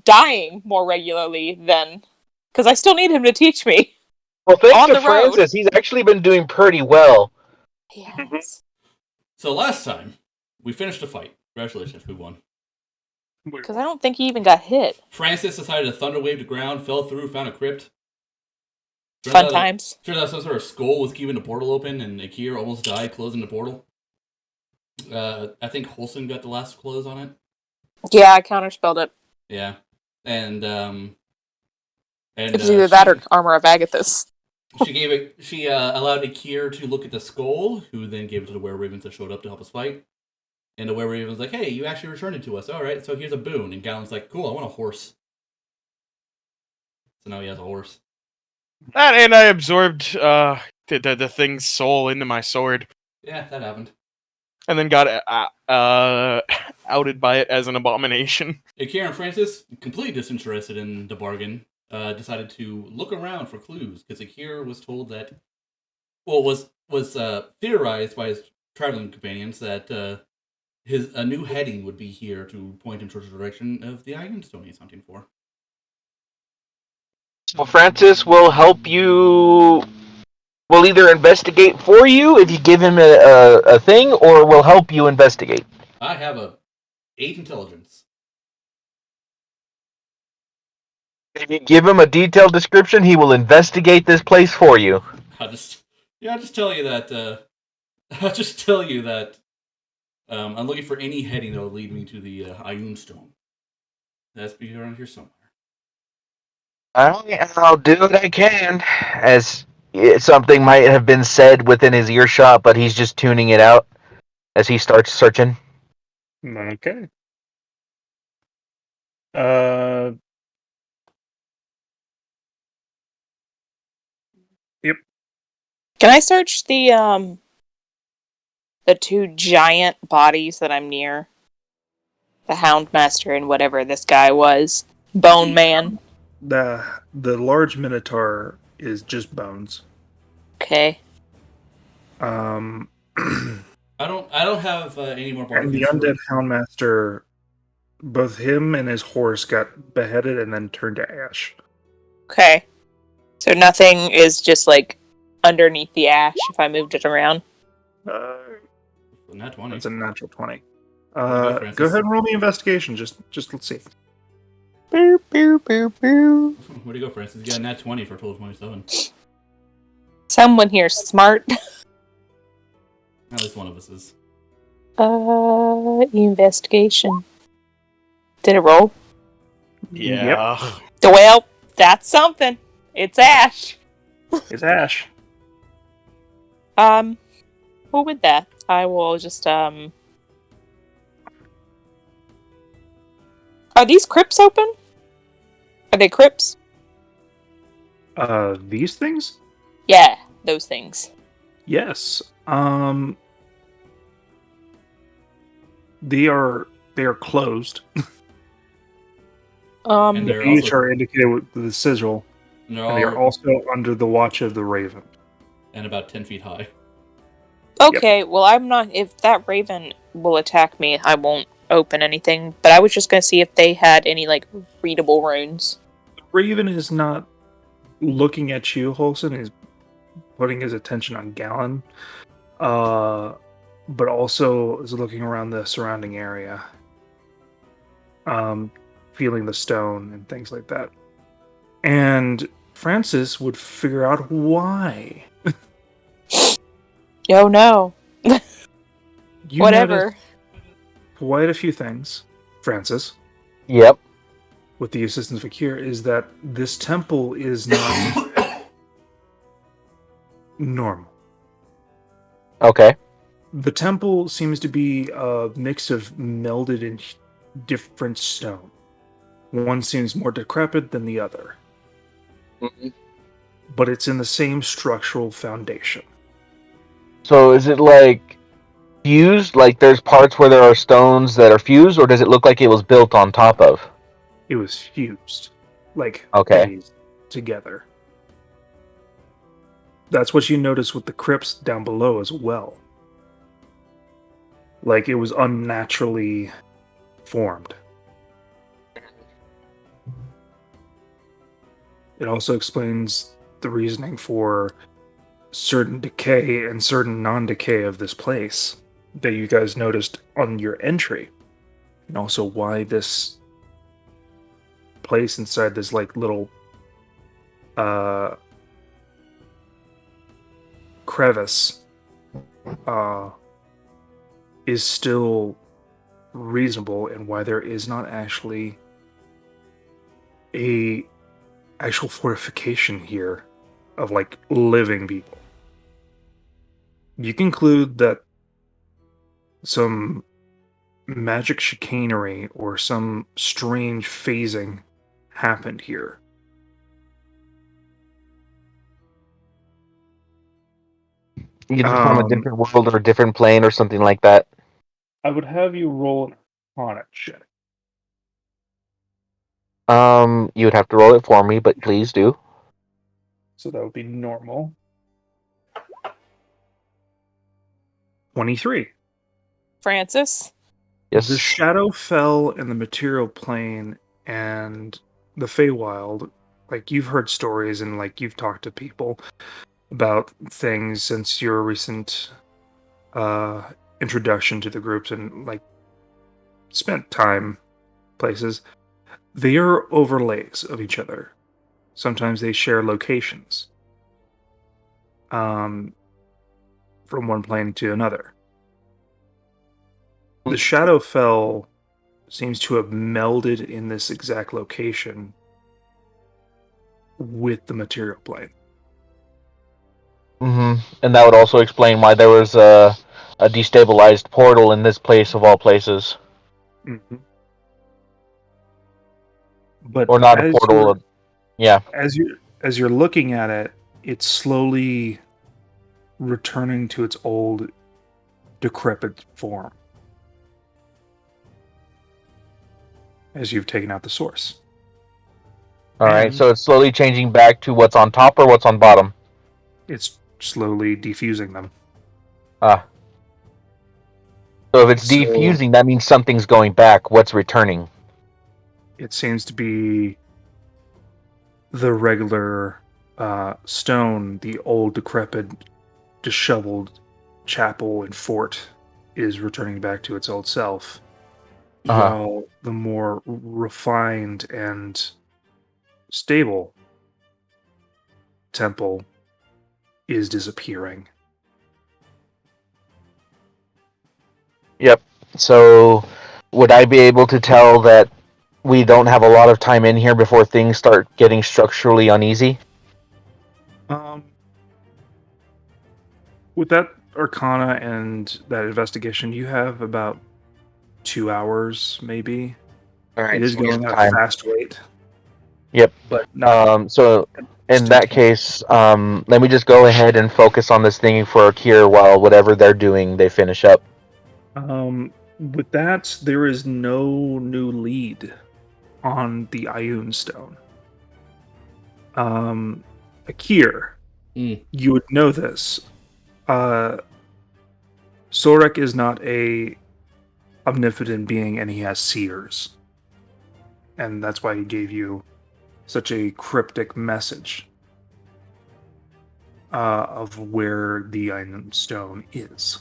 dying more regularly then. Because I still need him to teach me. Well, thanks On to the road. Francis, he's actually been doing pretty well. Yes. So last time, we finished a fight. Congratulations, who won? Because I don't think he even got hit. Francis decided to thunderwave to ground, fell through, found a crypt. Fun times. Turns out some sort of skull was keeping the portal open, and Ak'ir almost died closing the portal. I think Holson got the last close on it. Yeah, I counterspelled it. Yeah. And it was either that or Armor of Agathis. She allowed Ak'ir to look at the skull, who then gave it to the were-ravens that showed up to help us fight. And the were-raven's like, hey, you actually returned it to us. Alright, so here's a boon. And Galen's like, cool, I want a horse. So now he has a horse. That, and I absorbed the thing's soul into my sword. Yeah, that happened. And then got outed by it as an abomination. Ak'ir and Francis, completely disinterested in the bargain, decided to look around for clues, because Ak'ir was told that, well, was theorized by his traveling companions that a new heading would be here to point him towards the direction of the Ironstone he's hunting for. So Francis will help you. Will either investigate for you if you give him a thing, or will help you investigate. I have a 8 intelligence. If you give him a detailed description, he will investigate this place for you. I'll just tell you that. I'm looking for any heading that will lead me to the Ironstone. That's be around here somewhere. I'll do what I can, as something might have been said within his earshot, but he's just tuning it out as he starts searching. Okay. Yep. Can I search the 2 giant bodies that I'm near? The Houndmaster and whatever this guy was. Bone Man. The large Minotaur is just bones. Okay. I don't have any more. And the undead Houndmaster, both him and his horse got beheaded and then turned to ash. Okay. So nothing is just like underneath the ash if I moved it around. Nat 20. It's a natural 20. Go ahead and roll the investigation. Just let's see. Boop, boop, boop, boop. Where'd you go, Francis? You got a nat 20 for a total of 27. Someone here smart. At least one of us is. Investigation. Did it roll? Yeah. Yep. Well, that's something. It's ash. It's ash. Well, with that, I will just, Are these crypts open? Are they crypts? These things? Yeah, those things. Yes. They are closed. And they're Each also, are indicated with the sigil. and And they are also under the watch of the Raven. and about 10 feet high. Okay, well, I'm not. If that raven will attack me, I won't open anything. But I was just gonna see if they had any, like, readable runes. The Raven is not looking at you, Holson. He's putting his attention on Galen. But also is looking around the surrounding area. Feeling the stone and things like that. And Francis would figure out why. Oh no. You Whatever. noticed quite a few things, Francis, Yep. with the assistance of Ak'ir, is that this temple is not normal. Okay. The temple seems to be a mix of melded and different stone. One seems more decrepit than the other. Mm-hmm. But it's in the same structural foundation. So is it like fused? Like there's parts where there are stones that are fused, or does it look like it was built on top of? It was fused. Like, Okay. phased together. That's what you notice with the crypts down below as well. Like, it was unnaturally formed. It also explains the reasoning for certain decay and certain non-decay of this place that you guys noticed on your entry, and also why this place inside this like little crevice is still reasonable, and why there is not actually a actual fortification here of like living people. You conclude that some magic chicanery or some strange phasing happened here. Either from a different world or a different plane or something like that. I would have you roll an Arcana check. You would have to roll it for me, but please do. So that would be normal. 23. Francis? Yes. The shadow fell in the material plane and the Feywild. Like, you've heard stories and like you've talked to people about things since your recent introduction to the groups and like spent time places. They are overlays of each other. Sometimes they share locations from one plane to another. The Shadowfell seems to have melded in this exact location with the material plane. And that would also explain why there was a destabilized portal in this place of all places. Mm-hmm. But Or not a portal. Yeah. As you're looking at it, it's slowly returning to its old decrepit form as you've taken out the source. Alright, so it's slowly changing back to what's on top or what's on bottom? It's slowly defusing them. Ah. So if it's defusing, that means something's going back. What's returning? It seems to be the regular stone, the old, decrepit, disheveled chapel and fort is returning back to its old self, while the more refined and stable temple is disappearing. Yep. So would I be able to tell that we don't have a lot of time in here before things start getting structurally uneasy? With that Arcana and that investigation, you have about 2 hours, maybe. All right, It is so we going have at a time. fast rate. Yep. But not so in that case, let me just go ahead and focus on this thing for Ak'ir while whatever they're doing, they finish up. with that, there is no new lead on the Ioun Stone. Ak'ir, you would know this. Sorek is not a omnipotent being, and he has seers. And that's why he gave you such a cryptic message of where the Ioun Stone is.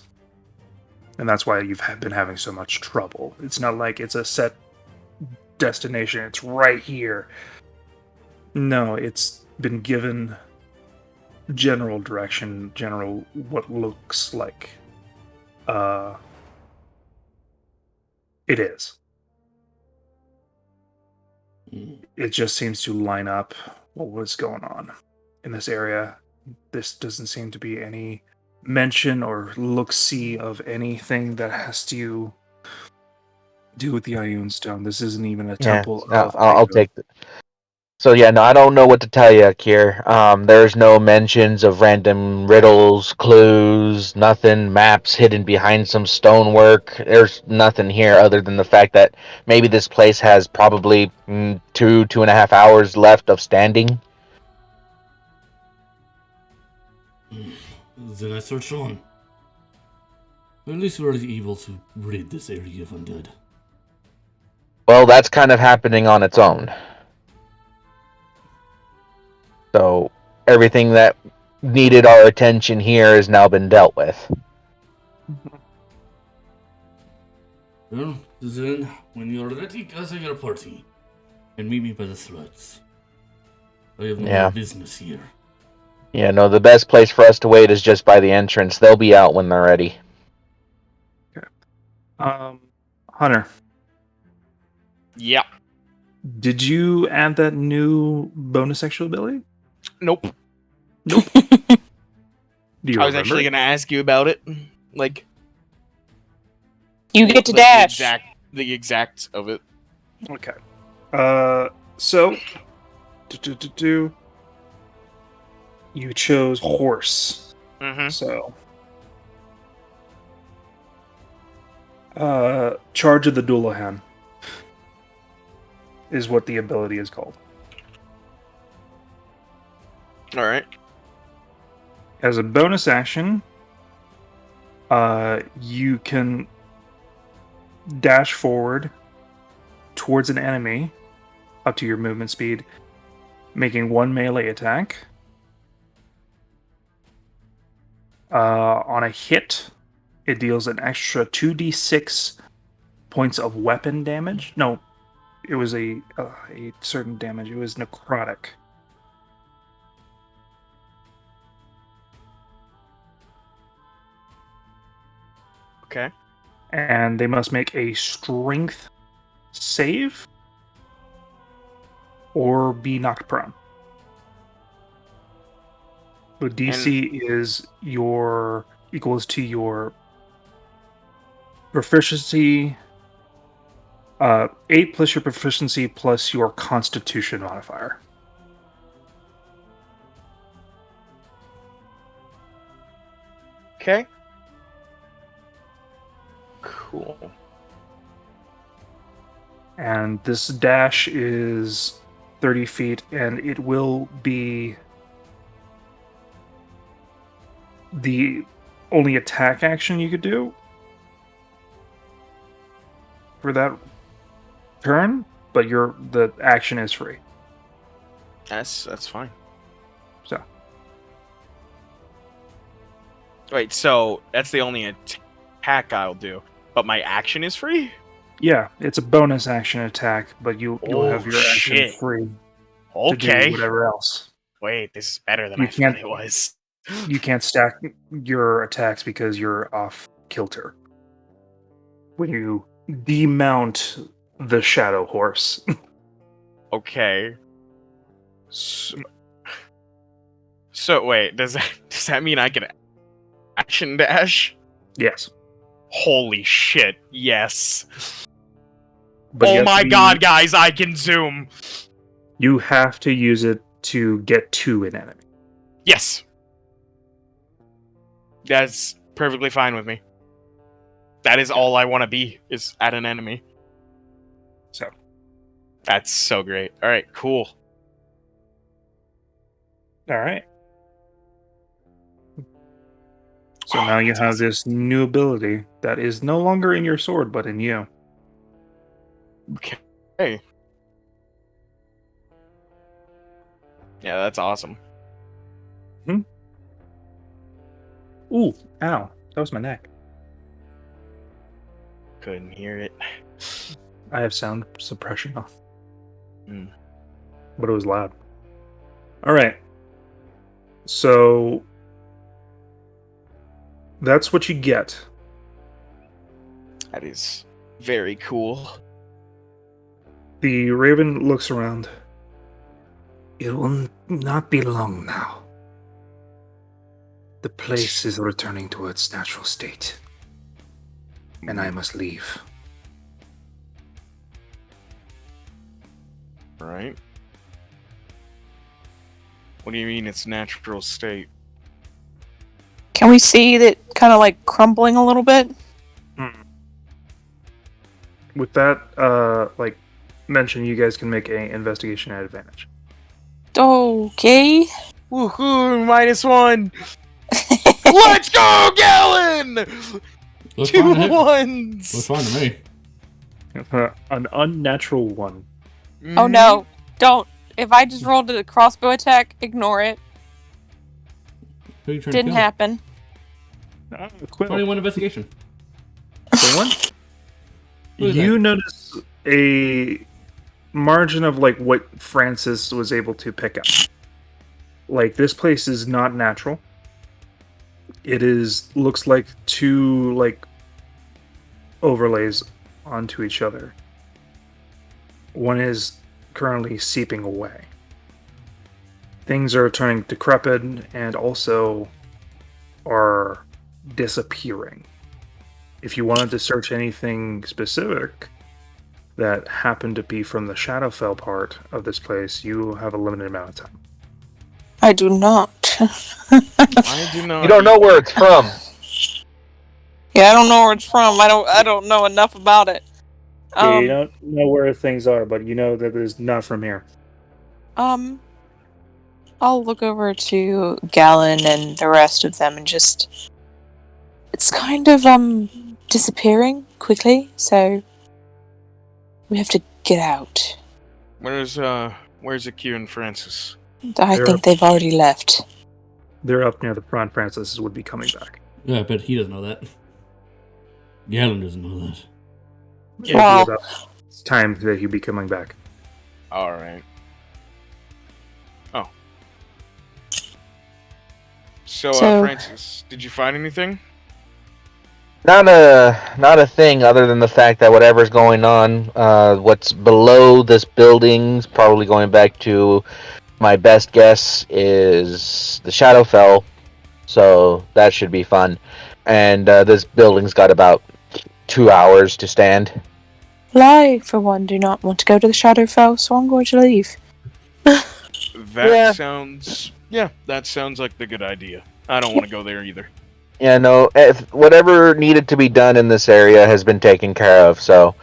And that's why you've been having so much trouble. It's not like it's a set destination. It's right here. No, it's been given general direction, general what looks like it is. It just seems to line up what was going on in this area. This doesn't seem to be any mention or look-see of anything that has to do with the Ioun Stone. This isn't even a temple of I'll Ioun. take it. So yeah, no, I don't know what to tell you, Ak'ir. There's no mentions of random riddles, clues, nothing, maps hidden behind some stonework. There's nothing here other than the fact that maybe this place has probably 2.5 hours left of standing. Then I search on. At least we're able to rid this area of undead. Well, that's kind of happening on its own. So everything that needed our attention here has now been dealt with. Well, then, when you're ready, gather your party and meet me by the sleds. I have no Yeah. more business here. Yeah, no, the best place for us to wait is just by the entrance. They'll be out when they're ready. Hunter, Yeah. did you add that new bonus sexual ability? Nope. Do you I was remember? actually gonna ask you about it. Like, You get to like dash. the exact of it. Okay. So you chose horse. Mm-hmm. So charge of the Dullahan is what the ability is called. All right. As a bonus action, you can dash forward towards an enemy up to your movement speed, making one melee attack. On a hit, it deals an extra 2d6 points of weapon damage. No, it was a certain damage. It was necrotic. Okay. And they must make a strength save or be knocked prone. The DC is your equals to your proficiency, 8 plus your proficiency plus your Constitution modifier. Okay. Cool. And this dash is 30 feet, and it will be the only attack action you could do for that turn, but the action is free. That's fine. So Wait, so that's the only attack I'll do, but my action is free? yeah, it's a bonus action attack, but you'll have your action shit. free to Okay. do whatever else. Wait, this is better than You I thought can't- it was. You can't stack your attacks because you're off kilter when you demount the shadow horse. Okay. So wait, does that mean I can action dash? Yes. Holy shit! Yes. But you Oh have my to god, guys! I can zoom. You have to use it to get to an enemy. Yes. That's perfectly fine with me. That is all I want to be, is at an enemy. So. That's so great. Alright, cool. Alright. So now you have this new ability that is no longer in your sword, but in you. Okay. Hey. Yeah, that's awesome. Ooh, ow. That was my neck. Couldn't hear it. I have sound suppression off. Mm. But it was loud. Alright. So that's what you get. That is very cool. The raven looks around. It will not be long now. The place is returning to its natural state. And I must leave. Right? What do you mean its natural state? Can we see that kind of like crumbling a little bit? With that, mention, you guys can make an investigation at advantage. Okay. Woohoo! -1! Let's go, Galen! Looks 2 fine to hit. ones! Looks fine to me. An unnatural one. Oh no. Don't. If I just rolled a crossbow attack, ignore it. Who are you trying Didn't to kill? happen. Quill. 21 investigation. 21? Who is You that? notice a margin of like what Francis was able to pick up. Like this place is not natural. It looks like two like overlays onto each other. One is currently seeping away. Things are turning decrepit and also are disappearing. If you wanted to search anything specific that happened to be from the Shadowfell part of this place, you have a limited amount of time. I do not. I do not. You don't know where it's from. Yeah, I don't know where it's from. I don't know enough about it. You don't know where things are, but you know that it's not from here. I'll look over to Gallon and the rest of them and just... It's kind of, disappearing quickly, so... We have to get out. Where's Ak'ir and Francis? I think they've already left. They're up near the front. Francis would be coming back. Yeah, but he doesn't know that. Galen doesn't know that. It'll Well- be about time that he'll be coming back. All right. Oh. So, Francis, did you find anything? Not a thing other than the fact that whatever's going on, what's below this building's probably going back to my best guess is the Shadowfell, so that should be fun. And this building's got about 2 hours to stand. I, for one, do not want to go to the Shadowfell, so I'm going to leave. That sounds like the good idea. I don't want to go there either. Yeah, no, if whatever needed to be done in this area has been taken care of, so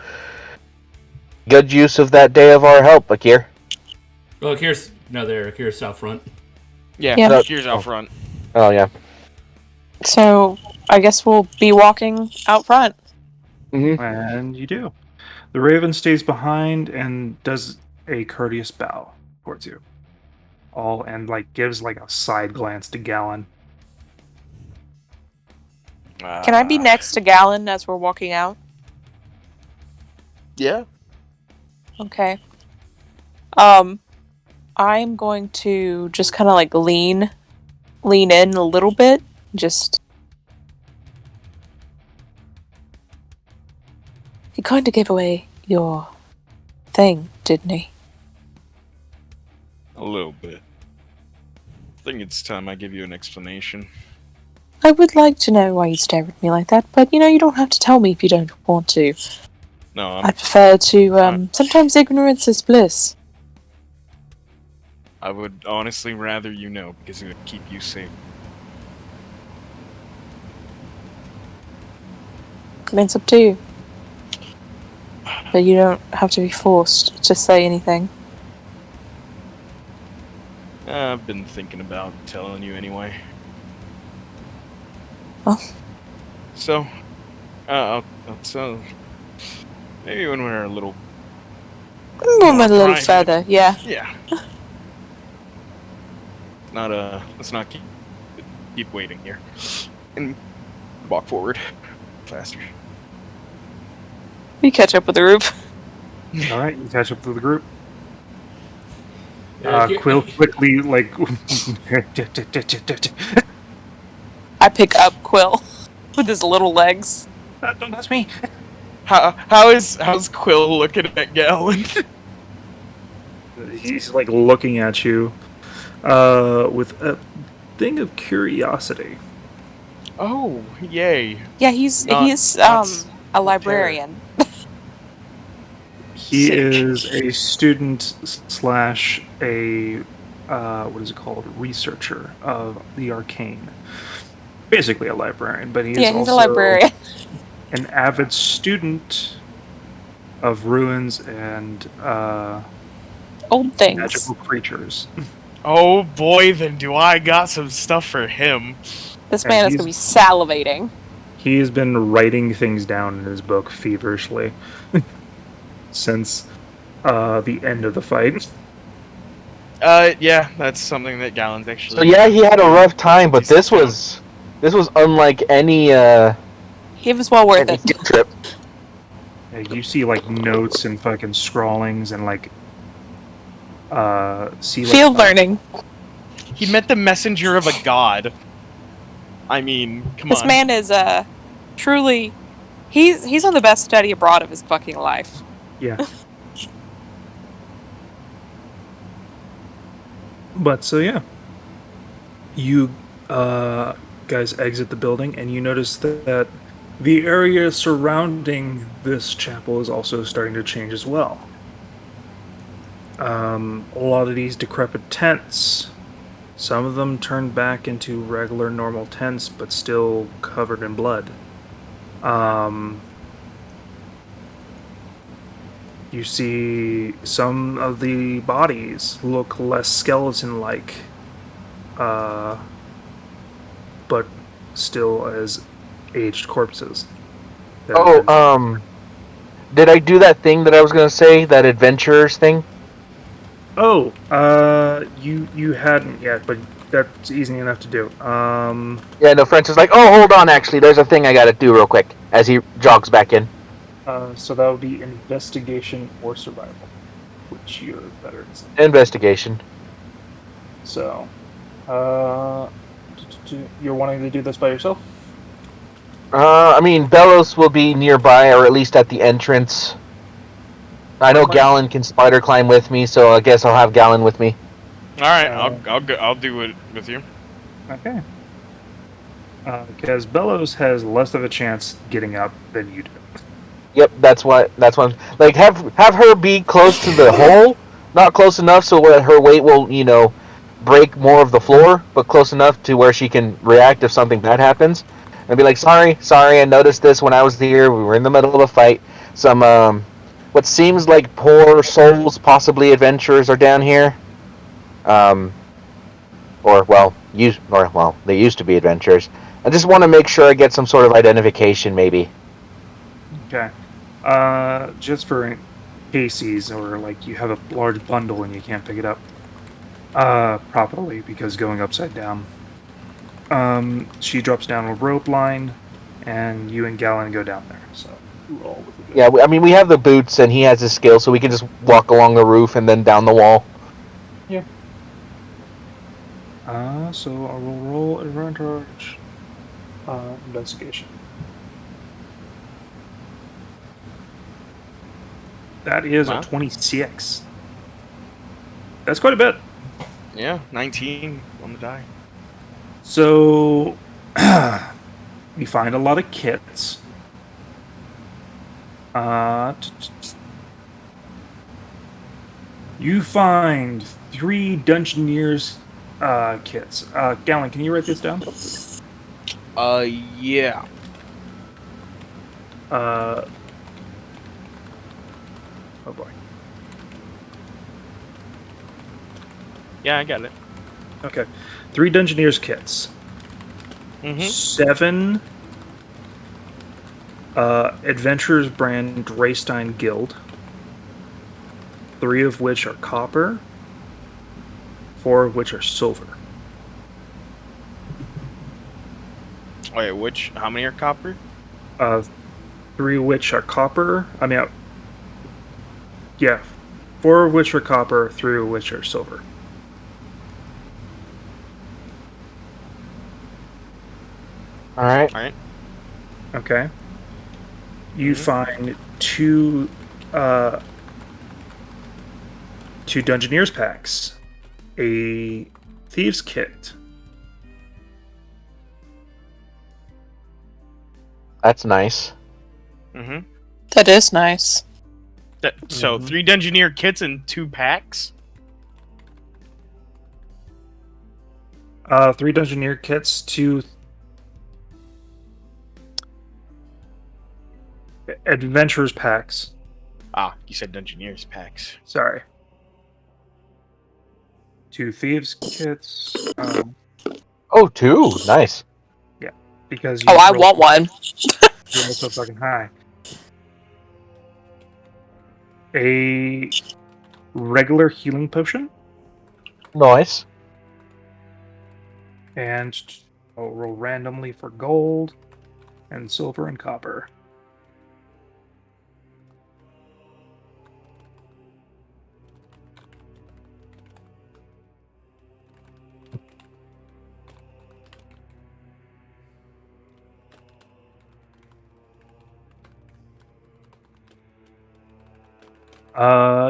good use of that day of our help, Ak'ir. Oh, Akir's no there. Akir's out front. Yeah, Yeah. Akir's out front. Oh, yeah. So, I guess we'll be walking out front. Mm-hmm. And you do. The Raven stays behind and does a courteous bow towards you. And like gives like a side glance to Gallon. Can I be next to Gallon as we're walking out? Yeah. Okay. I'm going to just kind of like lean in a little bit. Just... He kind of gave away your thing, didn't he? A little bit. I think it's time I give you an explanation. I would like to know why you stare at me like that, but you don't have to tell me if you don't want to. No, I prefer to, sometimes ignorance is bliss. I would honestly rather you know, because it would keep you safe. I mean, it's up to you. But you don't have to be forced to say anything. I've been thinking about telling you anyway. Oh. So, so maybe when we're a little A little private. further, yeah. Yeah. Let's not keep waiting here. And walk forward faster. We catch up with the group. Alright, you catch up to the group. Yeah, Quill quickly like I pick up Quill with his little legs. don't touch me. How's Quill looking at Gallon? He's like looking at you with a thing of curiosity. Oh, yay! Yeah, he's Not a librarian. He Sick. is a student slash a what is it called? Researcher of the arcane. Basically a librarian, but he's He's also a librarian. an avid student of ruins and Old things. magical creatures. Oh boy, then do I got some stuff for him. This And man is going to be salivating. He has been writing things down in his book feverishly since the end of the fight. Yeah, that's something that Gallon's actually. So yeah, he had a rough time, but Decent this was unlike any He was well worth it. field trip. Yeah, you see like notes and fucking scrawlings and like see like Field learning. He met the messenger of a god. I mean, come This on. man is truly. He's on the best study abroad of his fucking life. Yeah. But so yeah, you guys exit the building and you notice that the area surrounding this chapel is also starting to change as well. A lot of these decrepit tents, some of them turned back into regular normal tents, but still covered in blood. You see some of the bodies look less skeleton-like, but still as aged corpses. Did I do that thing that I was gonna say? That adventurers thing? Oh, you hadn't yet, but that's easy enough to do. Yeah, no, French is like, oh, hold on, actually, there's a thing I gotta do real quick, as he jogs back in. So that would be investigation or survival, which you're better at. Investigation. So, you're wanting to do this by yourself? I mean, Bellows will be nearby, or at least at the entrance. I know Gallon can spider climb with me, so I guess I'll have Gallon with me. All right, I'll do it with you. Okay. Because Bellows has less of a chance getting up than you do. Yep, that's one. Like, have her be close to the hole, not close enough so that her weight will, break more of the floor, but close enough to where she can react if something bad happens. And be like, sorry, I noticed this when I was here. We were in the middle of a fight. Some, what seems like poor souls, possibly adventurers, are down here. They used to be adventurers. I just want to make sure I get some sort of identification, maybe. Okay. Just for cases, or like you have a large bundle and you can't pick it up properly because going upside down. She drops down a rope line, and you and Gallon go down there. So roll with it. Yeah, we have the boots, and he has his skill, so we can just walk along the roof and then down the wall. Yeah. So I will roll advantage. Investigation. That is a 26. That's quite a bit. Yeah, 19 on the die. So, you find a lot of kits. You find 3 Dungeoneers kits. Gallon, can you write this down? Yeah. Oh boy. Yeah, I got it. Okay. 3 Dungeoneers kits. Mm-hmm. 7 Adventurers brand Draystein Guild. 3 of which are copper. 4 of which are silver. Wait, how many are copper? 3 of which are copper. 4 of which are copper, 3 of which are silver. All right. Okay. You find 2 Dungeoneers packs, a Thieves kit. That's nice. Mm-hmm. That is nice. So 3 Dungeoneer kits and 2 packs? 3 Dungeoneer kits, 2 Adventurers packs. Ah, you said Dungeoneers packs. Sorry. 2 Thieves kits. 2. Nice. Yeah, because you I want one. You're so fucking high. A regular healing potion. Nice. And I'll roll randomly for gold and silver and copper.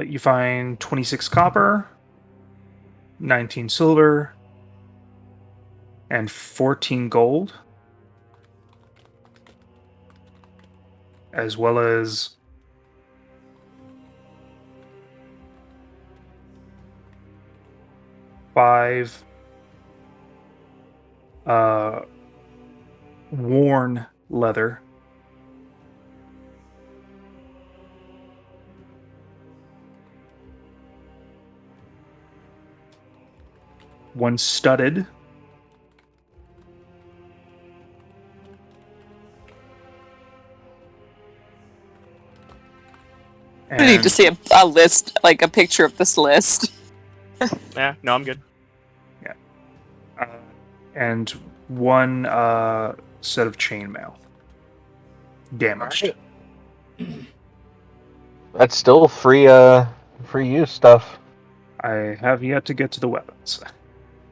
You find 26 copper, 19 silver, and 14 gold, as well as five worn leather. One studded. I need to see a list, like a picture of this list. Yeah, no, I'm good. And one set of chainmail. Damaged. That's still free use stuff. I have yet to get to the weapons.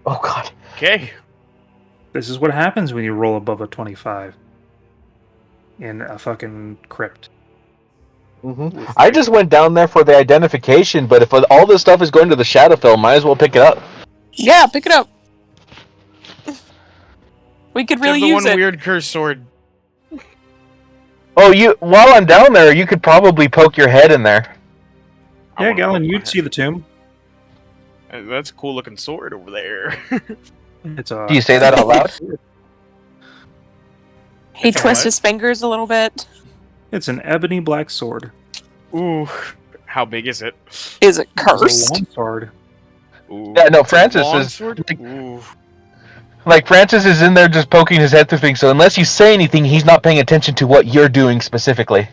Oh god. Okay. This is what happens when you roll above a 25 in a fucking crypt. Mm-hmm. I just went down there for the identification, but if all this stuff is going to the Shadowfell, might as well pick it up. Yeah, pick it up. We could really the use one it. weird cursed sword. Oh, while I'm down there, you could probably poke your head in there. Yeah, Galen, you'd see the tomb. That's a cool looking sword over there. It's a. Do you say that out loud? He It's a twists what? his fingers a little bit. It's an ebony black sword. Ooh, how big is it? Is it It's a cursed? long sword. Ooh. Yeah, no, It's a Francis long is- sword? Ooh. Like, Francis is in there just poking his head through things, so unless you say anything, he's not paying attention to what you're doing specifically.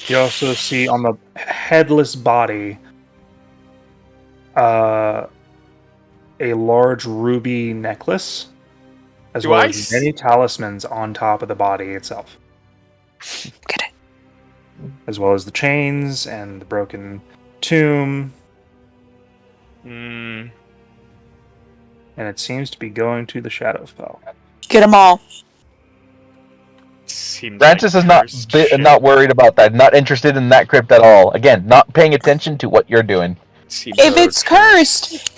You also see on the headless body a large ruby necklace, as Do well I as many talismans on top of the body itself, Get it. as well as the chains and the broken tomb. Hmm. And it seems to be going to the Shadowfell. Get them all. Seems Francis like is not cursed shit. not worried about that, not interested in that crypt at all. Again, not paying attention to what you're doing. Seems If so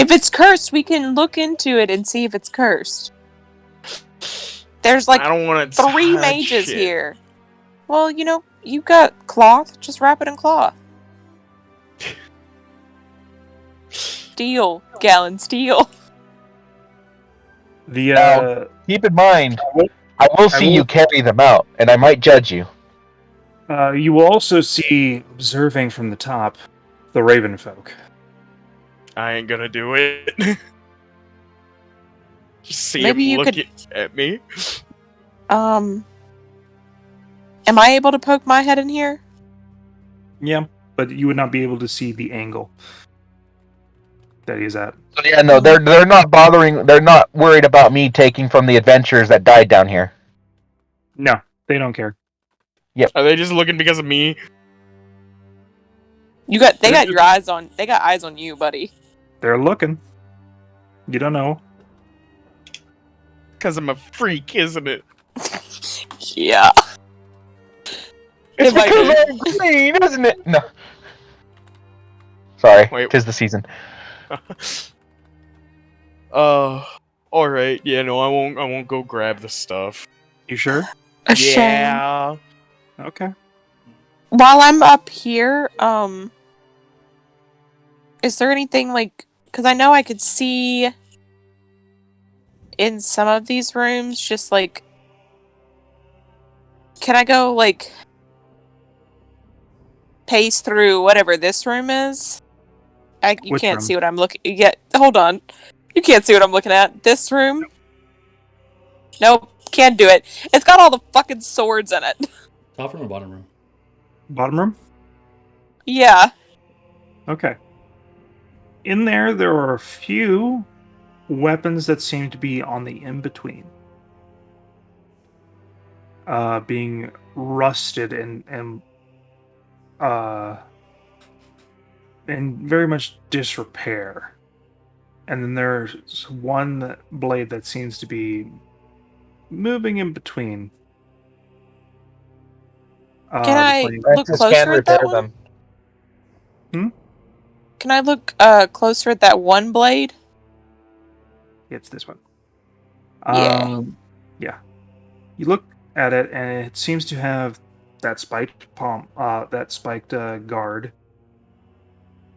it's cursed, we can look into it and see if it's cursed. There's like I don't want to 3 mages here. Well, you got cloth. Just wrap it in cloth. Steel, Galen, steel. The Keep in mind, will- I will I see will- you carry them out, and I might judge you. you will also see, observing from the top, the Raven folk. I ain't gonna do it. Just see Maybe him you look could- at me. Am I able to poke my head in here? Yeah, but you would not be able to see the angle that he's at. So yeah, no, they're not bothering. They're not worried about me taking from the adventurers that died down here. No, they don't care. Are they just looking because of me? They got your eyes on. They got eyes on you, buddy. They're looking. You don't know. Because I'm a freak, isn't it? Yeah. It's It might because be. I'm green, isn't it? No. Sorry, Wait. 'tis the season. All right. Yeah, no, I won't go grab the stuff. You sure? A shame. Yeah. Okay. While I'm up here, is there anything like? Because I know I could see in some of these rooms, just like, can I go like pace through whatever this room is? You Which can't room? see what I'm looking. Yeah, hold on. You can't see what I'm looking at. This room. Nope, can't do it. It's got all the fucking swords in it. Top room or bottom room? Bottom room? Yeah. Okay. In there are a few weapons that seem to be on the in-between. Being rusted and in very much disrepair. And then there's one blade that seems to be moving in between. Can I blade. look Francis can closer at that repair one? them. Can I look closer at that one blade? It's this one. Yeah. Yeah. You look at it, and it seems to have that spiked guard,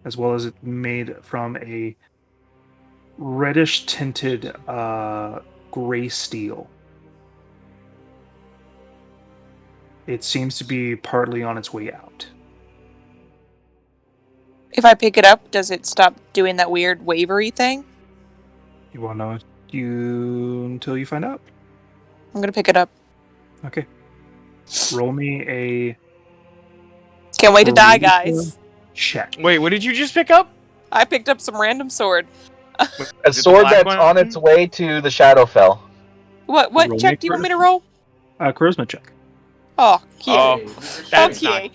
as well as it made from a reddish tinted gray steel. It seems to be partly on its way out. If I pick it up, does it stop doing that weird wavery thing? You won't know until you find out. I'm gonna pick it up. Okay. Roll me a Can't wait to die, guys. check. Wait, what did you just pick up? I picked up some random sword. A Is it the sword black that's one? on its way to the Shadowfell. What Roll check me do you want me charisma. to roll? Charisma check. Oh, yeah. Oh, Hey, that's Okay.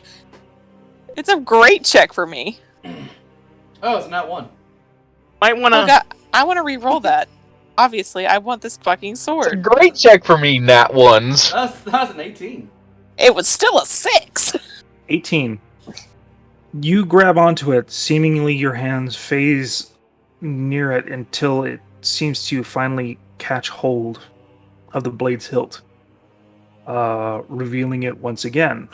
It's a great check for me. Oh, it's not one. Might wanna. Oh, God, I want to re-roll that. Obviously, I want this fucking It's a sword. great check for me, Nat ones. That's an 18. It was still a 6. 18. You grab onto it, seemingly your hands phase near it until it seems to finally catch hold of the blade's hilt, revealing it once again.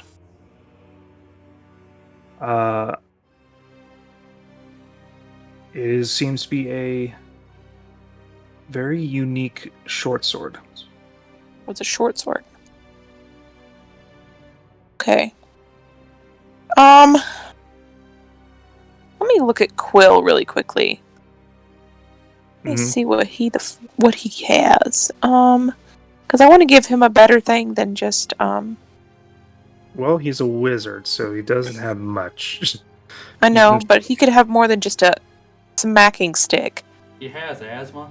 Seems to be a very unique short sword. What's a short sword? Okay. Let me look at Quill really quickly. Let me see what he has. Because I want to give him a better thing than just Well, he's a wizard, so he doesn't have much. I know, can- but he could have more than just a smacking stick. He has asthma.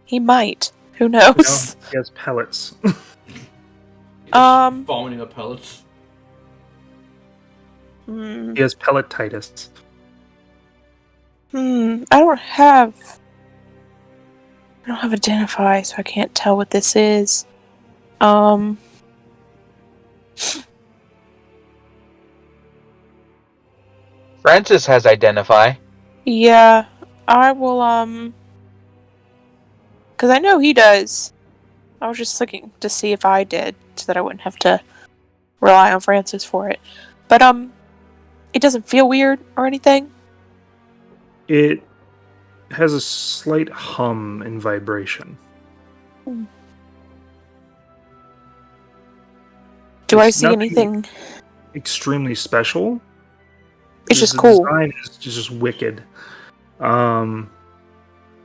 He might. Who You know, knows? he has pellets. He's just vomiting up pellets. Hmm. He has pelletitis. I don't have identify, so I can't tell what this is. Francis has identify. Yeah, I will, because I know he does. I was just looking to see if I did, so that I wouldn't have to rely on Francis for it. But, it doesn't feel weird or anything. It has a slight hum and vibration. Do I It's see nothing anything? extremely special? It's just The cool. design is just wicked.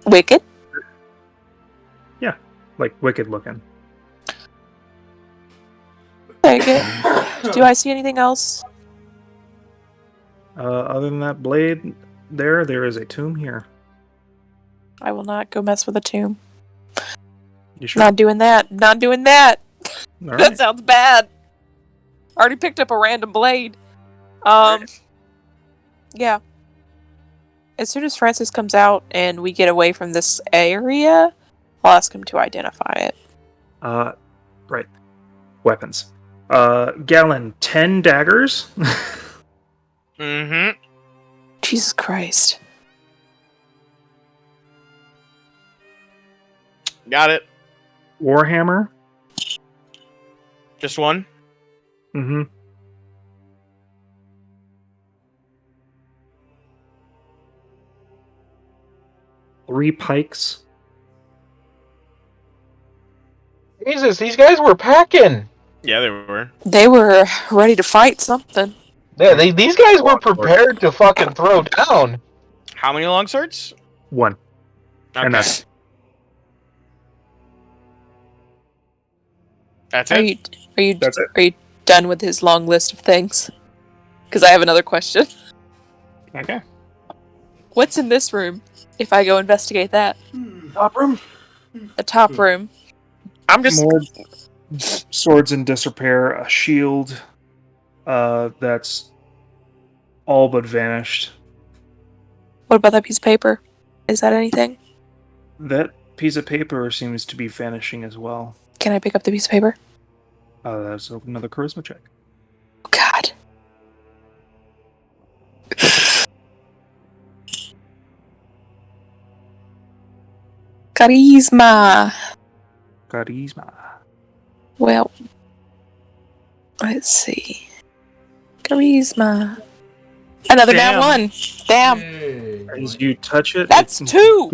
Wicked? Like wicked looking. Take it. Do I see anything else? Other than that blade, there is a tomb here. I will not go mess with a tomb. You sure? Not doing that. Not doing that. All That right. sounds bad. Already picked up a random blade. Yeah. As soon as Francis comes out and we get away from this area, I'll ask him to identify it. Right. Weapons. Gallon, 10 daggers. Mm-hmm. Jesus Christ. Got it. Warhammer. Just one? Mm-hmm. Three pikes. Jesus, these guys were packing. Yeah, they were. They were ready to fight something. Yeah, these guys were prepared to fucking throw down. How many long swords? One. Okay. And that's That's Are it? you That's it. Are you done with his long list of things? Because I have another question. okay. What's in this room? If I go investigate that, Top room. the top room. I'm just More swords in disrepair. A shield that's all but vanished. What about that piece of paper? Is that anything? That piece of paper seems to be vanishing as well. Can I pick up the piece of paper? That's another charisma check. Oh, God. Charisma. Charisma. Well, let's see. Charisma. Another down Damn. one. Damn. Yay. As you touch it, That's it two.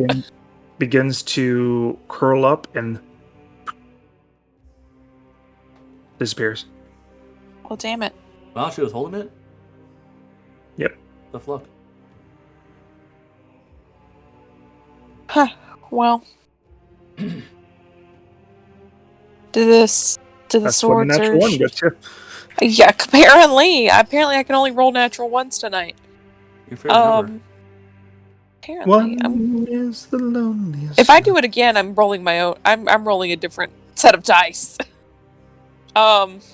begins to curl up and disappears. Well, damn it. Wow, she was holding it? Yep. Tough luck. Huh. Well. Do the That's what a swords natural or one gets you. Yeah, apparently I can only roll natural ones tonight. Your favorite number. Apparently, One is the loneliest. if I do it again, I'm rolling my own. I'm rolling a different set of dice. Let's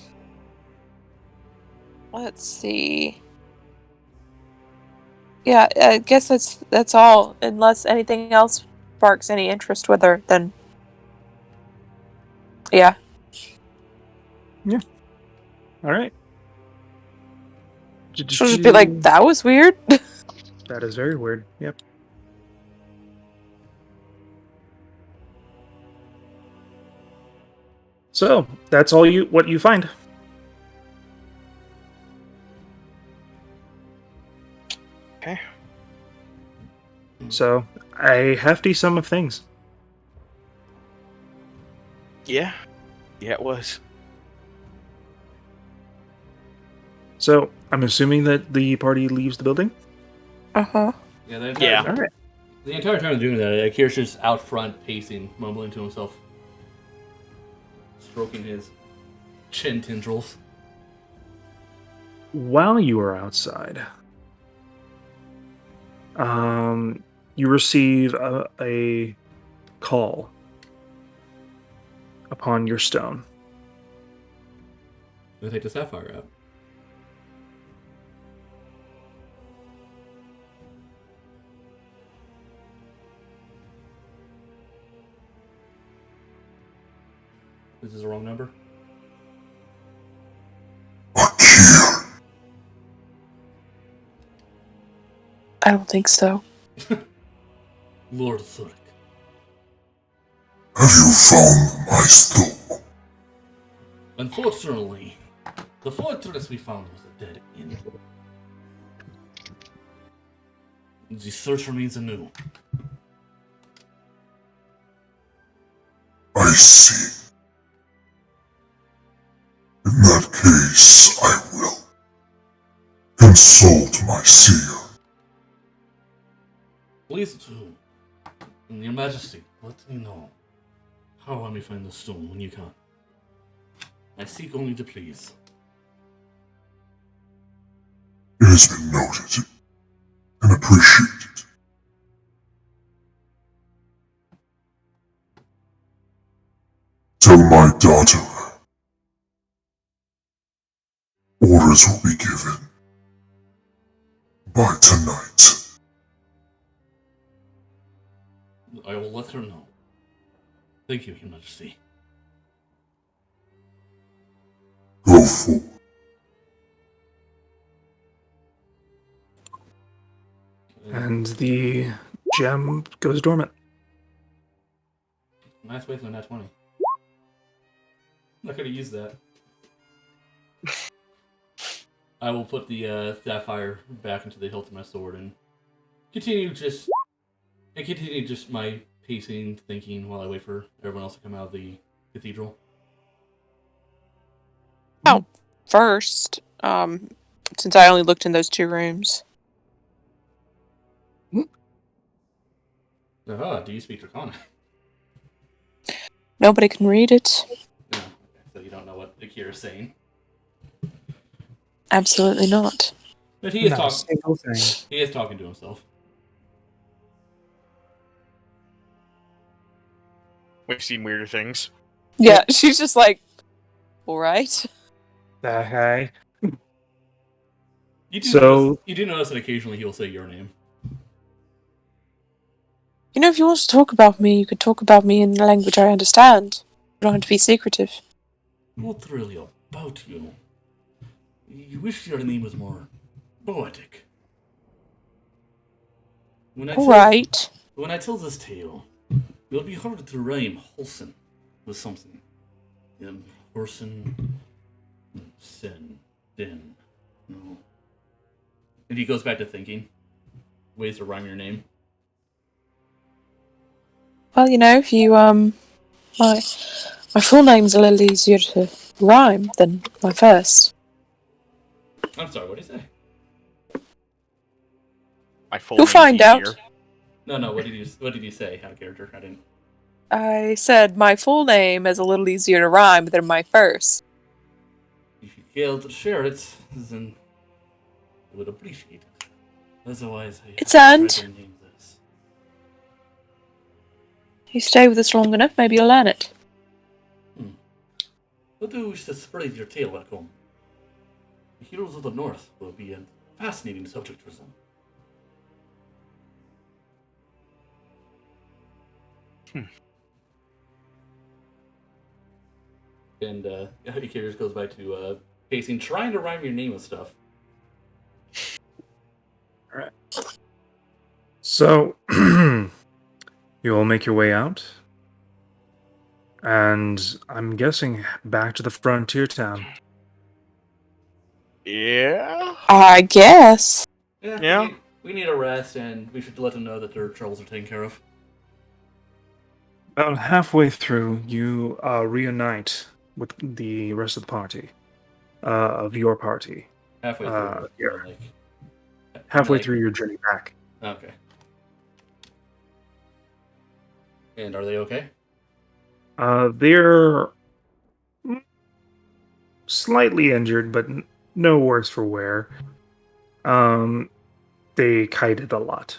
see. Yeah, I guess that's all. Unless anything else sparks any interest with her, then yeah. All right. She'll just be like, "That was weird." That is very weird. Yep. So that's all what you find. Okay. So a hefty sum of things. Yeah. Yeah, it was. So I'm assuming that the party leaves the building. Uh-huh. Yeah, the Yeah. entire, All right. the entire time of doing that, Akir's just out front pacing, mumbling to himself, stroking his chin tendrils. While you are outside, you receive a call upon your stone. We'll take the sapphire out. This is the wrong number. Ak'ir, I don't think so. Lord Thuric. have you found my stone? Unfortunately, the fortress we found was a dead end. The search remains anew. I see. In that case, I will consult my seer. Please do. And your majesty, let me know how I may find the stone when you can. I seek only to please. It has been noted and appreciated. Tell my daughter orders will be given by tonight. I will let her know. Thank you, your majesty. Go forth. And the gem goes dormant. Nice way to nat 20. I'm not gonna use that. I will put the sapphire back into the hilt of my sword and continue just my pacing, thinking while I wait for everyone else to come out of the cathedral. Oh, first, since I only looked in those two rooms. Do you speak Draconic? Nobody can read it. No. Okay, so you don't know what Ak'ir is saying. Absolutely not. But he is Not a talking. single thing. He is talking to himself. We've seen weirder things. Yeah, she's just like, all right. Okay. You do So- notice, you do notice that occasionally he will say your name. You know, if you want to talk about me, you could talk about me in a language I understand. You don't have to be secretive. What really about you? You wish your name was more poetic. When I All tell, right. when I tell this tale, it'll be hard to rhyme wholesome with something. Horson, sin, din. No. And he goes back to thinking ways to rhyme your name. Well, you know, if you my full name's a little easier to rhyme than my first. I'm sorry, what did he say? My full You'll name's find out. easier. No, what did you say out of character? I didn't. I said my full name is a little easier to rhyme than my first. If you fail to share it, then I would appreciate it. Otherwise, I It's have to earned. try to name this. You stay with us long enough, maybe you'll learn it. What do you wish to spread your tale back home? The heroes of the North will be a fascinating subject for some. And Ak'ir just goes back to pacing, trying to rhyme your name with stuff. So, you all make your way out, and I'm guessing back to the frontier town. Yeah. I guess. Yeah. We need a rest, and we should let them know that their troubles are taken care of. About halfway through, you reunite with the rest of the party, of your party. Halfway through, Yeah. or like Halfway like- through your journey back. Okay. And are they okay? They're slightly injured, but no worse for wear. They kited a lot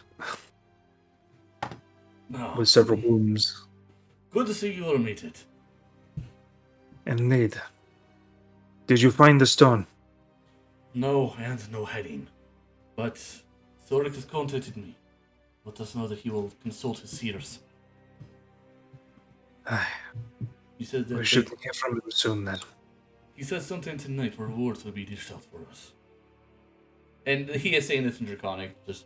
No. with several wounds. Good to see you all made it. Indeed. Did you find the stone? No, and no heading. But Thorik has contacted me. Let us know that he will consult his seers. He said that We should hear from him soon then. he said something tonight where rewards will be dished out for us. And he is saying this in Draconic, just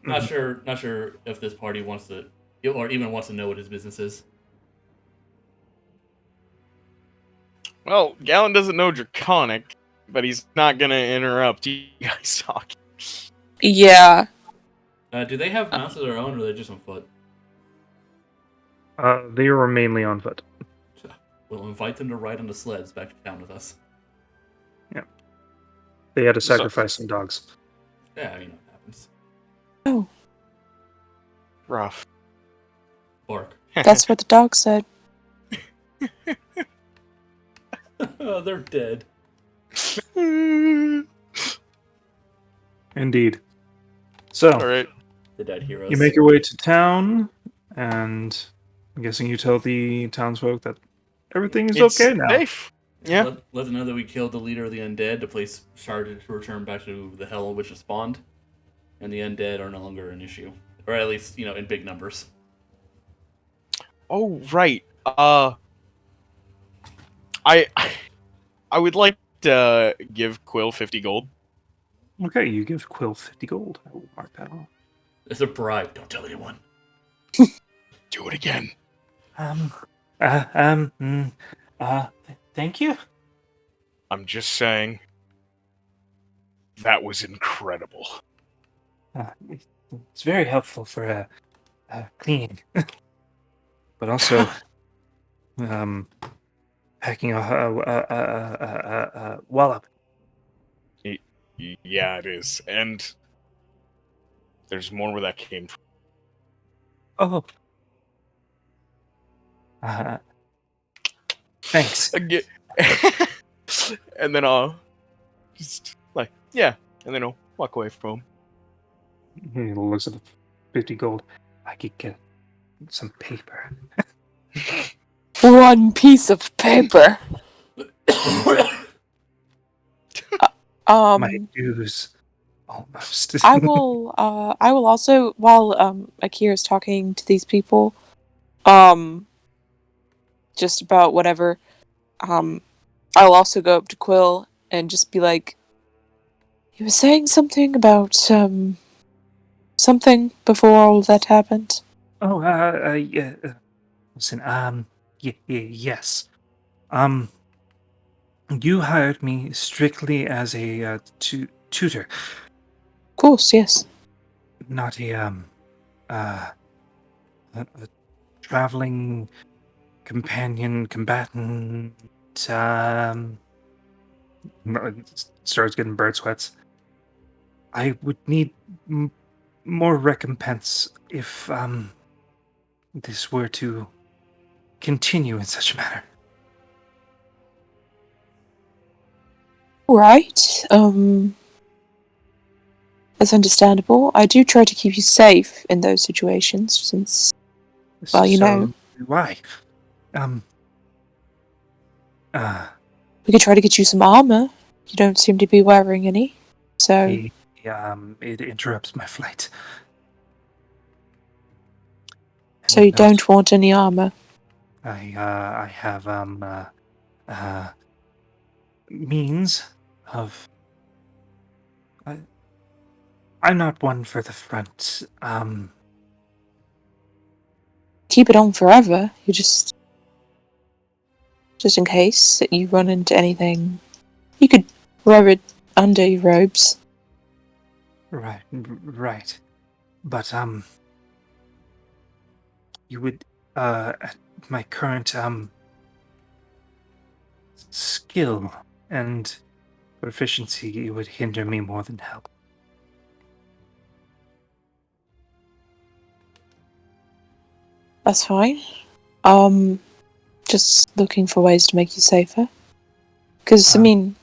not sure if this party wants to or even wants to know what his business is. Well, Galen doesn't know Draconic, but he's not gonna interrupt you guys talking. Yeah. Do they have mounts of their own, or are they just on foot? They were mainly on foot. We'll invite them to ride on the sleds back to town with us. They had to So- sacrifice some dogs. Yeah, I mean, it happens. Oh, Rough. Bark. that's what the dog said. Oh, they're dead. Indeed. So, All right. The dead heroes. you make your way to town, and I'm guessing you tell the townsfolk that everything is It's okay now. safe. Yeah. Let them know that we killed the leader of the undead. The place started to return back to the hell in which it spawned, and the undead are no longer an issue, or at least in big numbers. Oh right. I would like to give Quill 50 gold. Okay, you give Quill 50 gold. I will mark that off. It's a bribe. Don't tell anyone. Do it again. Thank you. I'm just saying. That was incredible. It's very helpful for cleaning, but also packing a wallop. Yeah, it is. And there's more where that came from. Oh, thanks. Again. And then I'll just like, yeah. And then I'll walk away from him. He looks at the 50 gold. I could get some paper. One piece of paper. My dues, almost. I will also, while Ak'ir is talking to these people, just about whatever, I'll also go up to Quill and just be like, you were saying something about something before all that happened? Oh, yeah. Listen, yes. You hired me strictly as a tutor, Of course, yes. not a traveling companion, combatant. Starts getting bird sweats. I would need more recompense if this were to continue in such a manner. Right. That's understandable. I do try to keep you safe in those situations, since, well, you know, Why? Um. we could try to get you some armor. You don't seem to be wearing any, so. It interrupts my flight. So you don't want any armor? I have means of. I'm not one for the front. Keep it on forever. You just in case that you run into anything, you could wear it under your robes. Right. But you would at my current skill and proficiency, it would hinder me more than help. That's fine. Just looking for ways to make you safer. Because, I mean...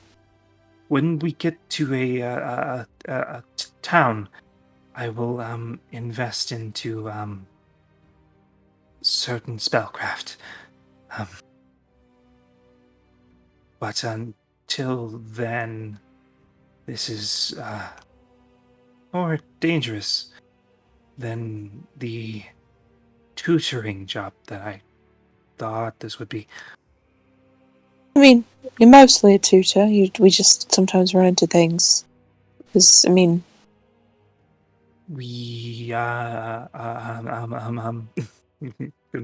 When we get to a town, I will invest into certain spellcraft. But until then, this is more dangerous than the tutoring job that I thought this would be. I mean, you're mostly a tutor. We just sometimes run into things. Because, I mean... We can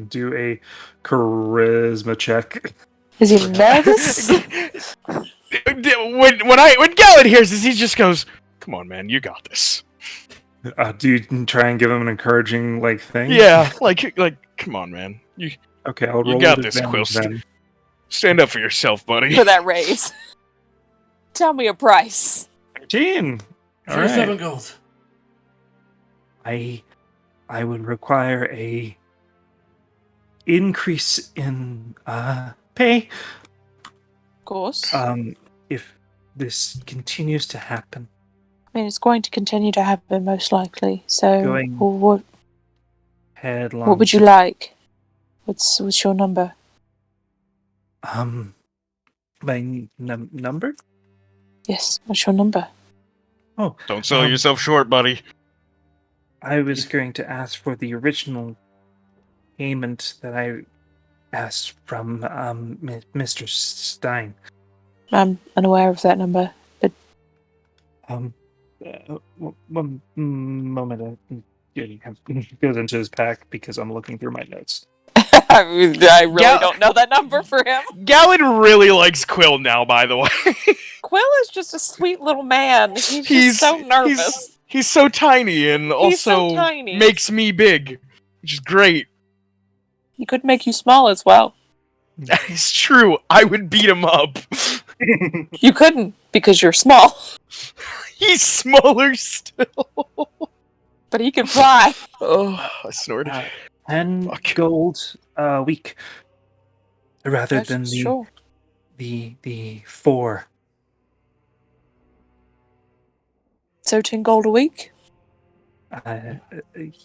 do a charisma check. Is he nervous? when Gallitt hears this, he just goes, "Come on, man, you got this." Do you try and give him an encouraging thing? Yeah, like, come on, man, Okay, I'll roll you got with this, Quill. advantage then. Stand up for yourself, buddy. For that raise. Tell me a price. 13. All 37 right. gold. I would require a increase in pay. Of course. If this continues to happen. I mean, it's going to continue to happen, most likely. So, Going what headlong. would you like? What's your number? My number? Yes, what's your number? Oh, Don't sell yourself short, buddy. I was going to ask for the original payment that I asked from Mr. Stein. I'm unaware of that number, but One moment. He goes into his pack because I'm looking through my notes. I really don't know that number for him. Gallitt really likes Quill now, by the way. Quill is just a sweet little man. He's just so nervous. He's so tiny and also tiny. makes me big, which is great. He could make you small as well. That is true. I would beat him up. You couldn't, because you're small. He's smaller still. But he can fly. Oh, I snorted. 10 gold a week, rather than sure. the 4. So 10 gold a week?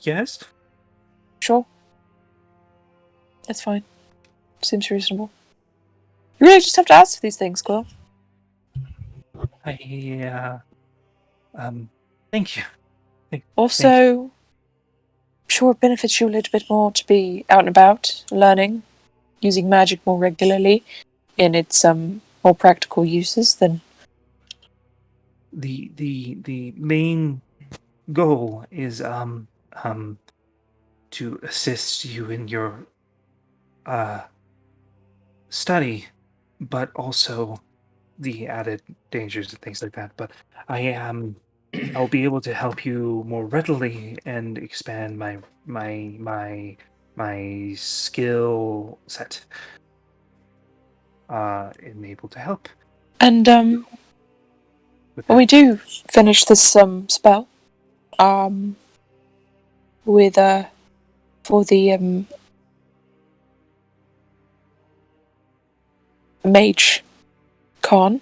Yes. Sure. That's fine. Seems reasonable. You really just have to ask for these things, Quill. Thank you. Thank you. Also, I'm sure it benefits you a little bit more to be out and about, learning, using magic more regularly in its more practical uses than... The main goal is to assist you in your study, but also the added dangers and things like that. But I'll be able to help you more readily and expand my skill set. And able to help. And With when we that. do finish this spell, with for the Mage Con,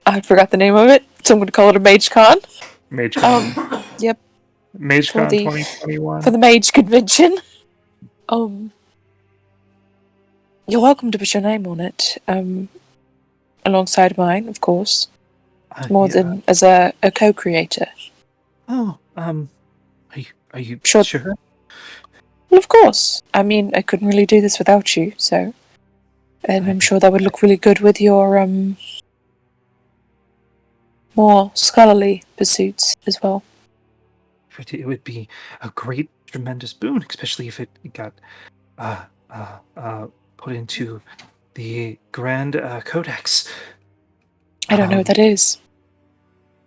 I forgot the name of it, so I'm going to call it a Mage Con. MageCon. Yep, MageCon the- 2021. for the Mage Convention. You're welcome to put your name on it, alongside mine, of course, more Yeah. than as a co-creator. Oh, are you Sure. sure? Well, of course. I mean, I couldn't really do this without you, so... And I'm sure that would look really good with your, more scholarly pursuits as well. It would be a great, tremendous boon, especially if it got put into the Grand Codex. I don't know what that is.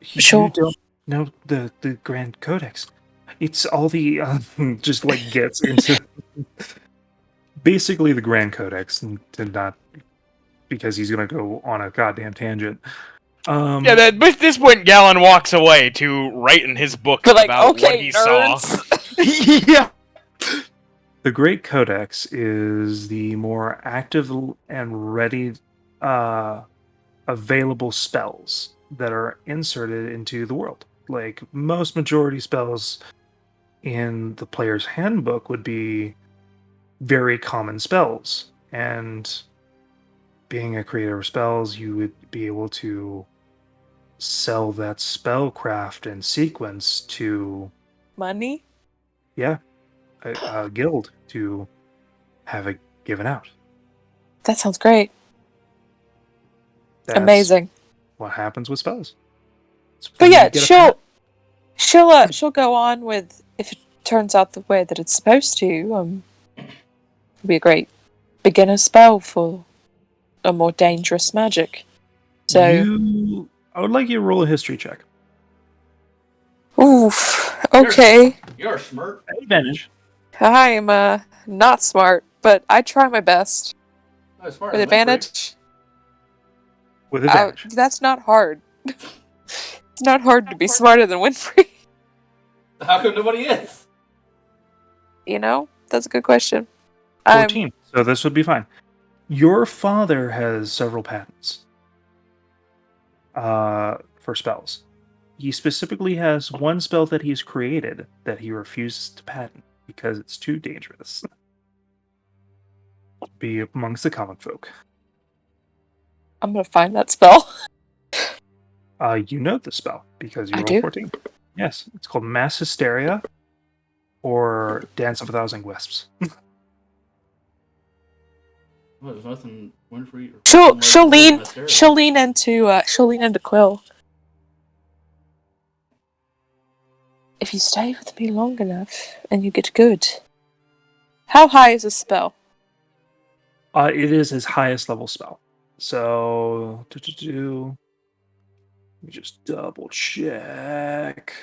Sure. You don't know the Grand Codex. It's all the just like gets into basically the Grand Codex, and not because he's gonna go on a goddamn tangent. Yeah, at this point, Gallon walks away to write in his book But, like, about okay, what he saw. nerds. Yeah. The Great Codex is the more active and ready available spells that are inserted into the world. Like most majority spells in the player's handbook would be very common spells. And being a creator of spells, you would be able to sell that spellcraft and sequence to, Money? yeah, a guild to have it given out. That sounds great. That's Amazing. what happens with spells. It's But when yeah, you get a she'll go on with, if it turns out the way that it's supposed to, it'll be a great beginner spell for a more dangerous magic. So, I would like you to roll a history check. oof, okay. You're smart. Advantage. I'm not smart, but I try my best. Oh, smart. With advantage? With advantage. That's not hard. It's not hard to be smarter than Winfrey. How come nobody is? You know? That's a good question. 14. So this would be fine. Your father has several patents for spells. He specifically has one spell that he's created that he refuses to patent because it's too dangerous to be amongst the common folk. I'm gonna find that spell. You know the spell because you I rolled do? 14. Yes, it's called Mass Hysteria or Dance of a Thousand Wisps. Well, there's nothing Winfrey. She'll lean into Quill. If you stay with me long enough and you get good. How high is this spell? It is his highest level spell. So, let me just double check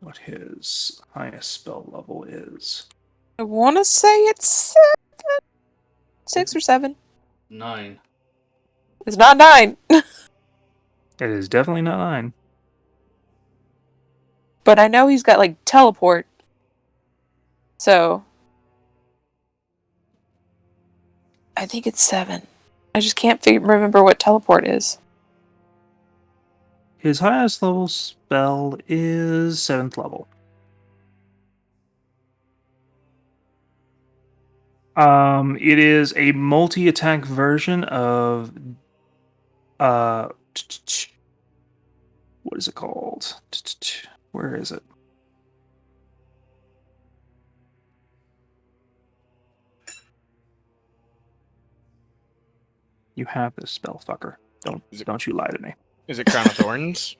what his highest spell level is. I want to say it's 6 or 7. 9. It's not 9. It is definitely not 9. But I know he's got, like, teleport. So... I think it's 7. I just can't remember what teleport is. His highest level spell is 7th level. It is a multi-attack version of what is it called? Where is it? You have this spell, fucker. Don't you lie to me. Is it Crown of Thorns?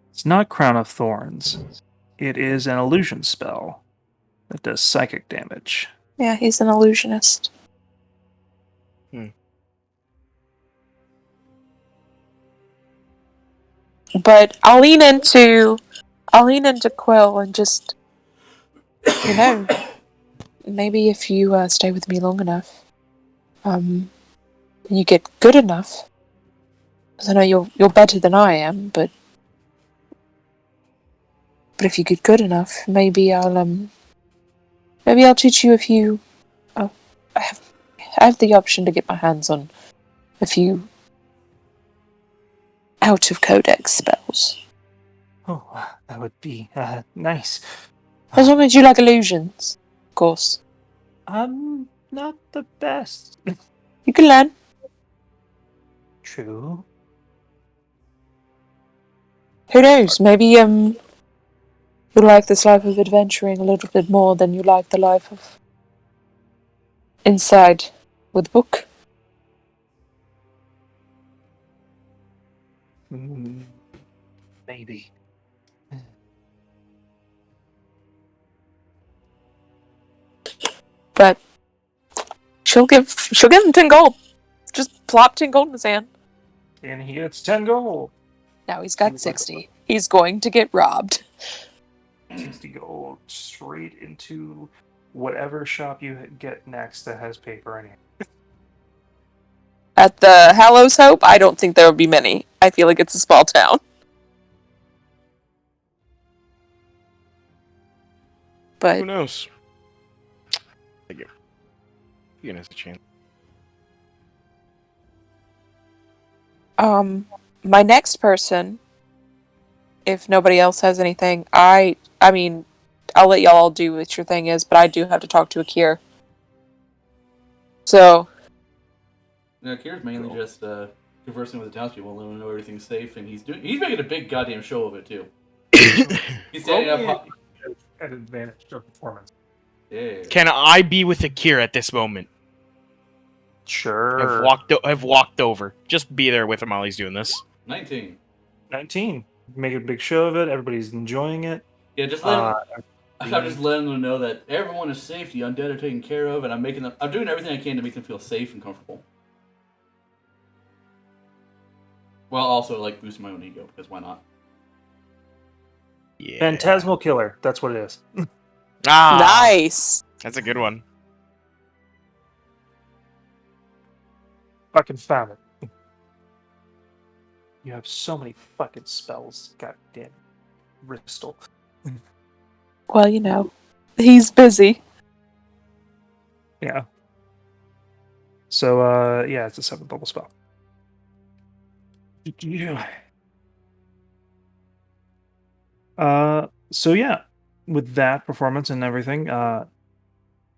It's not Crown of Thorns. It is an illusion spell that does psychic damage. Yeah, he's an illusionist. Hmm. But I'll lean into Quill and just, maybe if you stay with me long enough, and you get good enough. Because I know you're better than I am, but if you get good enough, maybe I'll teach you a few. I have the option to get my hands on a few out of codex spells. Oh, that would be nice. As long as you like illusions, of course. I'm not the best. You can learn. True. Who knows? Maybe you like this life of adventuring a little bit more than you like the life of inside with book. Maybe. But she'll give him 10 gold. Just plop 10 gold in his hand. And he gets 10 gold. Now he's got 60. He's going to get robbed. 60 gold straight into whatever shop you get next that has paper in it. At the Hallows Hope, I don't think there will be many. I feel like it's a small town. But Who knows? Thank you. You has a chance. my next person, if nobody else has anything, I mean, I'll let y'all all do what your thing is, but I do have to talk to Ak'ir. So. No, Ak'ir's mainly just conversing with the townspeople, letting them know everything's safe, and he's making a big goddamn show of it too. He's standing up. At advantage of performance. Yeah. Can I be with Ak'ir at this moment? Sure. I've walked over. Just be there with him while he's doing this. 19. 19. Make a big show of it. Everybody's enjoying it. Yeah, just let I'm just letting them know that everyone is safe. The undead are taken care of, and I'm doing everything I can to make them feel safe and comfortable. While also like boosting my own ego, because why not? Yeah. Phantasmal Killer. That's what it is. Nice! That's a good one. Fucking found it. You have so many fucking spells. Goddamn. Bristol. Well, you know, he's busy. Yeah. So, yeah, it's a 7th level spell. So yeah, with that performance and everything,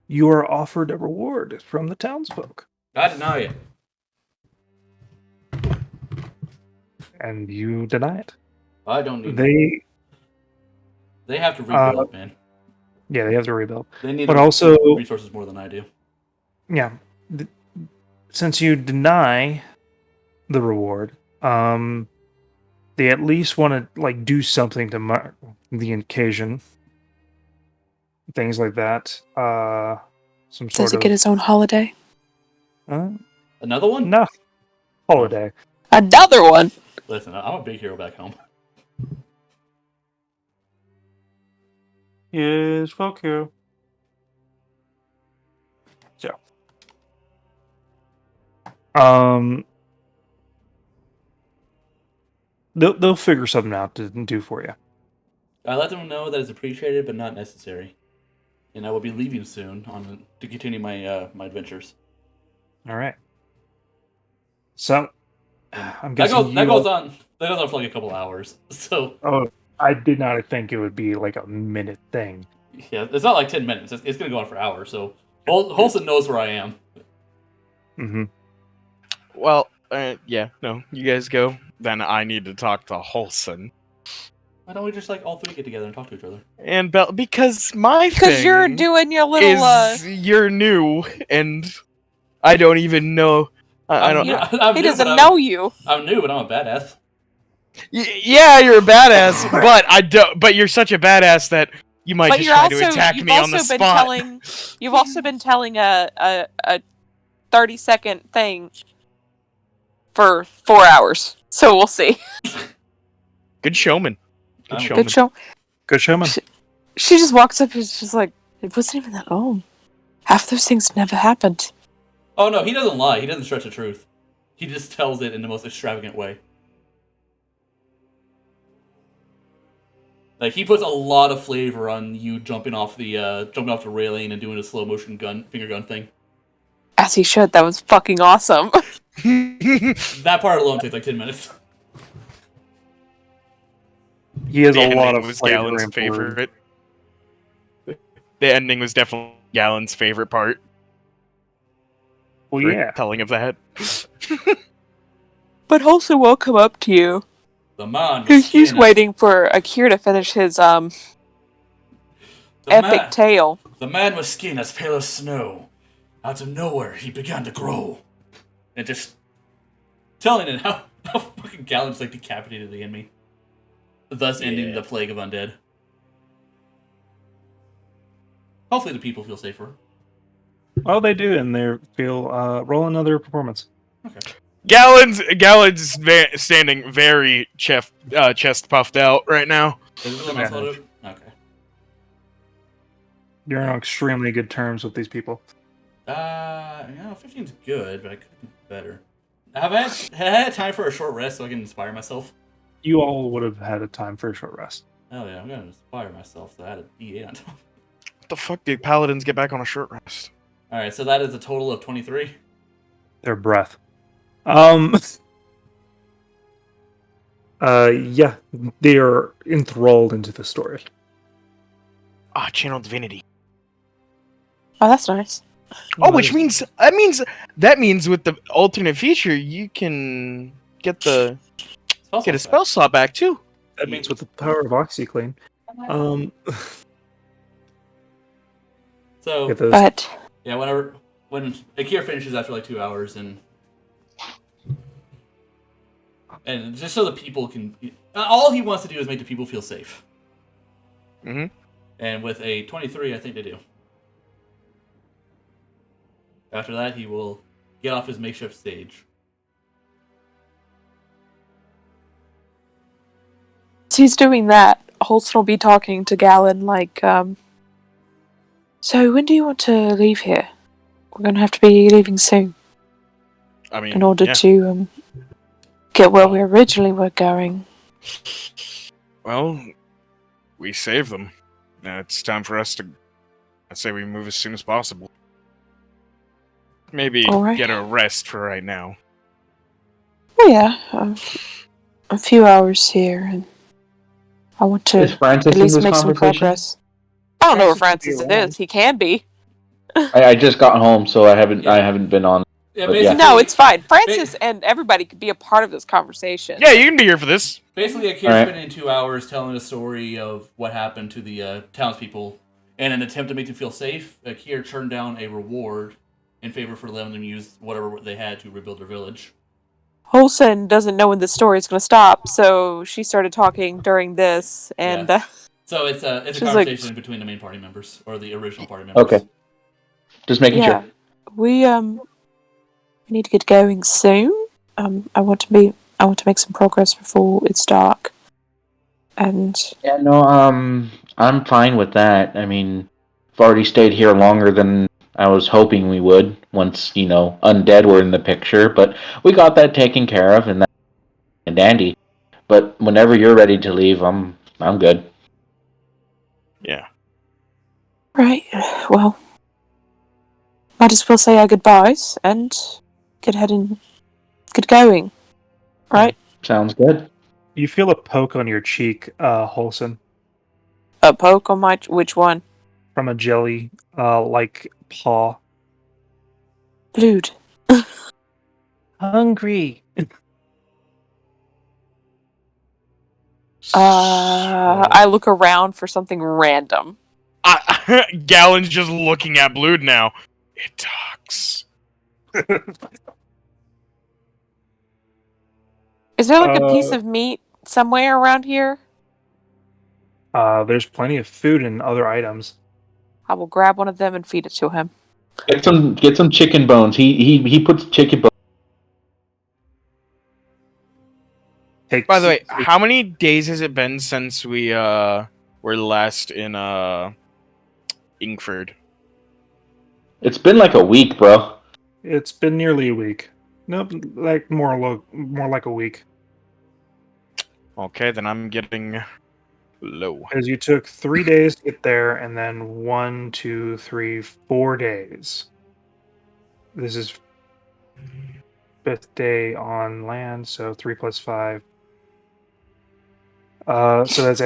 you are offered a reward from the townsfolk. I deny it. And you deny it. I don't need They have to rebuild, man. Yeah, they have to rebuild. They need but also resources more than I do. Yeah. Since you deny the reward, they at least want to like do something to mark the occasion. Things like that. Some sort Does he of get his own holiday? Another one? No. Holiday. Another one? Listen, I'm a big hero back home. Yes, fuck you. So. They'll figure something out to do for you. I let them know that it's appreciated but not necessary, and I will be leaving soon to continue my my adventures. All right. So, I'm guessing that goes on for like a couple hours. So. Oh, I did not think it would be like a minute thing. Yeah, it's not like 10 minutes. It's gonna go on for hours. So Holson knows where I am. Mm-hmm. Well, yeah, no, you guys go. Then I need to talk to Holson. Why don't we just all three get together and talk to each other? And Bell, because my Because you're thing doing your little. you're new, and I don't even know. I don't. He doesn't know you. I'm new, but I'm a badass. Yeah, you're a badass, but I don't. But you're such a badass that you might just try to attack me on the spot. You've also been telling a 30-second thing for 4 hours, so we'll see. Good showman. Good showman. Good show. Good showman. She just walks up and is just like, it wasn't even that long. Half those things never happened. Oh no, he doesn't lie. He doesn't stretch the truth. He just tells it in the most extravagant way. He puts a lot of flavor on you jumping off the railing and doing a slow motion finger gun thing. As he should. That was fucking awesome. That part alone takes 10 minutes. He has The a lot ending of was flavor Galen's and favorite. The ending was definitely Galen's favorite part. Well, yeah. Telling of that. But Holson will come up to you. The man. He's waiting for Ak'ir to finish his epic tale. The man with skin as pale as snow. Out of nowhere, he began to grow. And just telling it how fucking Galen's decapitated the enemy. Thus ending the plague of undead. Hopefully the people feel safer. Oh, they do, and they feel. Roll another performance. Okay. Galen's standing very chest puffed out right now. Is it the one loaded? Okay. You're on extremely good terms with these people. 15's good, but I could do better. Have I had time for a short rest so I can inspire myself? You all would have had a time for a short rest. Oh yeah, I'm gonna inspire myself, so I had a D8 on top. What the fuck did paladins get back on a short rest? Alright, so that is a total of 23. Their breath. Yeah, they are enthralled into the story. Channel divinity. Oh, that's nice. Oh, which means that means with the alternate feature you can get a spell slot back too. That means with the power of OxyClean. So But yeah, when Ak'ir finishes after 2 hours and just so the people can, all he wants to do is make the people feel safe. Mm-hmm. And with a 23, I think they do. After that, he will get off his makeshift stage. as he's doing that, Holson will be talking to Galen so when do you want to leave here? We're going to have to be leaving soon. I mean, in order to get where we originally were going. Well, we saved them. Now it's time for us to, I'd say we move as soon as possible. Maybe get a rest for right now. Well, yeah, a few hours here, and I want to at least make some progress. I don't know where Francis is. He can be. I just got home, so I haven't been on. Yeah, no, it's fine. Francis and everybody could be a part of this conversation. Yeah, you can be here for this. Basically, Ak'ir spending 2 hours telling a story of what happened to the townspeople. In an attempt to make them feel safe, Ak'ir turned down a reward in favor for letting them use whatever they had to rebuild their village. Holson doesn't know when the story is going to stop, so she started talking during this, and so it's a conversation between the main party members or the original party members. Okay, just making sure. We need to get going soon. I want to make some progress before it's dark. And I'm fine with that. I mean, I've already stayed here longer than I was hoping we would once, undead were in the picture, but we got that taken care of and dandy. But whenever you're ready to leave, I'm good. Yeah. Right. Well, might as well say our goodbyes and get going. Right? Sounds good. You feel a poke on your cheek, Holson. A poke on which one? from a jelly like paw. Blood. Hungry. I look around for something random. Gallon's just looking at Blood now. It talks. Is there like a piece of meat somewhere around here? There's plenty of food and other items. I will grab one of them and feed it to him. Get some chicken bones. He puts chicken bones. By the way, how many days has it been since we were last in Ingford? It's been like a week, bro. It's been nearly a week. Nope, like more like a week. Okay, then I'm getting low. Because you took 3 days to get there, and then 1, 2, 3, 4 days. This is 5th day on land, so 3 plus 5. So that's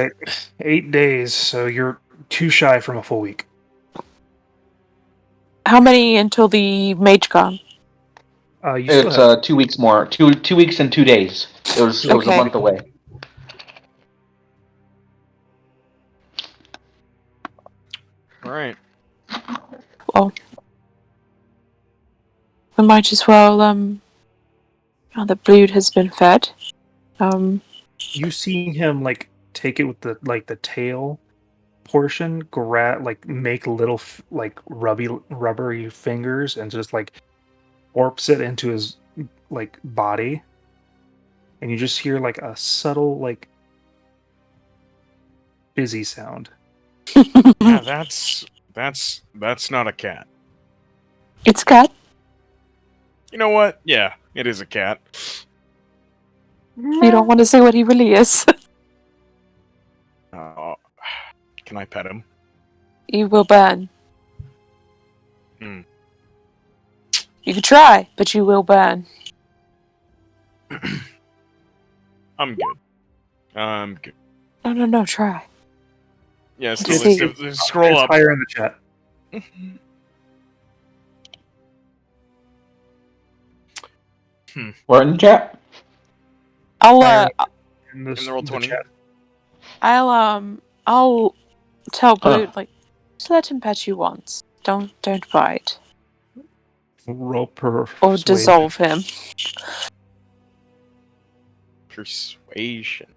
8 days. So you're too shy from a full week. How many until the MageCon? You still have 2 weeks more. 2 weeks and 2 days. It was a Okay. month away. All right. Well, we might as well, now that Blood has been fed, you see him like take it with the tail portion, make little like rubbery fingers and just like warps it into his like body, and you just hear like a subtle like busy sound. Yeah, that's not a cat. it's a cat. You know what? Yeah, it is a cat. You don't want to say what he really is. Can I pet him? You will burn. Hmm. You could try, but you will burn. I'm good. I'm good. No, try. Yes, Let's see. scroll It's up. higher in the chat. We're in the chat. I'll In the Roll20. chat. I'll tell Blood, like, just let him pet you once. Don't bite. Roll Or persuasion. dissolve him. Persuasion.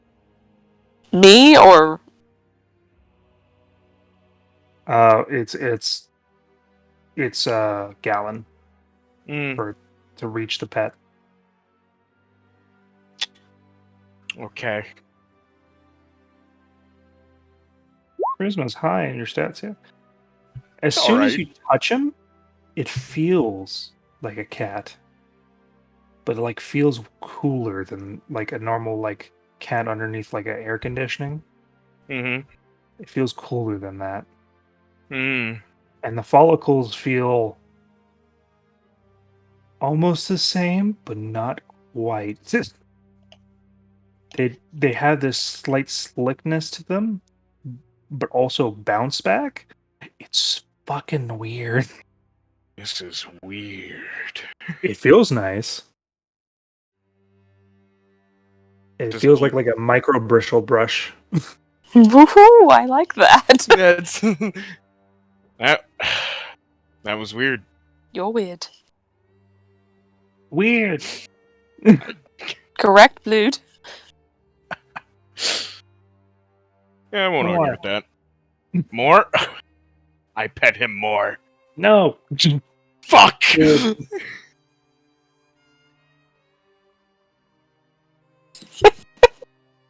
Me or It's Gallon to reach the pet. Okay. Charisma's high in your stats, yeah. As It's soon as alright. you touch him, it feels like a cat, but it like feels cooler than like a normal like cat underneath like a air conditioning. Mm-hmm. It feels cooler than that, Mm. and the follicles feel almost the same, but not quite. They have this slight slickness to them, but also bounce back. It's fucking weird. This is weird. It feels nice. It Just feels go- like a micro bristle brush. woohoo! I like that. That's that was weird. You're weird. Weird. Correct, Blood. Yeah, I won't More. argue with that. More? I pet him more. No. Fuck! Dude.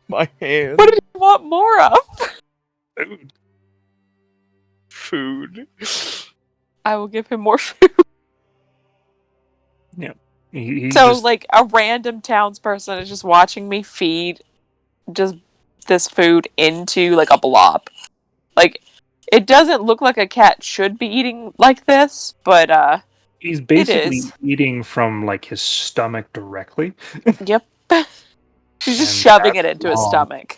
My hand. What did you want more of? Food. I will give him more food. He So, just, like, a random townsperson is just watching me feed just this food into, like, a blob. Like, it doesn't look like a cat should be eating like this, but, he's basically is. eating from like his stomach directly. Yep. She's just And shoving it that's into his wrong. stomach.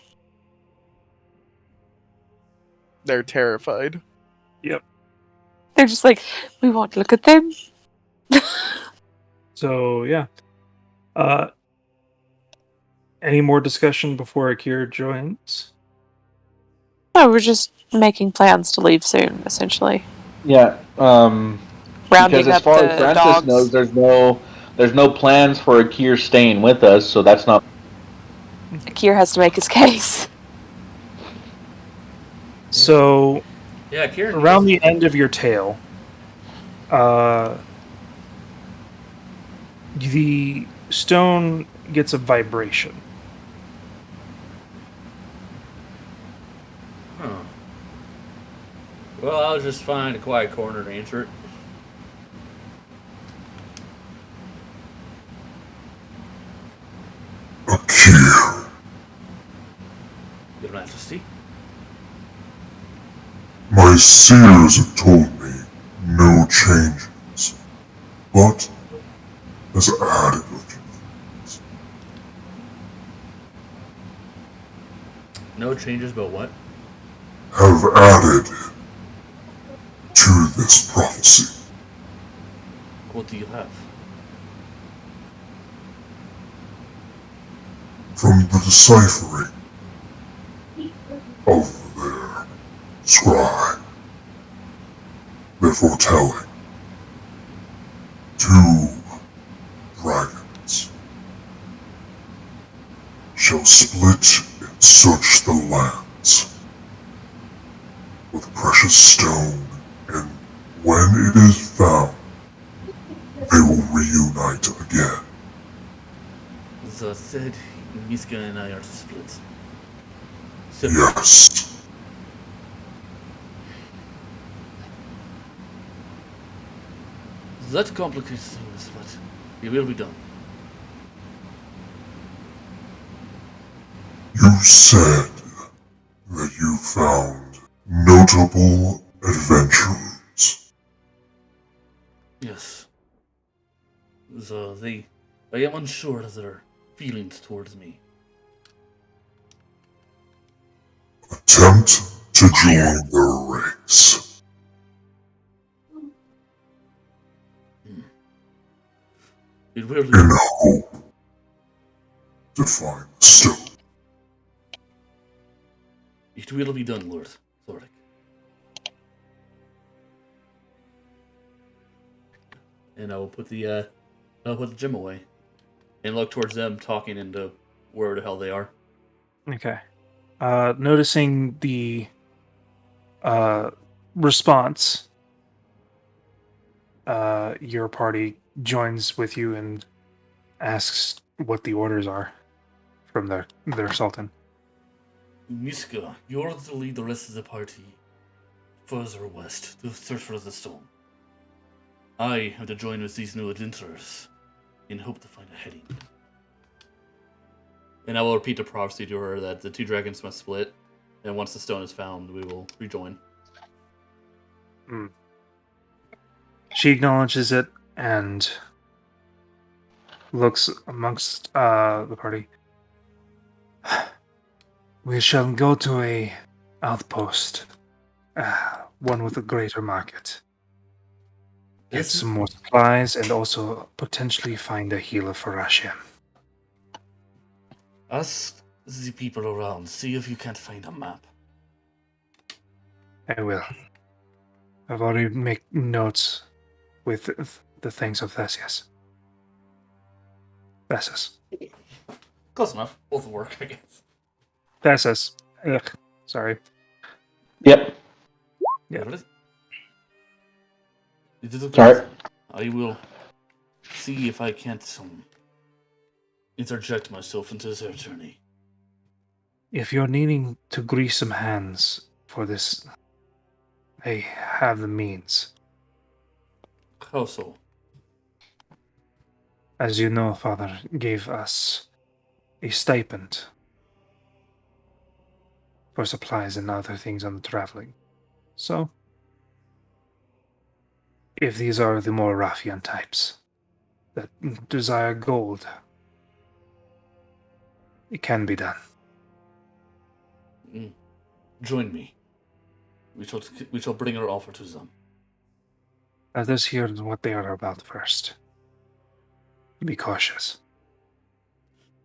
They're terrified. Yep. They're just like, we won't look at them. So yeah. Any more discussion before Akira joins? No, we're just making plans to leave soon, essentially. Yeah. Because Rounding as up far as the Francis knows, dogs. there's no plans for Akir staying with us, so that's not. Akir has to make his case. So Yeah, Kieran. around the end of your tail, the stone gets a vibration. Huh. Well, I'll just find a quiet corner to answer it. Ak'ir, Your Majesty. my seers have told me no changes, but has added a few. No changes, but what? Have added to this prophecy. What do you have? From the deciphering of their scribe, their foretelling, 2 dragons shall split and search the lands with precious stone, and when it is found, they will reunite again. The said Miska and I are to split. So, Yes, that complicates things, but it will be done. you said that you found notable adventurers. Yes. So I am unsure of their feelings towards me. Attempt to join their ranks. It will be In hope to find the stone. It will be done, Lord Thoric. And I will put the gem away and look towards them, talking into where the hell they are. Okay. Noticing the response, your party joins with you and asks what the orders are from their sultan. Miska, you're to lead the rest of the party further west to search for the stone. I am to join with these new adventurers in hope to find a heading. And I will repeat the prophecy to her that the 2 dragons must split, and once the stone is found, we will rejoin. She acknowledges it and looks amongst the party. We shall go to a outpost, one with a greater market. Get Yes. some more supplies and also potentially find a healer for Rashim. Ask the people around, see if you can't find a map. I will. I've already made notes with the things of Theseus. Theseus. Close enough. Both will work, I guess. Theseus. Ugh. Sorry. Yep. Yeah. What is it? It is okay. Sorry. I will see if I can't interject myself into their journey. If you're needing to grease some hands for this, they have the means. How so? As you know, Father gave us a stipend for supplies and other things on the traveling. So, if these are the more ruffian types that desire gold, it can be done. Join me. We shall bring our offer to them. Let us hear what they are about first. Be cautious.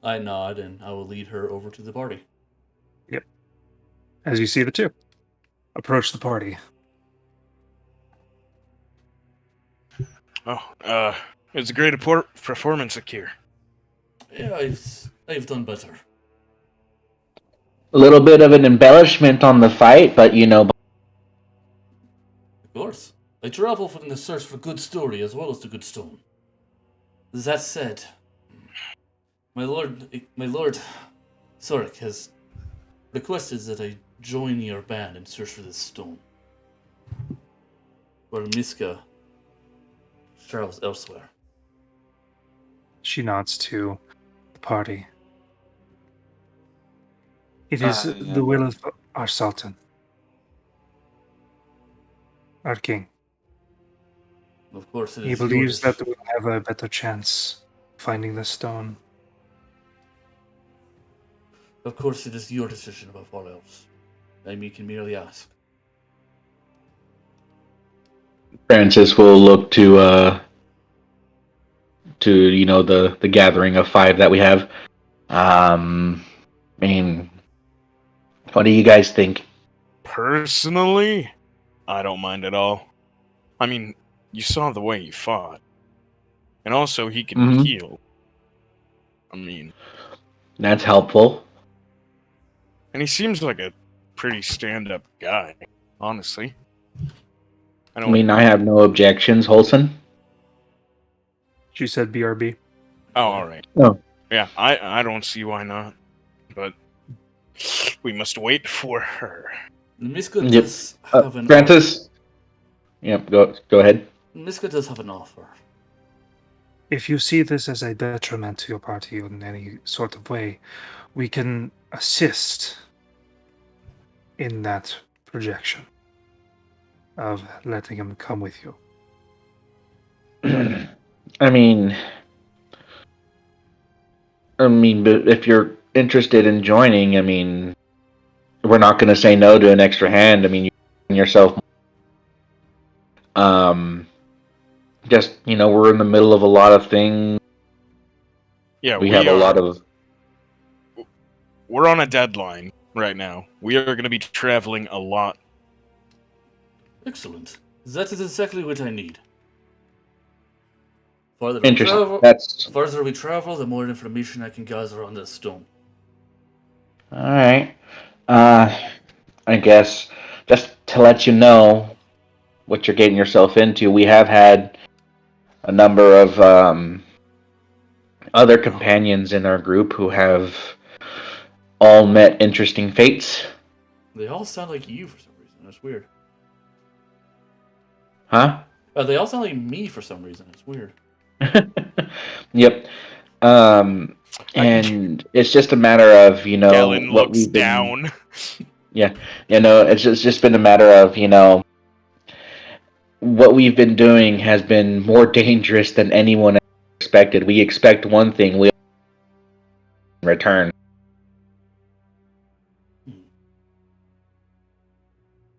I nod, and I will lead her over to the party. As you see the two approach the party. Oh, it was a great performance, Ak'ir. Yeah, I've done better. A little bit of an embellishment on the fight, but Of course. I travel in the search for good story as well as the good stone. That said, my lord Sorik has requested that I join your band and search for this stone. While Miska travels elsewhere. She nods to the party. It is the will of our Sultan, our king. Of course, it He is your believes that decision. we'll have a better chance finding the stone. Of course, it is your decision above all else. I can merely ask. Francis will look to the gathering of 5 that we have. I mean, what do you guys think? Personally, I don't mind at all. I mean, you saw the way he fought. And also, he can Mhm. heal. I mean, That's helpful. and he seems like a pretty stand-up guy, honestly. I mean, I have no objections, Holson. She said BRB. Oh, alright. Oh. Yeah, I don't see why not. But we must wait for her. Miska Yep. does have an Francis. Yep. Go ahead. Miska does have an offer. If you see this as a detriment to your party in any sort of way, we can assist in that projection of letting him come with you. I mean, but if you're interested in joining, I mean, we're not going to say no to an extra hand. I mean, you yourself. Just we're in the middle of a lot of things. Yeah, we have a lot of. We're on a deadline right now. We are going to be traveling a lot. Excellent. That is exactly what I need. Interesting. Further we travel, the more information I can gather on this stone. All right. I guess just to let you know what you're getting yourself into, we have had a number of other companions in our group who have all met interesting fates. They all sound like you for some reason. That's weird. Huh? They all sound like me for some reason. It's weird. Yep. And it's just a matter of Galen what looks we've been, down. Yeah, it's just been a matter of what we've been doing has been more dangerous than anyone expected. We expect one thing, we in return.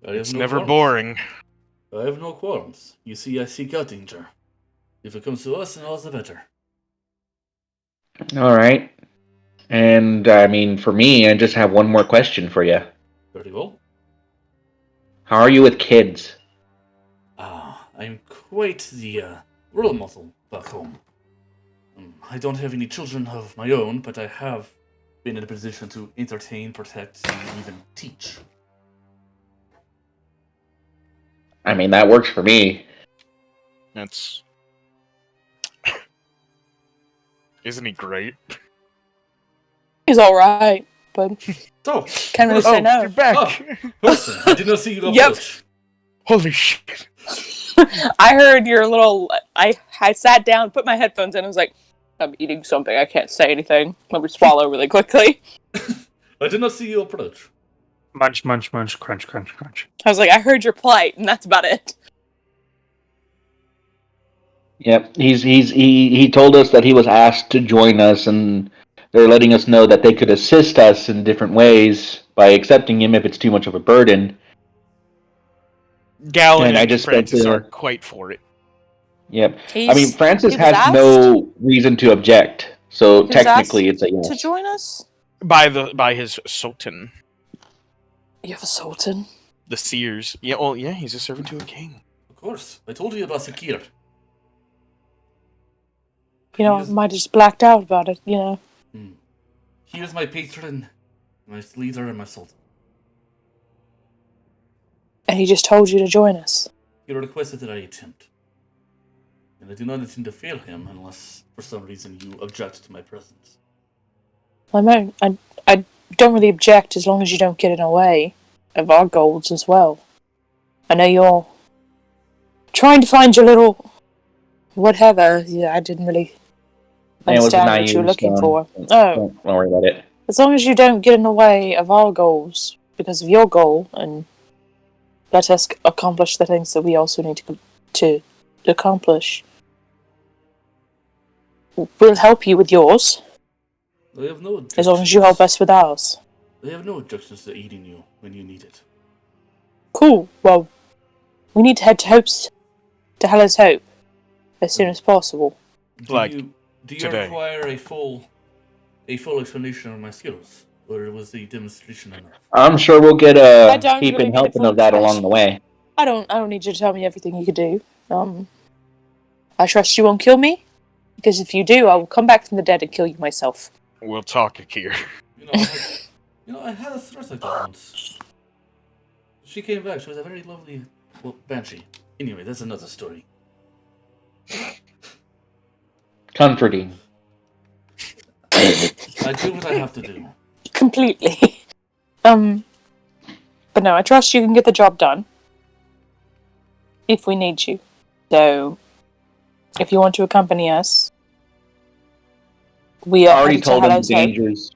It's never boring. I have no qualms. You see, I seek out danger. If it comes to us, then all the better. All right. And I mean, for me, I just have one more question for you. Very well. How are you with kids? I'm quite the role model back home. I don't have any children of my own, but I have been in a position to entertain, protect, and even teach. I mean, that works for me. That's... Isn't he great? He's alright, but So, can't really say no. You're back! Person, I did not see you Yep. approach. Holy shit. I heard your little. I sat down, put my headphones in, and was like, I'm eating something. I can't say anything. Let me swallow really quickly. I did not see you approach. Munch, munch, munch, crunch, crunch, crunch. I was like, I heard your plight, and that's about it. Yep, he told us that he was asked to join us, and they're letting us know that they could assist us in different ways by accepting him if it's too much of a burden. Galen And I and just Francis said to- aren't quite for it. Yep. He's, I mean, Francis he was has asked no reason to object, so He was technically it's asked a yes. to join us. By his sultan, You have a sultan. the seers. Yeah, well, yeah, he's a servant to a king. Of course. I told you about Ak'ir. You know, I might have just blacked out about it. You know. He is my patron, my leader, and my sultan. And he just told you to join us. He requested that I attempt. And I do not intend to fail him unless, for some reason, you object to my presence. I don't really object as long as you don't get in the way of our goals as well. I know you're trying to find your little whatever. Yeah, I didn't really And it was a understand what you were naive looking stone. for. Oh, Don't worry about it. as long as you don't get in the way of our goals because of your goal, and let us accomplish the things that we also need to accomplish. We'll help you with yours, I have no objections. as long as you help us with ours. I have no objections to aiding you when you need it. Cool. Well, we need to head to Hell's Hope as soon as possible. Do you today. require a full explanation of my skills, or was the demonstration enough? I'm sure we'll get I a don't heap really and need a helping full of that along explanation. the way. I don't need you to tell me everything you could do. I trust you won't kill me, because if you do, I will come back from the dead and kill you myself. We'll talk, Ak'ir. I had a threat like that once. She came back. She was a very lovely, banshee. Anyway, that's another story. Comforting. I do what I have to do. Completely. But no, I trust you can get the job done. If we need you. So, if you want to accompany us, we are Already headed to told him Hell's Hope. dangers.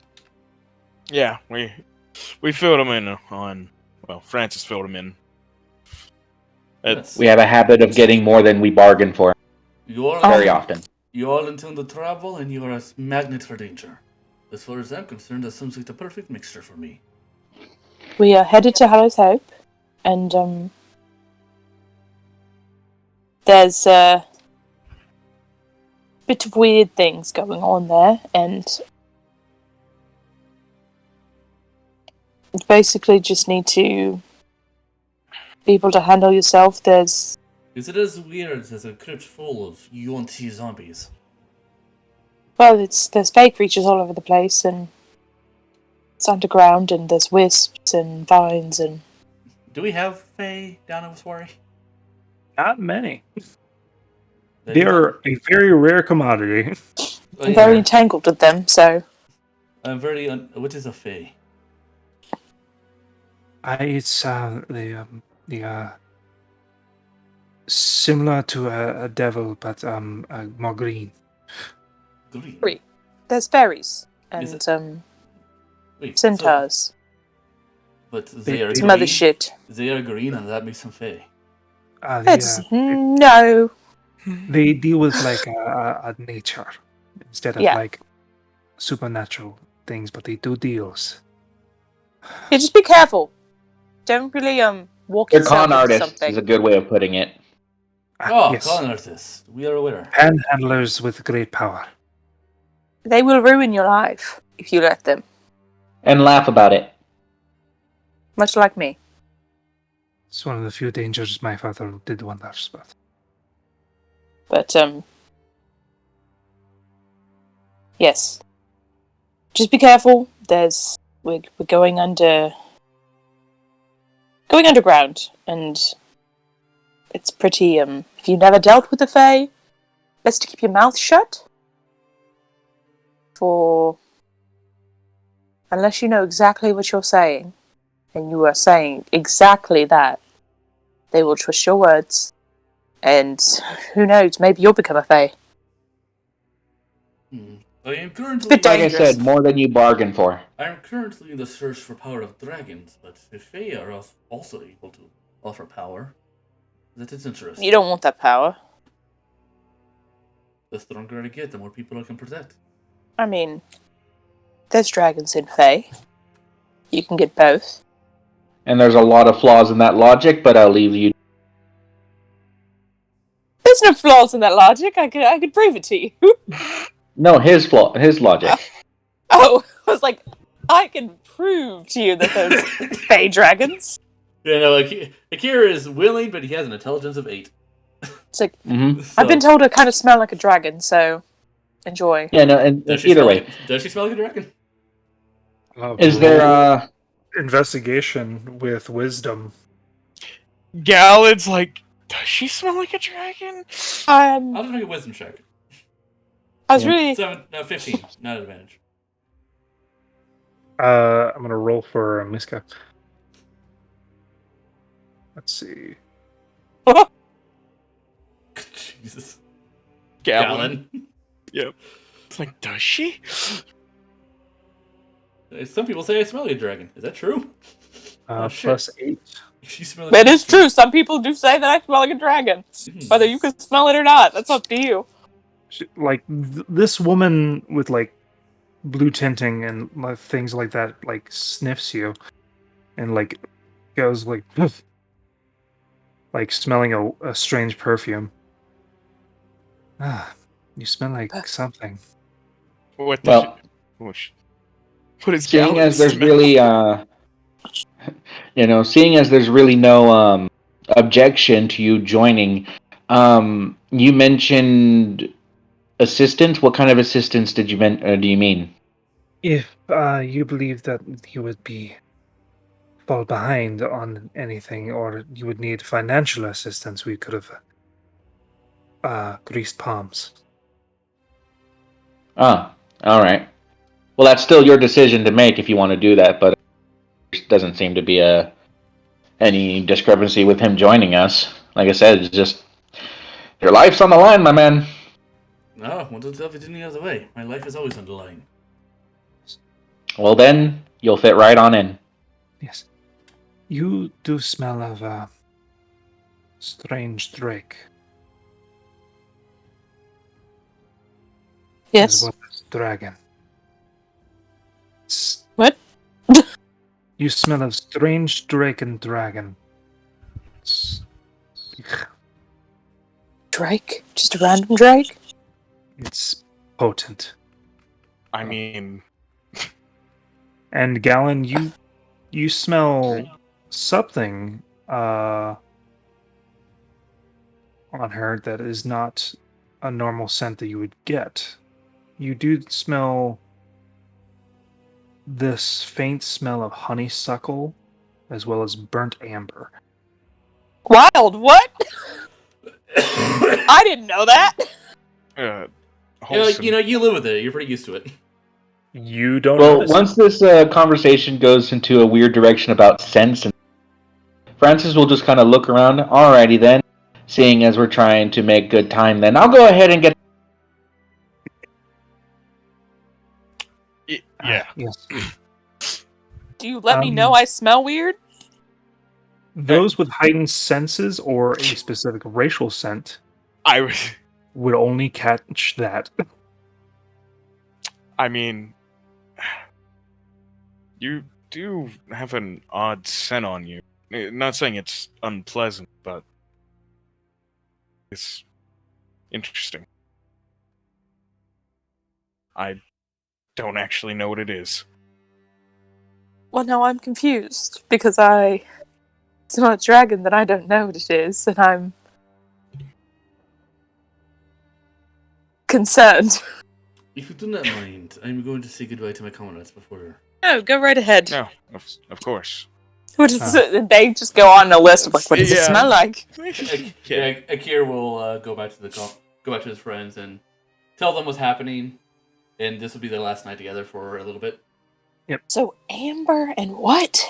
Yeah, we filled him in on. Well, Francis filled him in. Yes. We have a habit of getting more than we bargain for. You all Very often. You all intend to travel, and you are a magnet for danger. As far as I'm concerned, that seems like the perfect mixture for me. We are headed to Hell's Hope, and there's a bit of weird things going on there, and you basically just need to be able to handle yourself. Is it as weird as a crypt full of UNT zombies? Well, there's fake creatures all over the place, and it's underground, and there's wisps and vines, and... Do we have Fae down in Waswari? Not many. They are a very rare commodity. I'm very entangled with them, so... I'm very... what is a Fae? It's similar to a devil, but more green. Green? There's fairies, Is and Wait, centaurs. But they are Some green? other shit. They are green, and that makes them Fae. No. They deal with like a nature instead of Yeah. like supernatural things, but they do deals. Yeah, just be careful. Don't really walk They're yourself con into artists something. is a good way of putting it. Oh, Yes. con artists. We are aware. Panhandlers with great power. They will ruin your life if you let them. And laugh about it. Much like me. It's one of the few dangers my father did wonders, but But, yes. Just be careful. We're going underground, and it's pretty, if you've never dealt with the Fae, best to keep your mouth shut. Unless you know exactly what you're saying, and you are saying exactly that, they will twist your words, and who knows, maybe you'll become a Fae. I am currently... Bit Like I dangerous. said, more than you bargain for. I am currently in the search for power of dragons, but if Fae are also able to offer power, that is interesting. You don't want that power. The stronger I get, the more people I can protect. I mean, there's dragons in Fae. You can get both. And there's a lot of flaws in that logic, but I'll leave you There's no flaws in that logic. I could prove it to you. No, his logic. Oh, I was like, I can prove to you that there's fey dragons. Yeah, no, Ak'ir is willing, but he has an intelligence of 8. It's like, Mm-hmm. I've been told to kind of smell like a dragon, so enjoy. Yeah, no, and either way. Does she smell like a dragon? Is there investigation with wisdom? Galen's like, does she smell like a dragon? I'll just make a wisdom check. I was really... 15, not an advantage. I'm gonna roll for Miska. Let's see. Jesus. Galen. Galen. Yep. It's like, does she? Some people say I smell like a dragon. Is that true? Plus 8. She smells It is true. Some people do say that I smell like a dragon. Whether you can smell it or not, that's up to you. Like this woman with like blue tinting and things like that, like sniffs you, and like goes like, like smelling a strange perfume. Ah, you smell like something. What? Well, what is seeing Galen as there's smell? really seeing as there's really no objection to you joining, you mentioned assistance. What kind of assistance do you mean? If you believe that you would fall behind on anything, or you would need financial assistance, we could have greased palms. Ah, all right. Well, that's still your decision to make if you want to do that, but there doesn't seem to be any discrepancy with him joining us. Like I said, it's just your life's on the line, my man. No, well, don't tell if it's any other way. My life is always on the line. Well, then you'll fit right on in. Yes. You do smell of a strange drake. Yes. As well as dragon. What? You smell of strange drake and dragon. Drake? Just a random drake? It's potent. I mean, And Galen, you smell something on her that is not a normal scent that you would get. You do smell this faint smell of honeysuckle as well as burnt amber. Wild, what? I didn't know that. wholesome. You live with it. You're pretty used to it. You don't Well, notice once this conversation goes into a weird direction about scents, and Francis will just kind of look around. Alrighty then, seeing as we're trying to make good time, then I'll go ahead and get. Yeah. Yes. Do you let me know I smell weird? Those with heightened senses or a specific racial scent I was. would only catch that. I mean, you do have an odd scent on you. Not saying it's unpleasant, but it's interesting. I don't actually know what it is. Well, no, I'm confused because I smell a dragon that I don't know what it is, and I'm concerned. If you do not mind, I'm going to say goodbye to my comrades before. No, go right ahead. No, of course. What is it? They just go on a list of like, what does it Yeah. smell like? Yeah, Ak'ir will go back to his friends and tell them what's happening, and this will be their last night together for a little bit. So amber and what?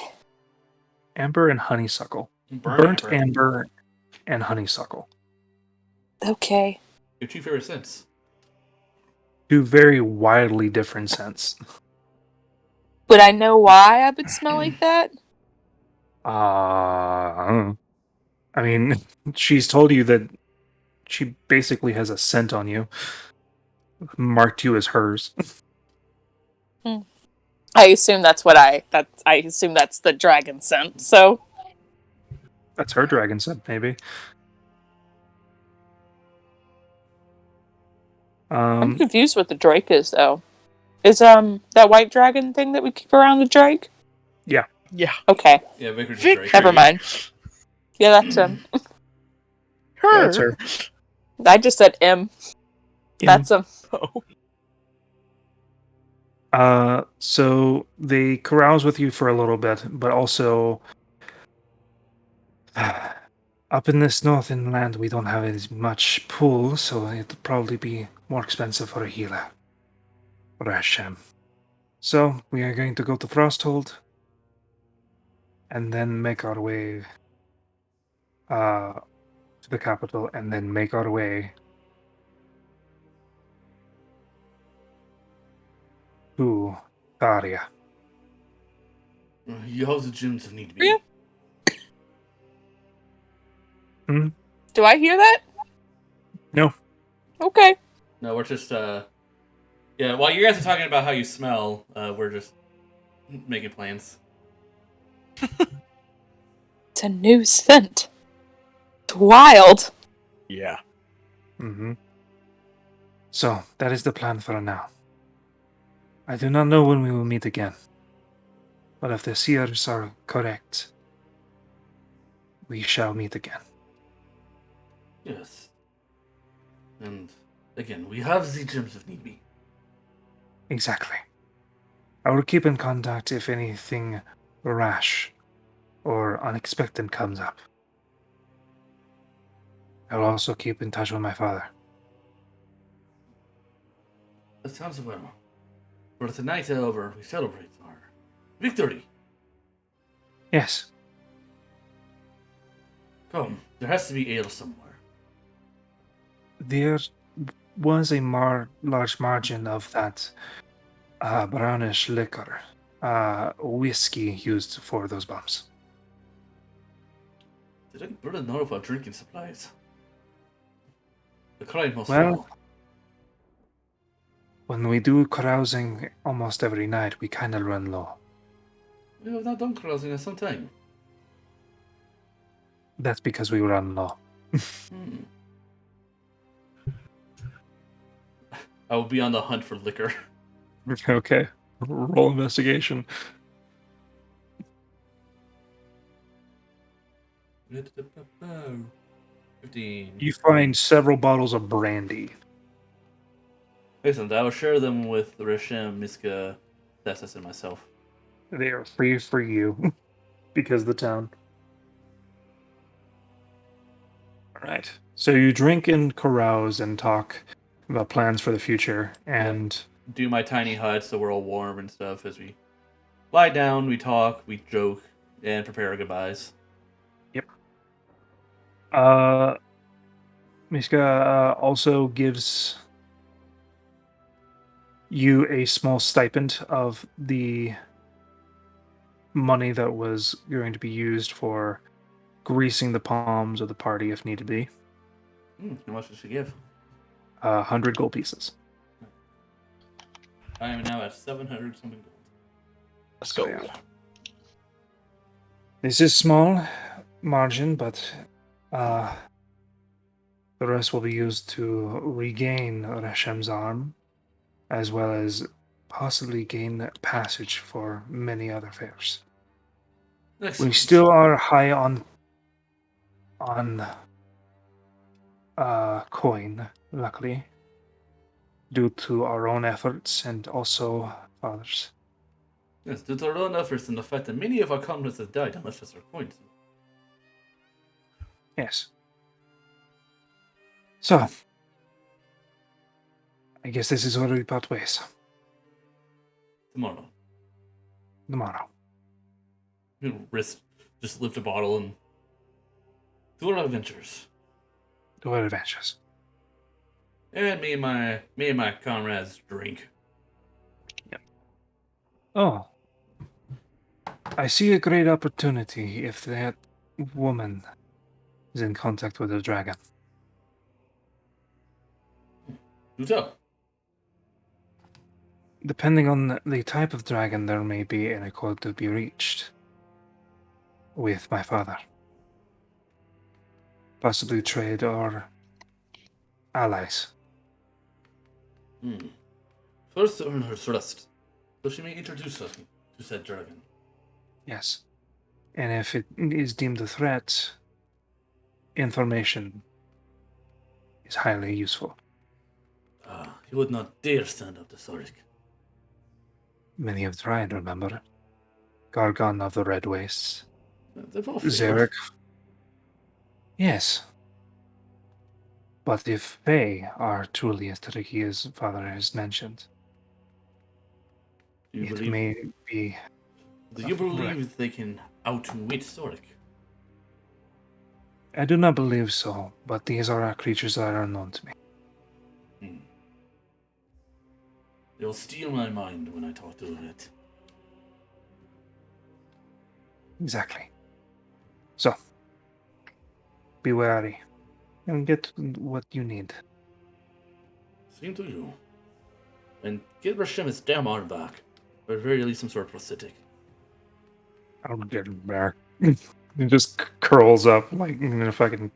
Amber and honeysuckle. Burnt Amber and honeysuckle. Okay. Your two favorite scents. Two very wildly different scents. Would I know why I would smell like that? I don't know. I mean, she's told you that she basically has a scent on you, marked you as hers. I assume that's what I assume that's the dragon scent. So That's her dragon scent, maybe. I'm confused what the Drake is, though. Is that white dragon thing that we keep around the Drake? Yeah. Okay, Yeah, Vicar just Victory. Drake. never mind. Yeah, that's Her. That's her. I just said M. That's Oh. So they carouse with you for a little bit, but also up in this northern land we don't have as much pull, so it'll probably be more expensive for a healer or a sham. So we are going to go to Frosthold and then make our way to the capital, and then make our way to Tharia. You have the gyms that need to be. Yeah. Hmm? Do I hear that? No. Okay. No, we're just yeah. While you guys are talking about how you smell, we're just making plans. It's a new scent. It's wild. Yeah. Mm-hmm. So that is the plan for now. I do not know when we will meet again, but if the seers are correct, we shall meet again. Yes. And again, we have the gyms if need be. Exactly. I will keep in contact if anything rash or unexpected comes up. I will also keep in touch with my father. That sounds well. For tonight, however, we celebrate our victory. Yes. Come, there has to be ale somewhere. There was a large margin of that brownish liquor, whiskey used for those bombs. Did I burn know of our drinking supplies? The crime must Well, fall. when we do carousing almost every night, we kind of run low. We have not done carousing in some time. That's because we run low. I will be on the hunt for liquor. Okay. Roll investigation. 15. You find several bottles of brandy. Excellent. I will share them with Reshem, Miska, Thessus, and myself. They are free for you because of the town. All right. So you drink and carouse and talk about plans for the future, and Do my tiny hut so we're all warm and stuff as we lie down, we talk, we joke, and prepare our goodbyes. Miska also gives you a small stipend of the money that was going to be used for greasing the palms of the party if need be. How much does she give? 100 gold pieces. I am now at 700 something gold. Let's So, go. yeah. This is small margin, but the rest will be used to regain Reshem's arm, as well as possibly gain passage for many other fairs. We Excellent. still are high on coin, luckily, due to our own efforts and also others. Yes, due to our own efforts and the fact that many of our comrades have died, unless it's our coins. Yes. So, I guess this is where we part ways. Tomorrow. Tomorrow. Wrist, just lift a bottle and do our adventures. To our adventures. And me and my comrades drink. Oh. I see a great opportunity if that woman is in contact with a dragon. Do so. Depending on the type of dragon, there may be an accord to be reached with my father. Possibly trade or allies. First earn her trust, so she may introduce us to said dragon. Yes. And if it is deemed a threat, information is highly useful. He would not dare stand up to Sorik. Many have tried, remember? Gargon of the Red Wastes. They've all failed. Zarek. Yes. But if they are truly as tricky as Father has mentioned, Do you it believe? may be... Do you believe they can outwit Sorik? I do not believe so, but these are creatures that are unknown to me. They'll steal my mind when I talk to it. Exactly. So, be wary and get what you need. Same to you. And get Rashim his damn arm back. Or at very least some sort of prosthetic. I'll get him back. He just curls up like a fucking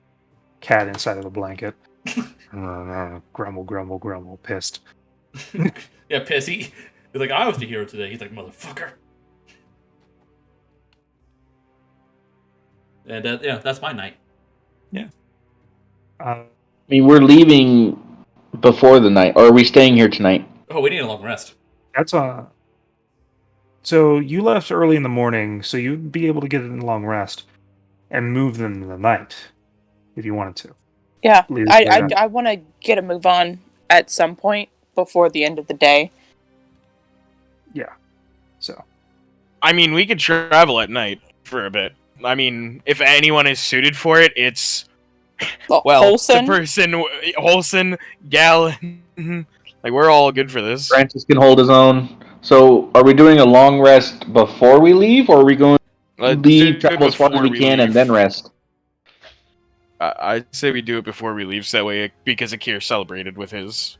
cat inside of a blanket. Grumble, grumble, grumble, pissed. Yeah, piss. He's like, I was the hero today. He's like, motherfucker. And yeah, that's my night. Uh, I mean, we're leaving before the night, or are we staying here tonight? Oh, we need a long rest. That's So you left early in the morning, so you'd be able to get in a long rest and move them in the night if you wanted to. Yeah, Leave I it there. I want to get a move on at some point before the end of the day. Yeah. So I mean, we could travel at night for a bit. I mean, if anyone is suited for it, it's well, Holson. the person, Holson, Gallon. Like, we're all good for this. Francis can hold his own. So, are we doing a long rest before we leave, or are we going to Let's leave, do it travel as far as before we can, and leave. then rest? I'd say we do it before we leave, so that way, because Ak'ir celebrated with his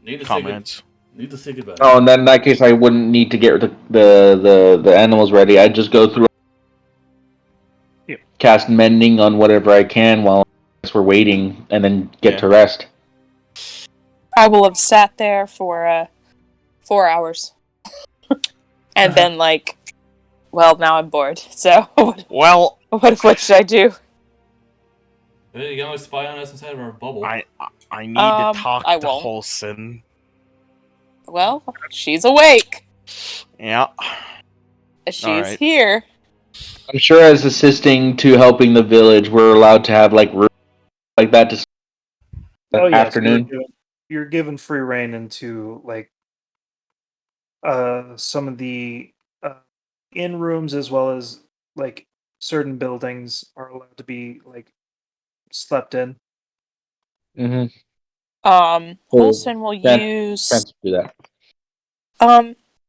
Need to comments. Need to say goodbye. Oh, and then in that case, I wouldn't need to get the animals ready. I'd just go through, cast mending on whatever I can while we're waiting, and then get to rest. I will have sat there for 4 hours, and then well, now I'm bored. So Well, what should I do? Hey, you can always spy on us inside of our bubble. I need to talk I to won't. Holson. Well, she's awake. Yeah. She's Alright. here. I'm sure as assisting to helping the village, we're allowed to have room like that to afternoon. You're given free reign into some of the inn rooms, as well as certain buildings are allowed to be slept in. Mm-hmm. Holson will use Friends do that.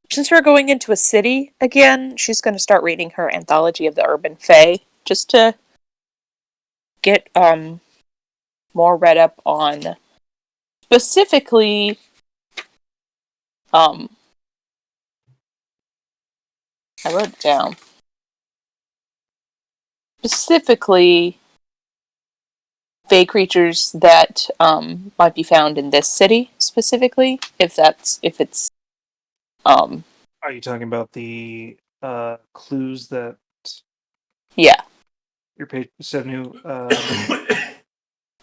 since we're going into a city again, she's going to start reading her Anthology of the Urban Fae just to get more read up on specifically I wrote it down. Specifically fae creatures that might be found in this city specifically, if it's Are you talking about the clues that yeah. your page said new?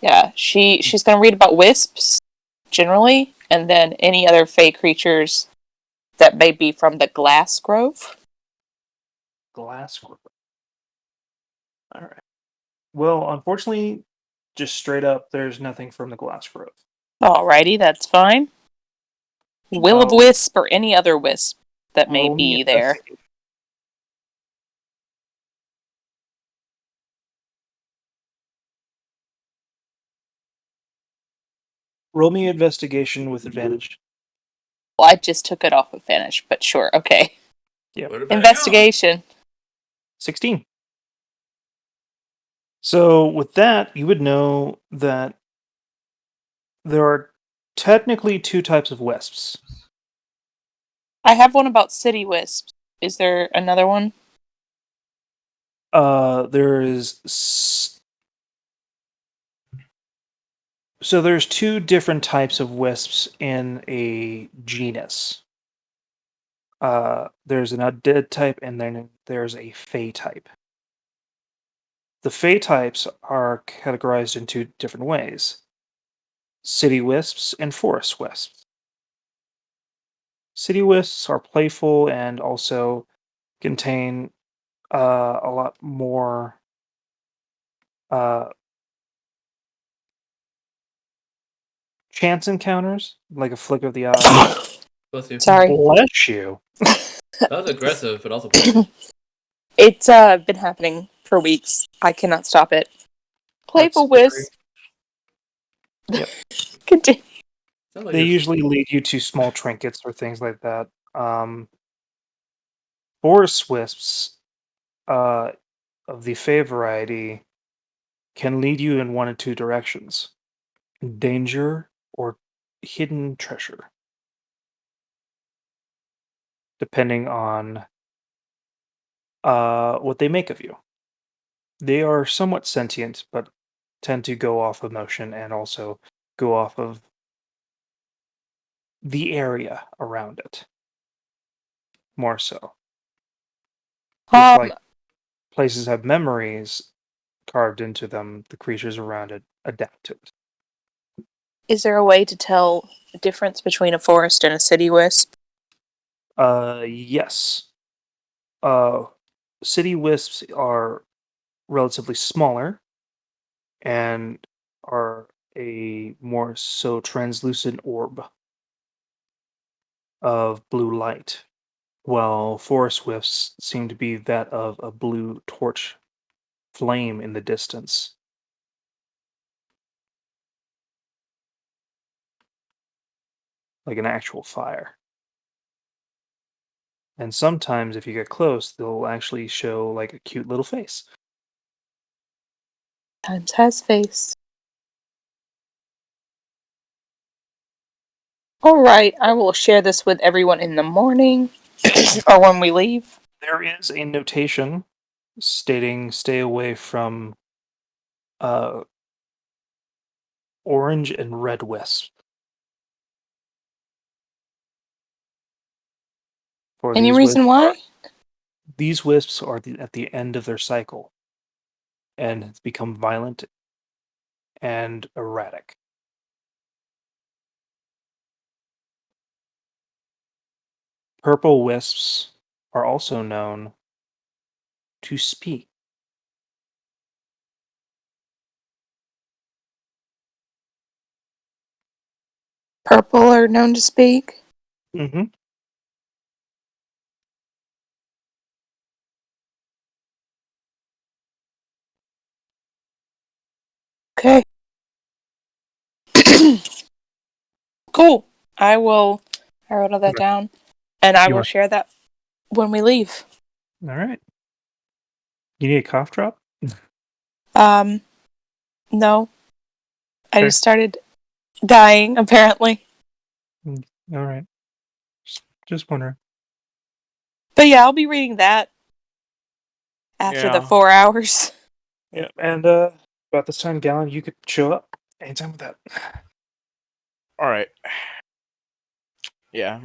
Yeah, she's gonna read about wisps generally, and then any other fae creatures that may be from the Glass Grove. Glass Grove. All right. Well, unfortunately, just straight up, there's nothing from the Glass Grove. Alrighty, that's fine. Will of Wisp or any other wisp that may Roll me be there. investigation. Roll me investigation with advantage. Well, I just took it off of Vanish, but sure, okay. Yeah. Investigation. 16. So with that, you would know that there are technically two types of wisps. I have one about city wisps. Is there another one? There is So there's two different types of wisps in a genus. There's an undead type, and then there's a fey type. The fey types are categorized in two different ways: city wisps and forest wisps. City wisps are playful and also contain a lot more uh, chance encounters, like a flick of the eye. Bless you. Sorry. Bless you. That was aggressive, but also bless you. It's been happening for weeks. I cannot stop it. Playful That's Wisp. Yep. Continue. Sounds like They you're- usually lead you to small trinkets or things like that. Forest wisps, of the fey variety, can lead you in one of two directions: danger or hidden treasure, depending on what they make of you. They are somewhat sentient, but tend to go off emotion and also go off of the area around it more so. Just like places have memories carved into them, the creatures around it adapt to it. Is there a way to tell the difference between a forest and a city wisp? Yes. City wisps are relatively smaller and are a more so translucent orb of blue light, while forest wisps seem to be that of a blue torch flame in the distance. Like an actual fire. And sometimes, if you get close, they'll actually show like a cute little face. Times has face. Alright, I will share this with everyone in the morning or when we leave. There is a notation stating stay away from uh, orange and red wisps. For Any these reason why? These wisps are at the end of their cycle and it's become violent and erratic. Purple wisps are also known to speak. Purple are known to speak? Mm-hmm. Okay. Cool. I wrote all that down. And I You will want- share that when we leave. All right. You need a cough drop? No. I Okay. just started dying, apparently. All right. Just wondering. But yeah, I'll be reading that after the Yeah. 4 hours. Yeah, and about this time, Gallon, you could show up anytime with that. All right. Yeah.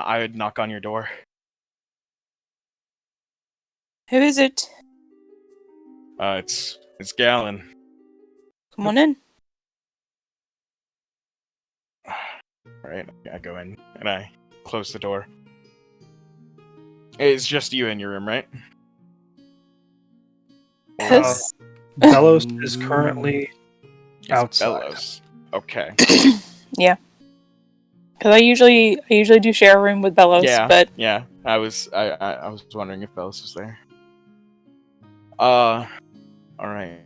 I would knock on your door. Who is it? It's Gallon. Come on in. All right. I go in and I close the door. It's just you in your room, right? Cause Bellows is currently It's outside. Bellows. Okay. yeah. Cause I usually do share a room with Bellows, Yeah. but Yeah. I was wondering if Bellows was there. All right.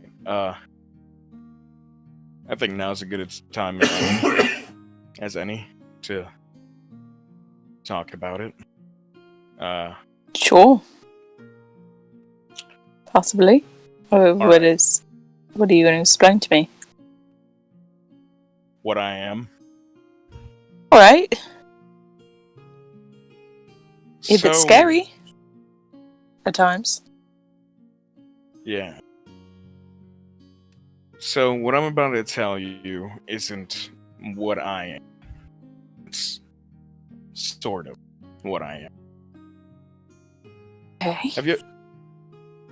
I think now's as good a time as any to talk about it. sure. Possibly. What right. are you gonna explain to me? What I am. Alright. If So, it's scary. At times. Yeah. So what I'm about to tell you isn't what I am. It's sort of what I am. Okay.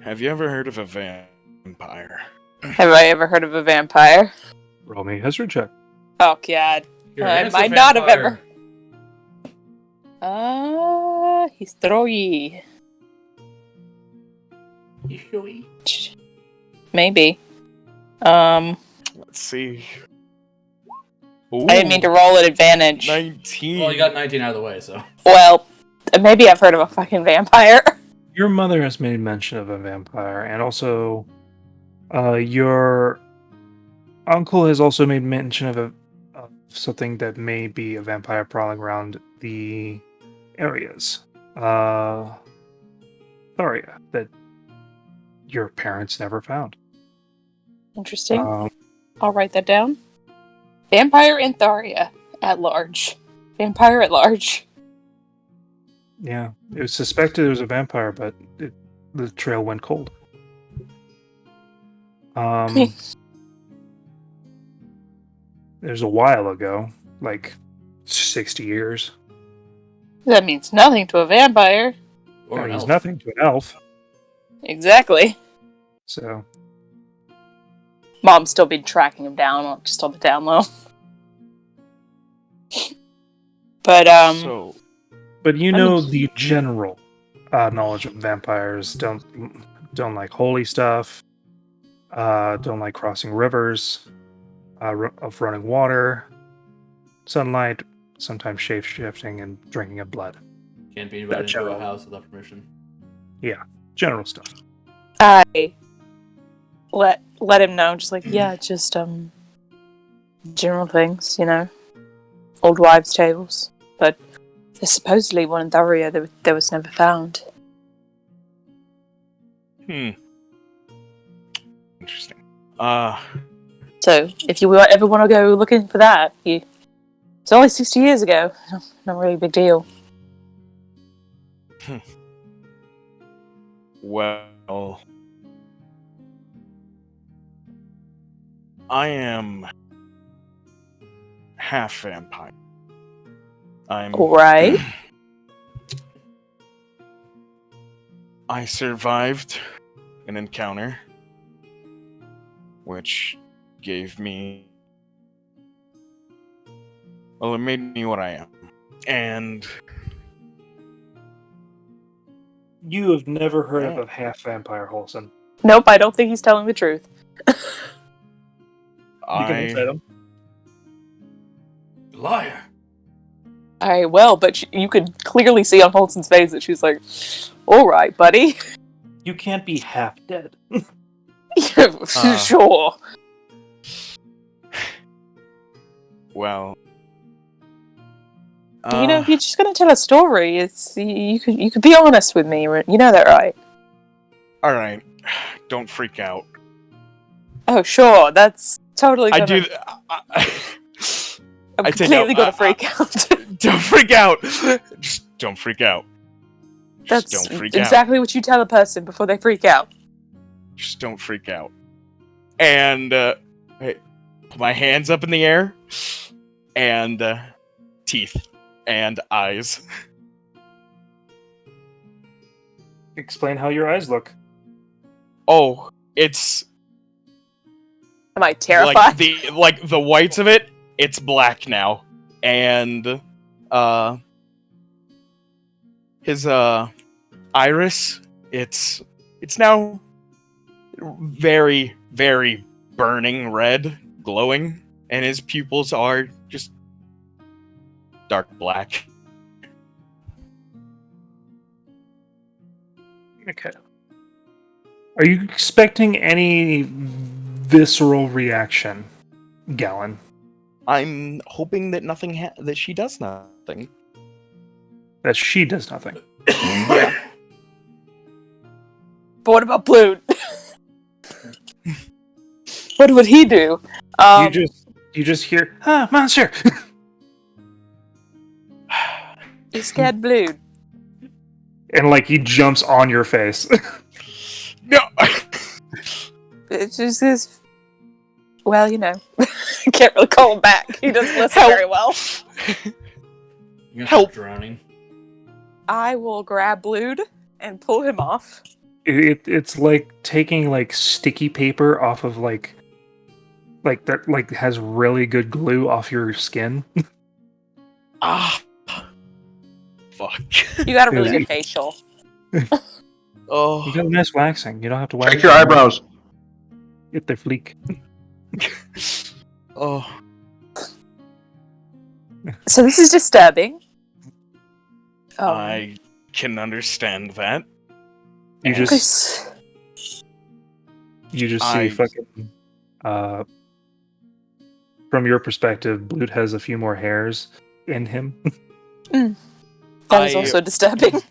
Have you ever heard of a vampire? Have I ever heard of a vampire? Roll me a history check. Oh god. Your I answer, might not have vampire. ever. History. Maybe. Let's see. Ooh, I didn't mean to roll at advantage. 19. Well, you got 19 out of the way, so. Well, maybe I've heard of a fucking vampire. Your mother has made mention of a vampire, and also your uncle has also made mention of something that may be a vampire prowling around the areas. Tharia, that your parents never found. Interesting. I'll write that down. Vampire in Tharia at large. Vampire at large. Yeah, it was suspected it was a vampire, but the trail went cold. It was a while ago, like 60 years. That means nothing to a vampire. Or That an means elf. nothing to an elf. Exactly. So, Mom's still been tracking him down, just on the down low. But, but you know the general knowledge of vampires. Don't like holy stuff. Don't like crossing rivers. Of running water, sunlight, sometimes shape-shifting, and drinking of blood. Can't be invited into a general. house without permission. General stuff. I let him know, just like, yeah, just, general things, you know. Old wives' tales. But there's supposedly one in Tharia that was never found. Interesting. So, if you ever want to go looking for that, it's only 60 years ago. Not really a big deal. Well, I am half vampire. Alright. I survived an encounter which gave me... Well, it made me what I am. And... You have never heard of a half vampire, Holson. Nope, I don't think he's telling the truth. You can say them. Liar. Alright, well, but you could clearly see on Holson's face that she's like, alright, buddy. You can't be half dead. Sure. Well... You know, if you're just gonna tell a story, you could be honest with me. You know that, right? Alright. Don't freak out. Oh, sure. That's totally gonna... I do... I'm I take completely out- gonna freak out. Don't freak out! Just don't freak out. Just That's don't freak out. exactly what you tell a person before they freak out. Just don't freak out. And, hey, put my hands up in the air, and, teeth, and eyes. Explain how your eyes look. Oh, it's... Am I terrified? Like the whites of it, it's black now. And, his, iris, it's now very, very burning red, glowing, and his pupils are just dark black. Okay. Are you expecting any visceral reaction, Gallon? I'm hoping that that she does nothing. That she does nothing. But what about Blood? What would he do? You just hear, monster! He scared Blood. And like he jumps on your face. No! It's just this. Well, you know, can't really call him back. He doesn't listen Help. very well. You're gonna Help. start drowning. I will grab Blued and pull him off. It's like taking like sticky paper off of like that like has really good glue off your skin. Ah. Fuck. You got a really Yeah. good facial. Oh. You got a nice waxing. You don't have to wax Check your them. eyebrows. Get their fleek. Oh. So this is disturbing. I can understand that. You And- just see I- fucking from your perspective, Blood has a few more hairs in him. That is I- also disturbing.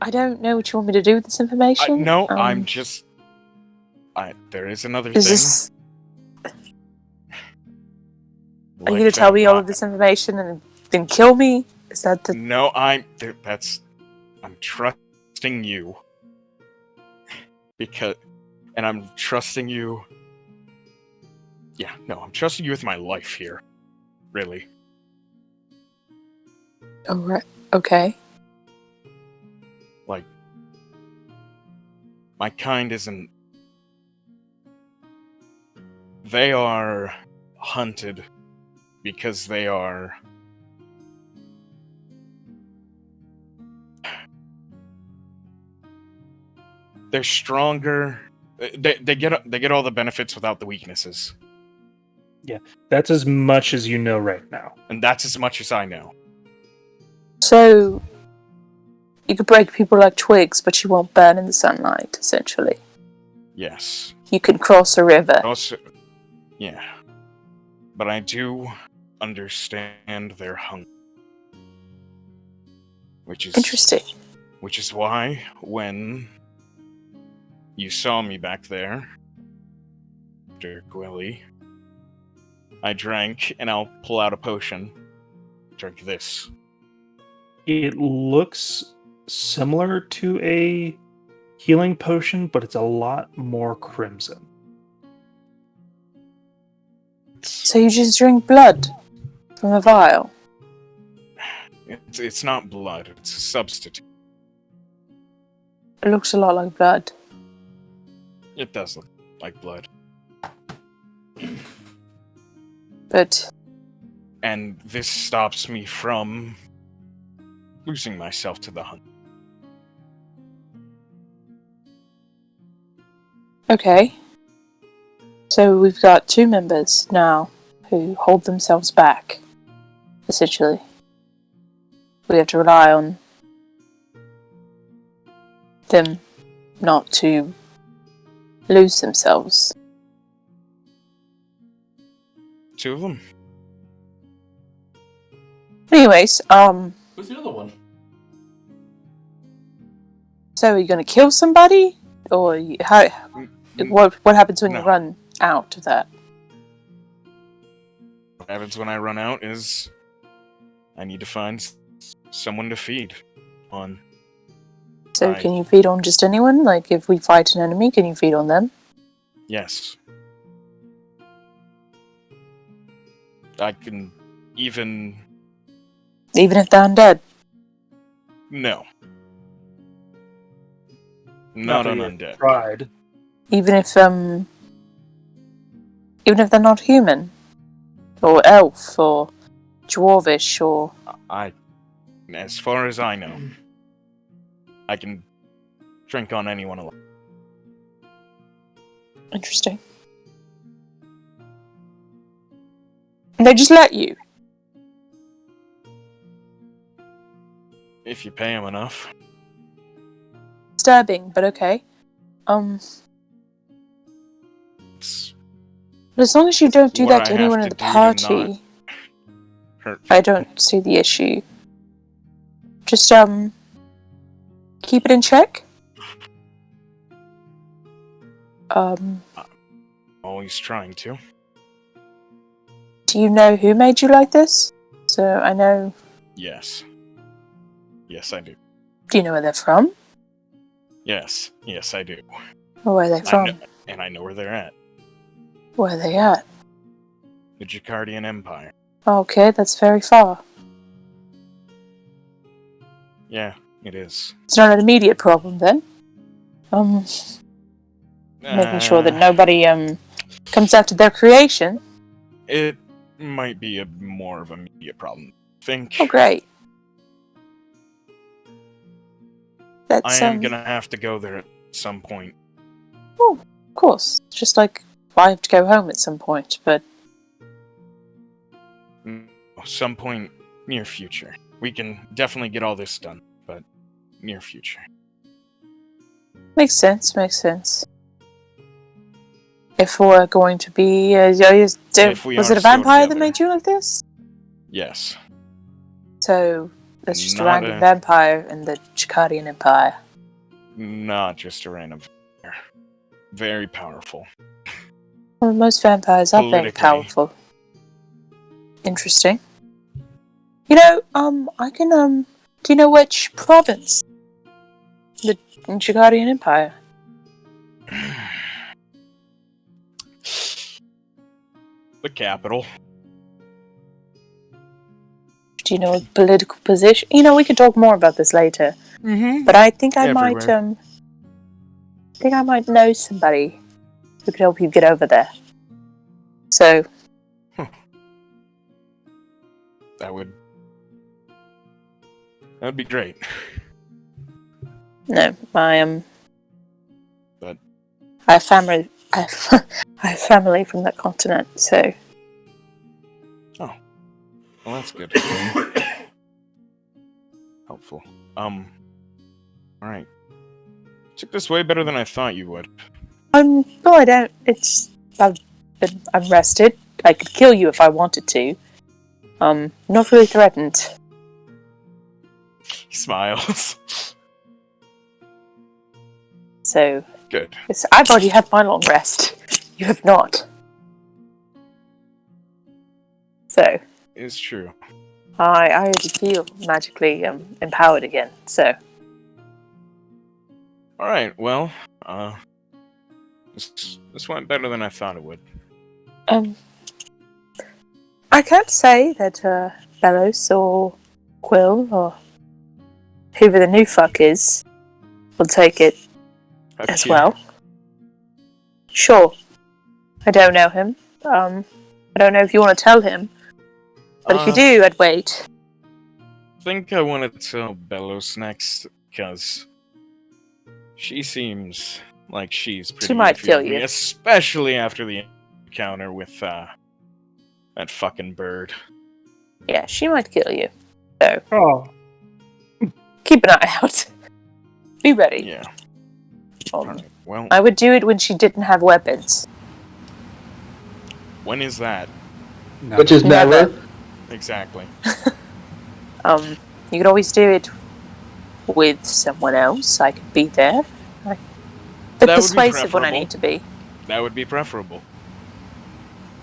I don't know what you want me to do with this information. No, I'm just. There is another Is thing. this? Are you Like going to tell me all that, of this information and then kill me? Is that the? No, I'm trusting you. And I'm trusting you. Yeah, no, I'm trusting you with my life here. Really. Oh, right. Okay. Like, my kind isn't. They are hunted because they are. They're stronger. They get all the benefits without the weaknesses, That's as much as you know right now. and that's as much as I know. So you could break people like twigs, but you won't burn in the sunlight. Essentially, Yes. you can cross a river. Also, yeah. But I do understand their hunger, which is Interesting. Which is why when you saw me back there, Mr. Gwilly, I drank, and I'll pull out a potion. Drink this. It looks similar to a healing potion, but it's a lot more crimson. So you just drink blood from a vial. It's not blood, it's a substitute. It looks a lot like blood. It does look like blood. But And this stops me from losing myself to the hunt. okay. So we've got two members now who hold themselves back. Essentially, we have to rely on them not to lose themselves. Two of them. Anyways, Who's the other one? so are you gonna kill somebody, or how? What happens when you No. run out of that? What happens when I run out is I need to find someone to feed on. So Right. can you feed on just anyone? Like if we fight an enemy, can you feed on them? Yes. I can even... Even if they're undead? No. Not an that you undead. Tried. Even if they're not human? Or elf, or dwarvish, or... As far as I know, I can drink on anyone alive. Interesting. And they just let you? If you pay them enough. Disturbing, but okay. It's But as long as you don't do what that to I have anyone to in the do to party, not hurt. I don't see the issue. Just, keep it in check. Always trying to. Do you know who made you like this? So I know... Yes. Yes, I do. Do you know where they're from? Yes, I do. Or where they're from? And I know where they're at. Where are they at? The Jacardian Empire. Okay, that's very far. Yeah, it is. It's not an immediate problem then. Making sure that nobody comes after their creation. It might be a more of an immediate problem. I think. Oh, great. That's I am gonna have to go there at some point. Oh, of course. Just like I have to go home at some point, but Some point near future. We can definitely get all this done, but near future. makes sense. If we're going to be, was it a vampire that made you like this? Yes. So that's just a Not random vampire in the Jacardian Empire. Not just a random vampire. Very powerful. Well, most vampires are very Politically. powerful. Interesting. You know, I can, do you know which province? The Jacardian Empire. The capital. Do you know a political position? You know, we can talk more about this later. Mm-hmm. But I think I Everywhere. might know somebody who could help you get over there. So, That would be great. no, But I have family. I have family from that continent. So, well, that's good. Helpful. All right. Took this way better than I thought you would. no, I don't. I'm rested. I could kill you if I wanted to. Not really threatened. He smiles. So, Good. I've already had my long rest. You have not. So, It's true. I already feel magically empowered again. So, All right. Well, this went better than I thought it would. I can't say that Bellows or Quill or whoever the new fuck is will take it as well. Sure. I don't know him. I don't know if you want to tell him. But if you do, I'd wait. I think I want to tell Bellows next, because she seems like she's pretty She might iffy kill with me, you. especially after the encounter with that fucking bird. Yeah, she might kill you. So, Oh, keep an eye out. Be ready. Yeah. Um, Alright, well, I would do it when she didn't have weapons. when is that? no. Which is never. Exactly. You could always do it with someone else. I could be there. But That would be persuasive when I preferable. need to be. That would be preferable.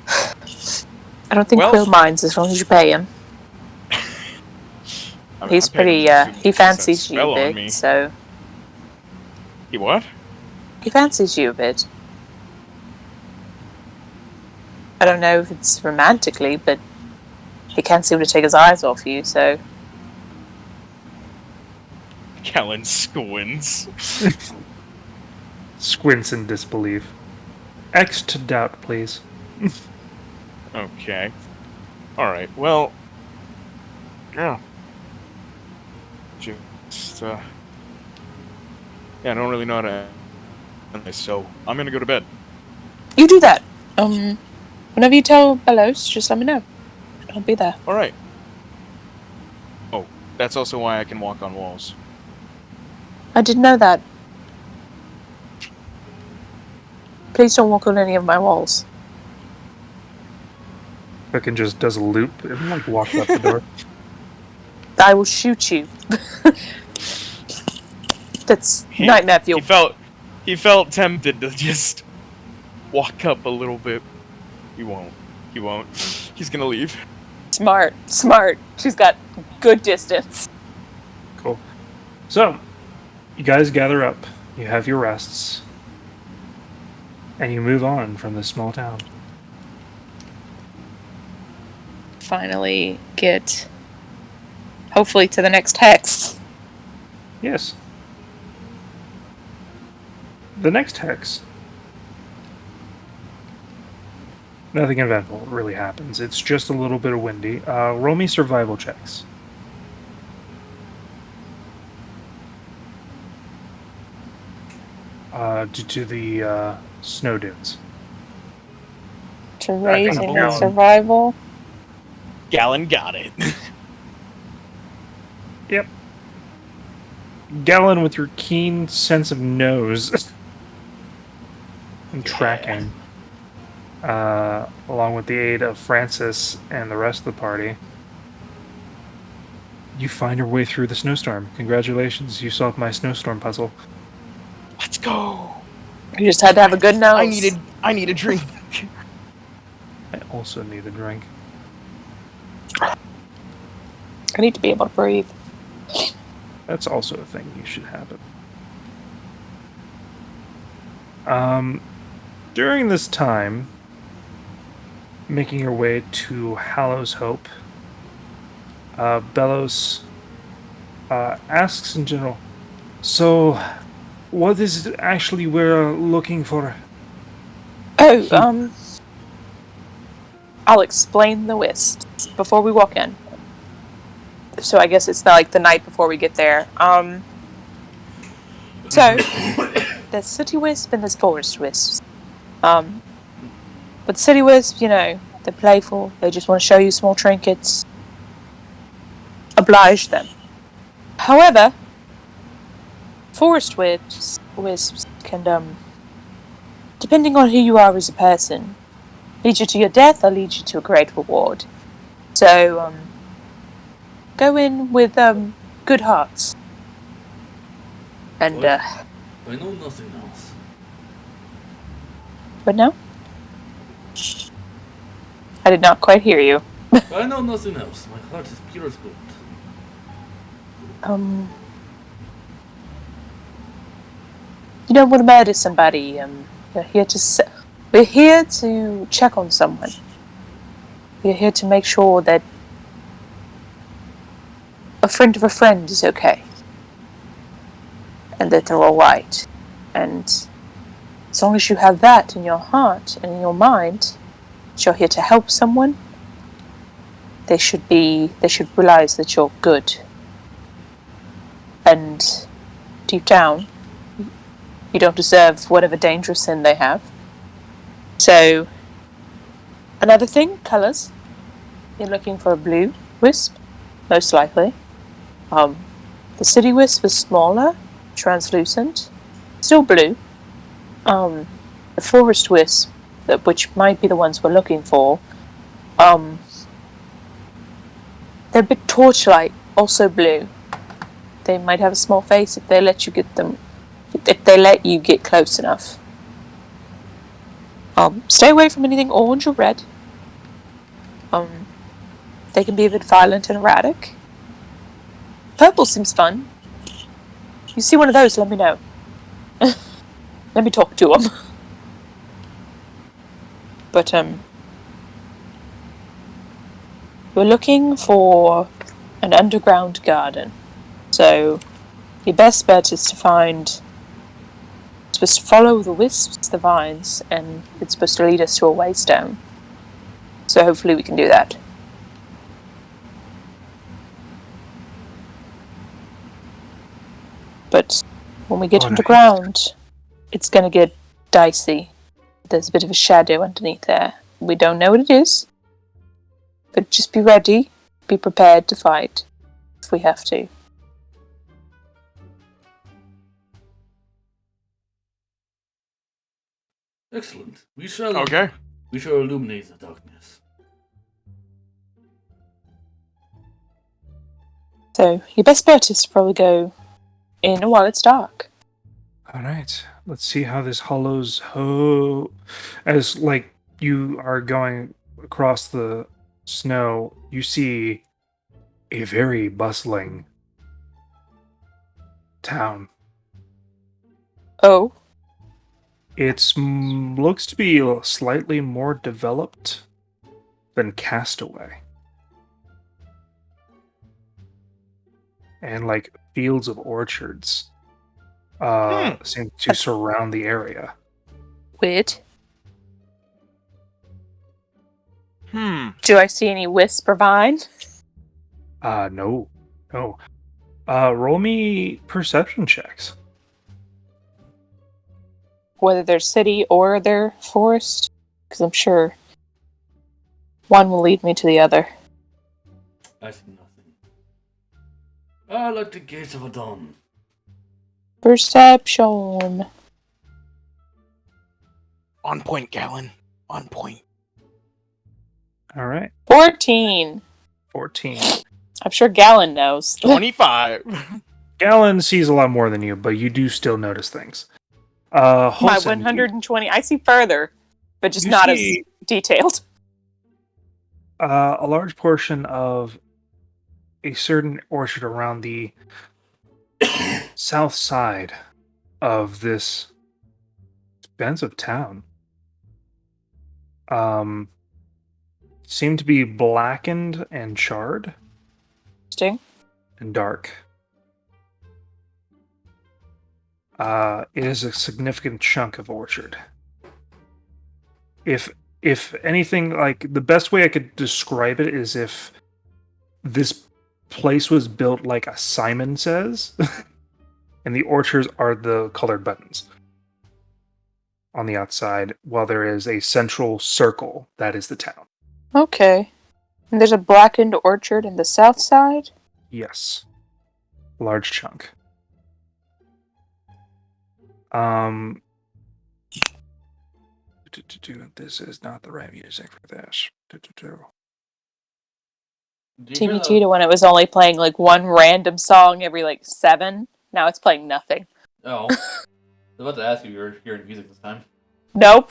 I don't think Well- Quill minds as long as you pay him. I mean, He's I paid him pretty, to assume he he set fancies you spell a on me. bit, so... He what? He fancies you a bit. I don't know if it's romantically, but he can't seem to take his eyes off you, so... Kellen squints. Squints in disbelief. X to doubt, please. Okay. Alright, well... Yeah. Just, yeah, I don't really know how to end this, so I'm gonna go to bed. You do that. Whenever you tell Bellows, just let me know. I'll be there. Alright. Oh, that's also why I can walk on walls. I didn't know that. Please don't walk on any of my walls. Fucking just does a loop and like walks out the door. I will shoot you. That's nightmare fuel. He felt tempted to just walk up a little bit. He won't. He's gonna leave. Smart. She's got good distance. Cool. So, you guys gather up. You have your rests. And you move on from this small town. Finally get, hopefully, to the next hex. Yes. The next hex. Nothing eventful really happens. It's just a little bit of windy. Roll me survival checks. Due to the snow dunes. To raise think in Gallon- survival. Gallon got it. Yep. Gallon, with your keen sense of nose and tracking, along with the aid of Francis and the rest of the party, you find your way through the snowstorm. Congratulations, you solved my snowstorm puzzle. Let's go. You just had to have a good nose. I need a drink. I also need a drink. I need to be able to breathe. That's also a thing you should happen. During this time, making your way to Hallows Hope, Bellows asks in general, so, what is it actually we're looking for? Oh, I'll explain the wisps before we walk in. So I guess it's like the night before we get there. So there's city wisp and there's forest wisps. But city wisp, you know, they're playful. They just want to show you small trinkets. Oblige them. However, forest wisps can, depending on who you are as a person, lead you to your death or lead you to a great reward. So, go in with good hearts. And I know nothing else. but no, I did not quite hear you. I know nothing else. My heart is pure as gold. You don't want to murder somebody. You're here to we're here to check on someone. We're here to make sure that a friend of a friend is okay. And that they're alright. And as long as you have that in your heart and in your mind, that you're here to help someone, they should realize that you're good. And deep down, you don't deserve whatever dangerous sin they have. So, another thing, colours. You're looking for a blue wisp, most likely. The city wisp is smaller, translucent, still blue. The forest wisp, which might be the ones we're looking for, they're a bit torchlight, also blue. They might have a small face if they let you get close enough. Stay away from anything orange or red. They can be a bit violent and erratic. Purple seems fun. You see one of those, let me know. Let me talk to them. But, we're looking for an underground garden. So, your best bet is to supposed to follow the wisps, the vines, and it's supposed to lead us to a waystone. So hopefully we can do that. But when we get underground, it's going to get dicey. There's a bit of a shadow underneath there. We don't know what it is. But just be ready, be prepared to fight if we have to. Excellent. We shall illuminate the darkness. So your best bet is to probably go in while it's dark. All right, let's see how this Hallows as like you are going across the snow, you see a very bustling town. Oh, It looks to be slightly more developed than Castaway. And like fields of orchards seem to surround the area. Weird. Hmm. Do I see any wisp or vine? No. Roll me perception checks. Whether they're city or they're forest? Because I'm sure one will lead me to the other. I see nothing. I like the gates of a dawn. Perception. On point, Gallon. On point. All right. 14. 14. I'm sure Gallon knows. 25. Gallon sees a lot more than you, but you do still notice things. My Holson, 120. I see further, but just you not see, as detailed. a large portion of a certain orchard around the south side of this expensive town seem to be blackened and charred Interesting. and dark. It is a significant chunk of orchard. If anything, like the best way I could describe it is if this place was built like a Simon Says, and the orchards are the colored buttons on the outside, while there is a central circle that is the town. Okay. And there's a blackened orchard in the south side? Yes. Large chunk. This is not the right music for this. TBT to when it was only playing like one random song every like 7. Now it's playing nothing. Oh. I was about to ask if you were hearing music this time. Nope.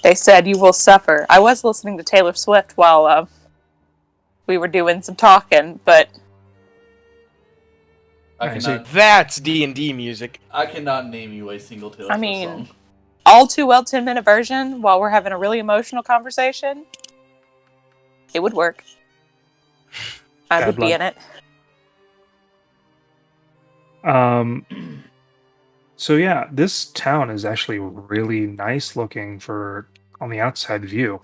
They said you will suffer. I was listening to Taylor Swift while we were doing some talking, but I cannot. That's D&D music. I cannot name you a single Taylor Swift song. all too well 10-minute version while we're having a really emotional conversation, it would work. I would be in it. So yeah, this town is actually really nice looking on the outside view.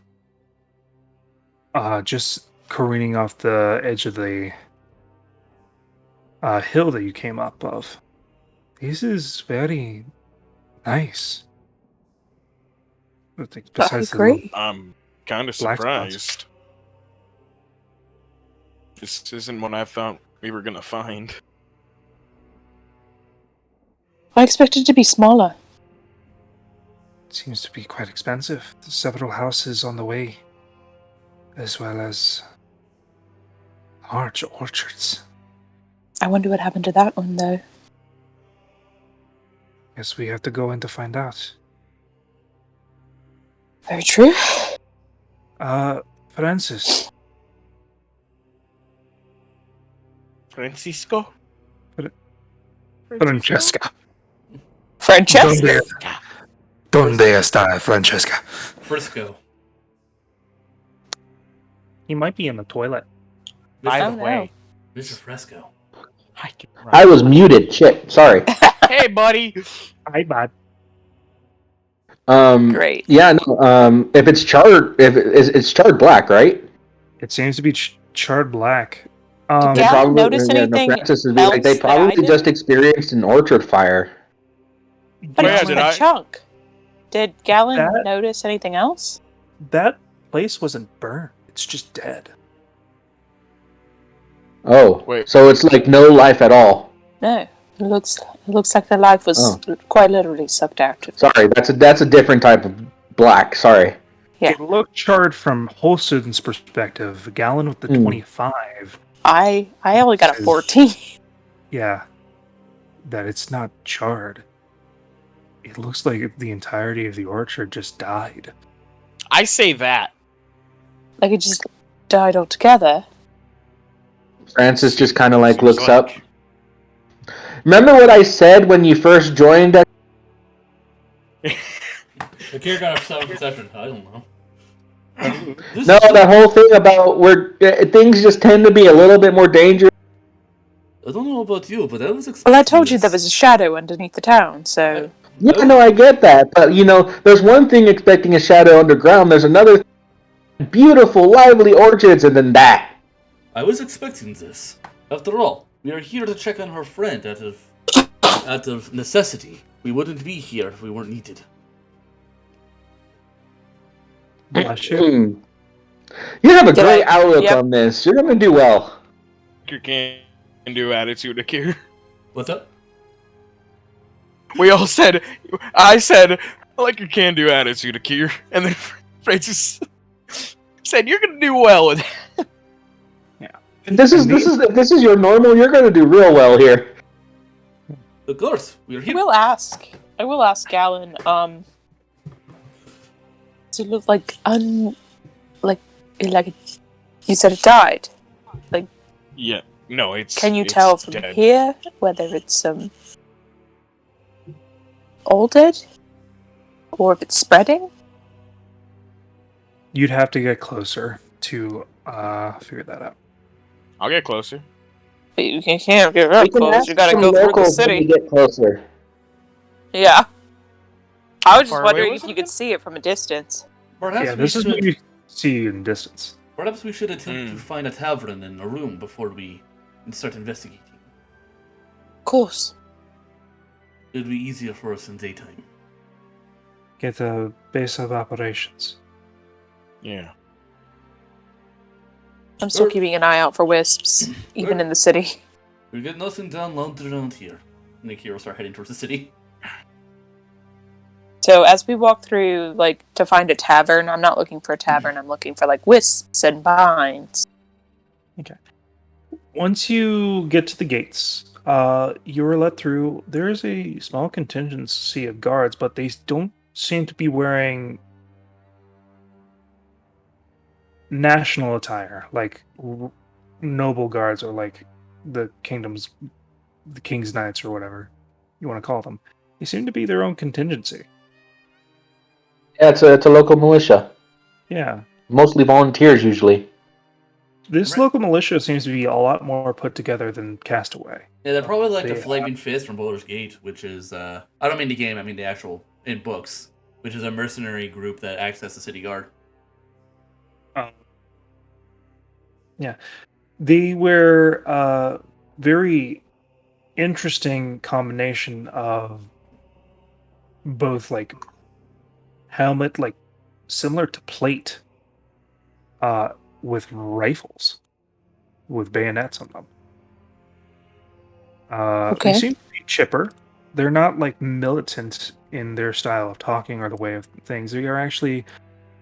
Just careening off the edge of the hill that you came up of. This is very nice. Besides I agree. I'm kind of surprised. This isn't what I thought we were gonna find. I expected it to be smaller. It seems to be quite expensive. There's several houses on the way, as well as large orchards. I wonder what happened to that one, though. Guess we have to go in to find out. Very true. Francis. Francisco? Francesca. Francesca. ¿Dónde está Francesca? Frisco. He might be in the toilet. By the way, Mr. Fresco. I was muted. Shit. Sorry. Hey, buddy. Hi, bud. Great. Yeah. No. If it's charred, it's charred black, right? It seems to be charred black. Did They Gallon notice anything Francis would be else like, they that I probably didn't? just experienced an orchard fire. But Yeah, it was did a I? chunk. Did Gallon That- notice anything else? That place wasn't burned. It's just dead. Oh, Wait. so it's like no life at all. No. It looks like the life was quite literally sucked out. Sorry, that's a different type of black. Sorry. Yeah. It looked charred from Holston's perspective. Gallon with the 25. I only got a Says- 14. Yeah. That it's not charred. It looks like the entirety of the orchard just died. I say that. Like it just died altogether. Francis just kind of like Seems looks up. Remember what I said when you first joined? Ak'ir got upset with perception. I don't know. No, the whole thing about where things just tend to be a little bit more dangerous. I don't know about you, but I was expecting Well, I told you this. there was a shadow underneath the town, so... Yeah, no, I get that, but there's one thing expecting a shadow underground. There's another beautiful, lively orchards, and then that. I was expecting this. After all, we are here to check on her friend out of necessity. We wouldn't be here if we weren't needed. Bless you. You have a Did great I- outlook yep. on this. You're gonna do well. Your can-do attitude, Ak'ir. What's up? We all said, I said, I like your can-do attitude, Ak'ir. And then Francis said, you're gonna do well with it. If this is your normal, you're gonna do real well here. Of course, we're I here. will ask Galen, does it look like you said it died? Yeah, no, it's... Can you it's tell from dead. here whether it's altered? Or if it's spreading? You'd have to get closer to figure that out. I'll get closer. But you can't get We that can close, ask you gotta some go through the locals when we city. get closer. Yeah. I was just far away wondering was if it you could again? see it from a distance. Perhaps Yeah, we this is should. what you see in distance. Perhaps we should attempt to find a tavern and a room before we start investigating. Of course. It would be easier for us in daytime. Get a base of operations. Yeah. I'm still keeping an eye out for wisps, even in the city. We get nothing done around here. And Ak'ir will start heading towards the city. So as we walk through, to find a tavern, I'm not looking for a tavern, I'm looking for, wisps and vines. Once you get to the gates, you are let through. There is a small contingency of guards, but they don't seem to be wearing national attire, like noble guards or like the king's knights or whatever you want to call them. They seem to be their own contingency. Yeah, it's a local militia. Yeah. Mostly volunteers, usually. This Right. local militia seems to be a lot more put together than Castaway. Yeah, they're probably like the They- Flaming Fist from Baldur's Gate, which is, I don't mean the game, I mean the actual, in books, which is a mercenary group that acts as the city guard. Yeah. They were a very interesting combination of both helmet, similar to plate, with rifles, with bayonets on them. Okay. They seem to be chipper. They're not militant in their style of talking or the way of things. They are actually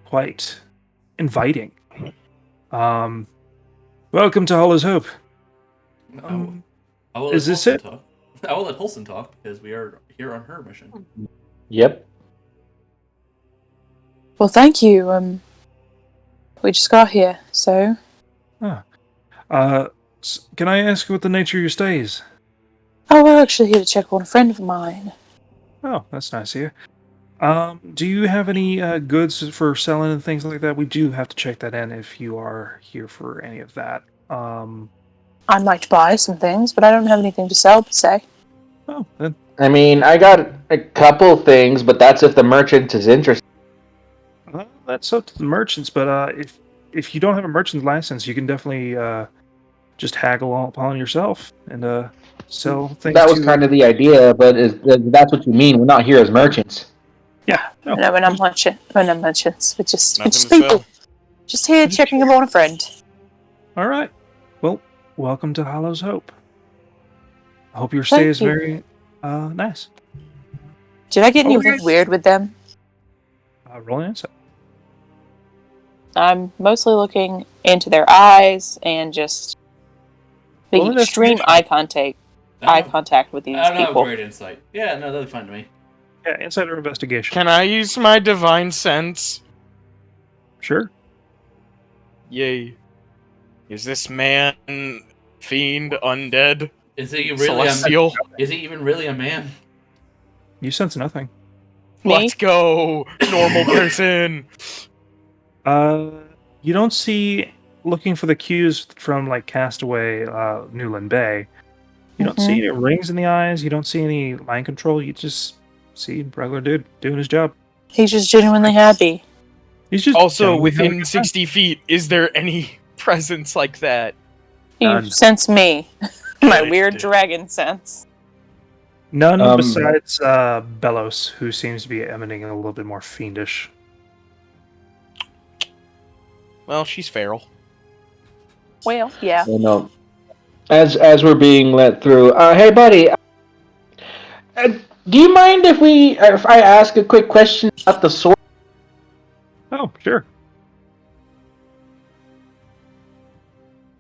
quite inviting. Welcome to Hollow's Hope. I will is let this Holson it? Talk. I will let Holson talk, because we are here on her mission. Yep. Well, thank you. We just got here, so... Can I ask what the nature of your stay is? Oh, we're actually here to check on a friend of mine. Oh, that's nice of you. Do you have any goods for selling and things like that? We do have to check that in if you are here for any of that. I might buy some things, but I don't have anything to sell, per se. Oh, then I mean, I got a couple things, but that's if the merchant is interested. that's up to the merchants. But if you don't have a merchant's license, you can definitely just haggle upon yourself and sell things. That was kind of the idea, but that's what you mean. We're not here as merchants. Yeah. No. No, we're not merchants. We're just Nothing to people. sell. Just here checking up on a friend. All right. Well, welcome to Hollow's Hope. I hope your stay Thank is you. very nice. Did I get anything yes. weird with them? Roll an insight. I'm mostly looking into their eyes and just Roll making an extreme investigation. eye contact with these I don't have people. great insight. Yeah, no, that'll be fine to me. Yeah, insight or investigation. Can I use my divine sense? Sure. Yay. Is this man fiend undead? Is he really Celestial. Is he even really a man? You sense nothing. Me? Let's go, normal person. You don't see, looking for the cues from like Castaway, Newland Bay. You don't see any rings in the eyes. You don't see any mind control. You just see regular dude doing his job. He's just genuinely happy. He's just Also, genuinely having a within good time. 60 feet, is there any presence like that? You None. sense me. My Good. weird dragon sense. None besides Bellows, who seems to be emanating a little bit more fiendish. Well, she's feral. Well, yeah. You know, as we're being let through. Hey, buddy. Do you mind if I ask a quick question about the sword? Oh, sure.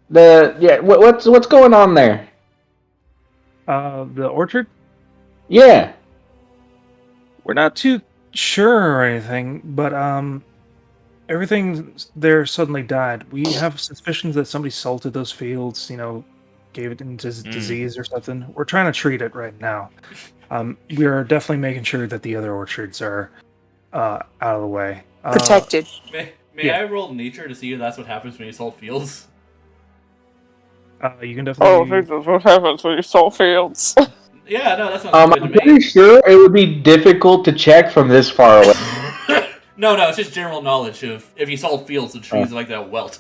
What's going on there? The orchard? Yeah. We're not too sure or anything, but everything there suddenly died. We have suspicions that somebody salted those fields, gave it into disease or something. We're trying to treat it right now. We are definitely making sure that the other orchards are out of the way. Protected. May Yeah. I roll nature to see if that's what happens when you salt fields? You can definitely. that's what happens when you salt fields. Yeah, no, that sounds I'm good to pretty me. sure it would be difficult to check from this far away. No, it's just general knowledge of if you salt fields, the trees like that welt.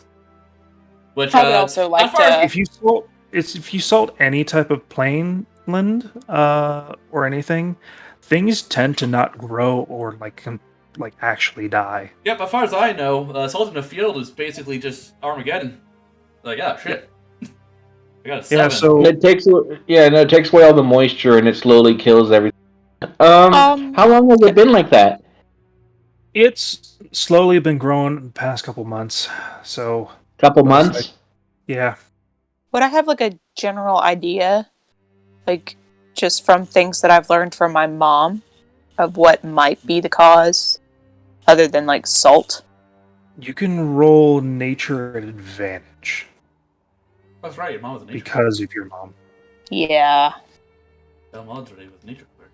Which I would also like as far as- to. If you salt any type of plainland or anything, things tend to not grow or like actually die. Yep, as far as I know, salting a field is basically just Armageddon. Like, oh shit. I got a 7. Yeah, so It takes away all the moisture and it slowly kills everything. How long has it been like that? it's slowly been growing the past couple months. So Couple Looks months? yeah, Would I have like a general idea, like just from things that I've learned from my mom, of what might be the cause, other than like salt? you can roll nature at advantage That's right, your mom was a nature because of your mom. Yeah. Tell mods today with nature clerk.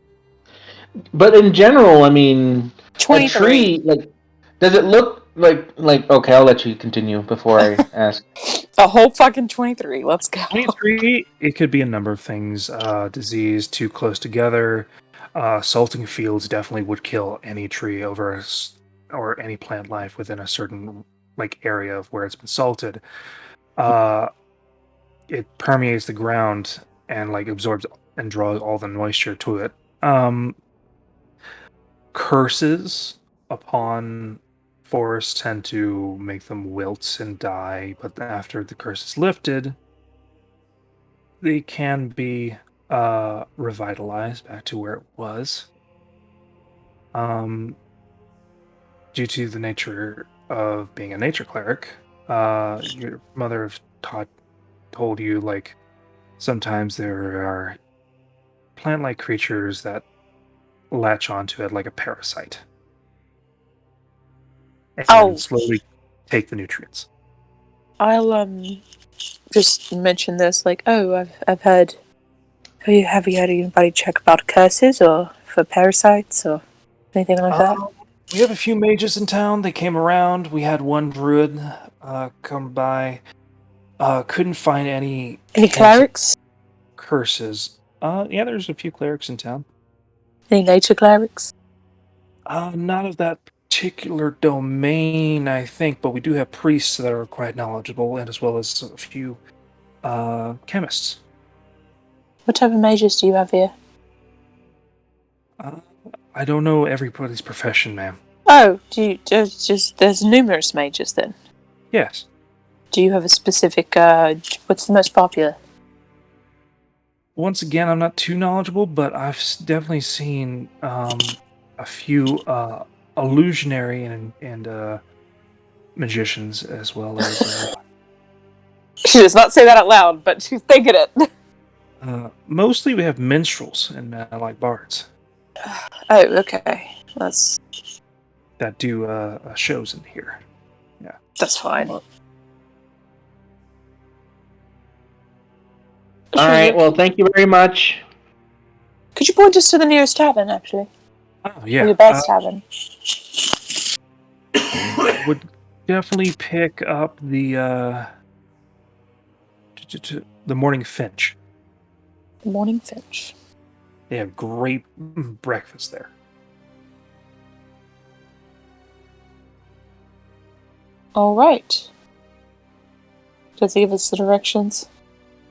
But in general, I mean, a 23. tree, like, does it look like okay, I'll let you continue before I ask. A whole fucking 23. Let's go. 23, it could be a number of things. Disease too close together. Salting fields definitely would kill any tree or any plant life within a certain area of where it's been salted. It permeates the ground and absorbs and draws all the moisture to it. Curses upon forests tend to make them wilt and die, but after the curse is lifted, they can be revitalized back to where it was. Due to the nature of being a nature cleric, your mother told you sometimes there are plant-like creatures that latch onto it like a parasite and slowly take the nutrients. I'll just mention this, I've heard. Have you had anybody check about curses or for parasites or anything like that? We have a few mages in town. They came around. We had one druid come by. Couldn't find any Clerics? curses. Yeah, there's a few clerics in town. Any nature clerics? Not of that particular domain, I think, but we do have priests that are quite knowledgeable, and as well as a few chemists. What type of mages do you have here? I don't know everybody's profession, ma'am. Oh, there's numerous mages then. Yes. Do you have a specific, what's the most popular? Once again, I'm not too knowledgeable, but I've definitely seen a few illusionary and magicians, as well as... She does not say that out loud, but she's thinking it. Mostly we have minstrels and bards. Oh, okay. That do shows in here. Yeah. That's fine. All right. Well, thank you very much. Could you point us to the nearest tavern, actually? Oh Or yeah, your best tavern? would definitely pick up the Morning Finch. The Morning Finch. They have great breakfast there. All right. Does he give us the directions?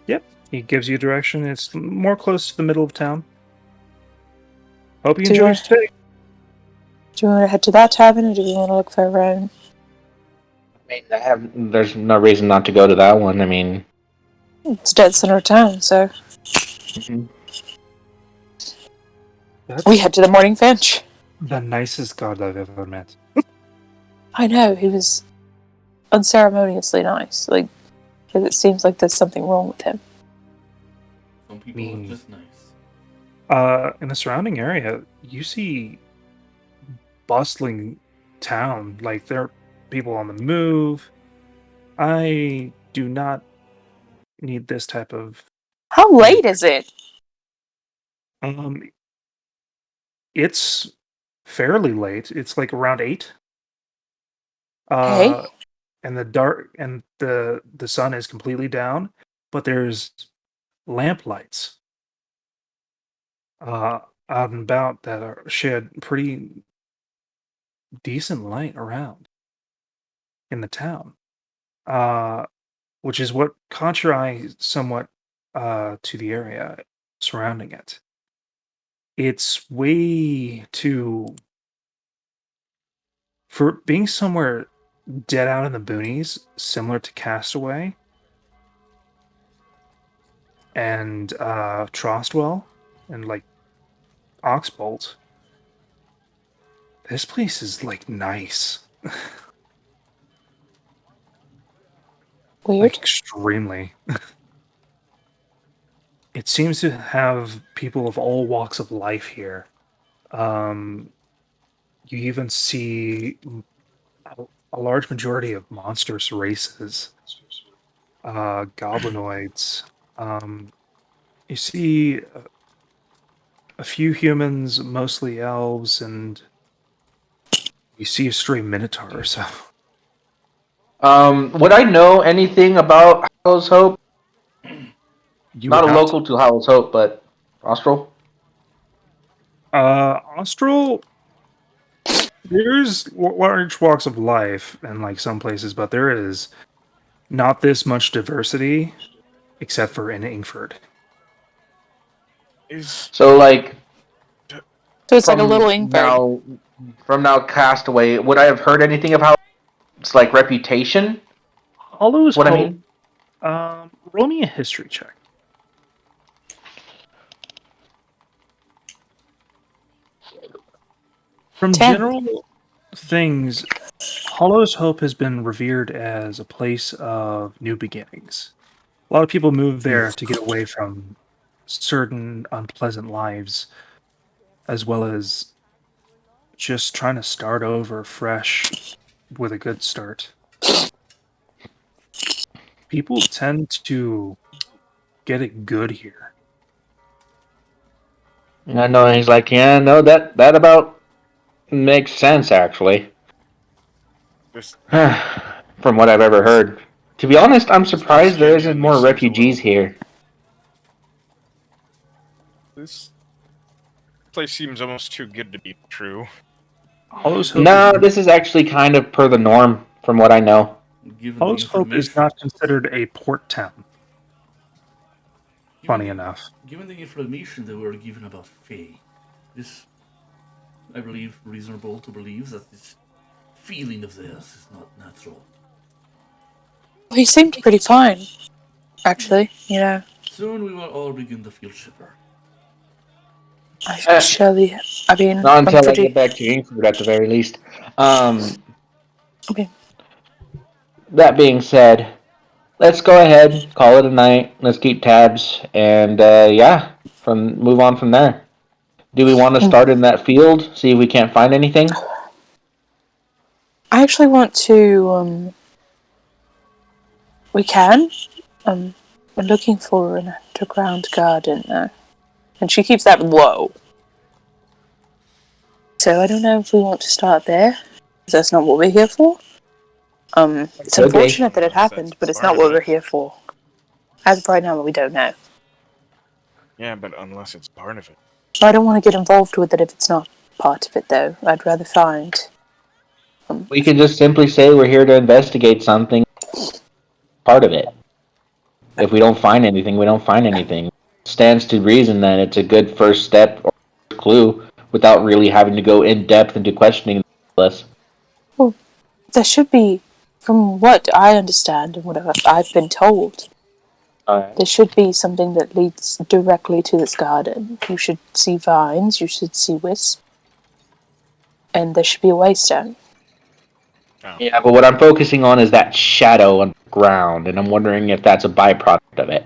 Yep, he gives you direction. It's more close to the middle of town. Hope you Do you enjoyed want- today. Do we want to head to that tavern, or do we want to look for our own? I mean, there's no reason not to go to that one. I mean, It's dead center of town, so That's we head to the Morning Finch. the nicest god I've ever met. I know, he was unceremoniously nice. Like, 'cause it seems like there's something wrong with him. Some people are just nice. In the surrounding area, you see bustling town. Like, there are people on the move. I do not need this type of How late is it? It's fairly late. It's like around 8. Okay. And the sun is completely down, but there's lamp lights out and about that shed pretty decent light around in the town. Which is what caught your eye somewhat to the area surrounding it. It's way too for being somewhere dead out in the boonies, similar to Castaway and Trostwell and like Oxbolt. This place is like nice. Weird. Like, extremely. It seems to have people of all walks of life here. You even see a large majority of monstrous races, goblinoids. You see a few humans, mostly elves, and you see a stray minotaur or so. would I know anything about Hallow's Hope? You Not a would local to Hallow's Hope, but Austral. Austral. There's large walks of life in like some places, but there is not this much diversity, except for in Ingford. So, like, So it's like a little Ingford. from now Castaway, would I have heard anything of how it's like reputation? Hollow's What I Hope. mean? Roll me a history check. From 10. general things, Hollow's Hope has been revered as a place of new beginnings. A lot of people move there to get away from certain unpleasant lives, as well as just trying to start over fresh with a good start. People tend to get it good here. I know. He's like, yeah, no, that about makes sense actually. This, From what I've ever heard. To be honest, I'm surprised there isn't more refugees here. this place seems almost too good to be true. Hollow's Hope, No, this is actually kind of per the norm, from what I know. Hollow's Hope is not considered a port town. Funny enough. Given the information that we were given about Fae, this, I believe, reasonable to believe that this feeling of theirs is not natural. He seemed pretty fine, actually. You know, Soon we will all begin to feel chipper. I surely. I mean, Not I'm until I pretty. get back to Ingford, at the very least. Okay. That being said, let's go ahead, call it a night. Let's keep tabs, and move on from there. Do we want to start in that field? See if we can't find anything. I actually want to. We can. We're looking for underground garden, though. And she keeps that low. So I don't know if we want to start there. That's not what we're here for. It's Okay. unfortunate that it Unless happened, that's but it's part not of what it. we're here for. As of right now, we don't know. Yeah, but unless it's part of it. I don't want to get involved with it if it's not part of it, though. I'd rather find... We can just simply say we're here to investigate something. Part of it. If we don't find anything, we don't find anything. Stands to reason that it's a good first step or clue without really having to go in depth into questioning us. Well, there should be, from what I understand and what I've been told, Alright. there should be something that leads directly to this garden. You should see vines, you should see wisp, and there should be a waystone. Oh. Yeah, but what I'm focusing on is that shadow on the ground, and I'm wondering if that's a byproduct of it.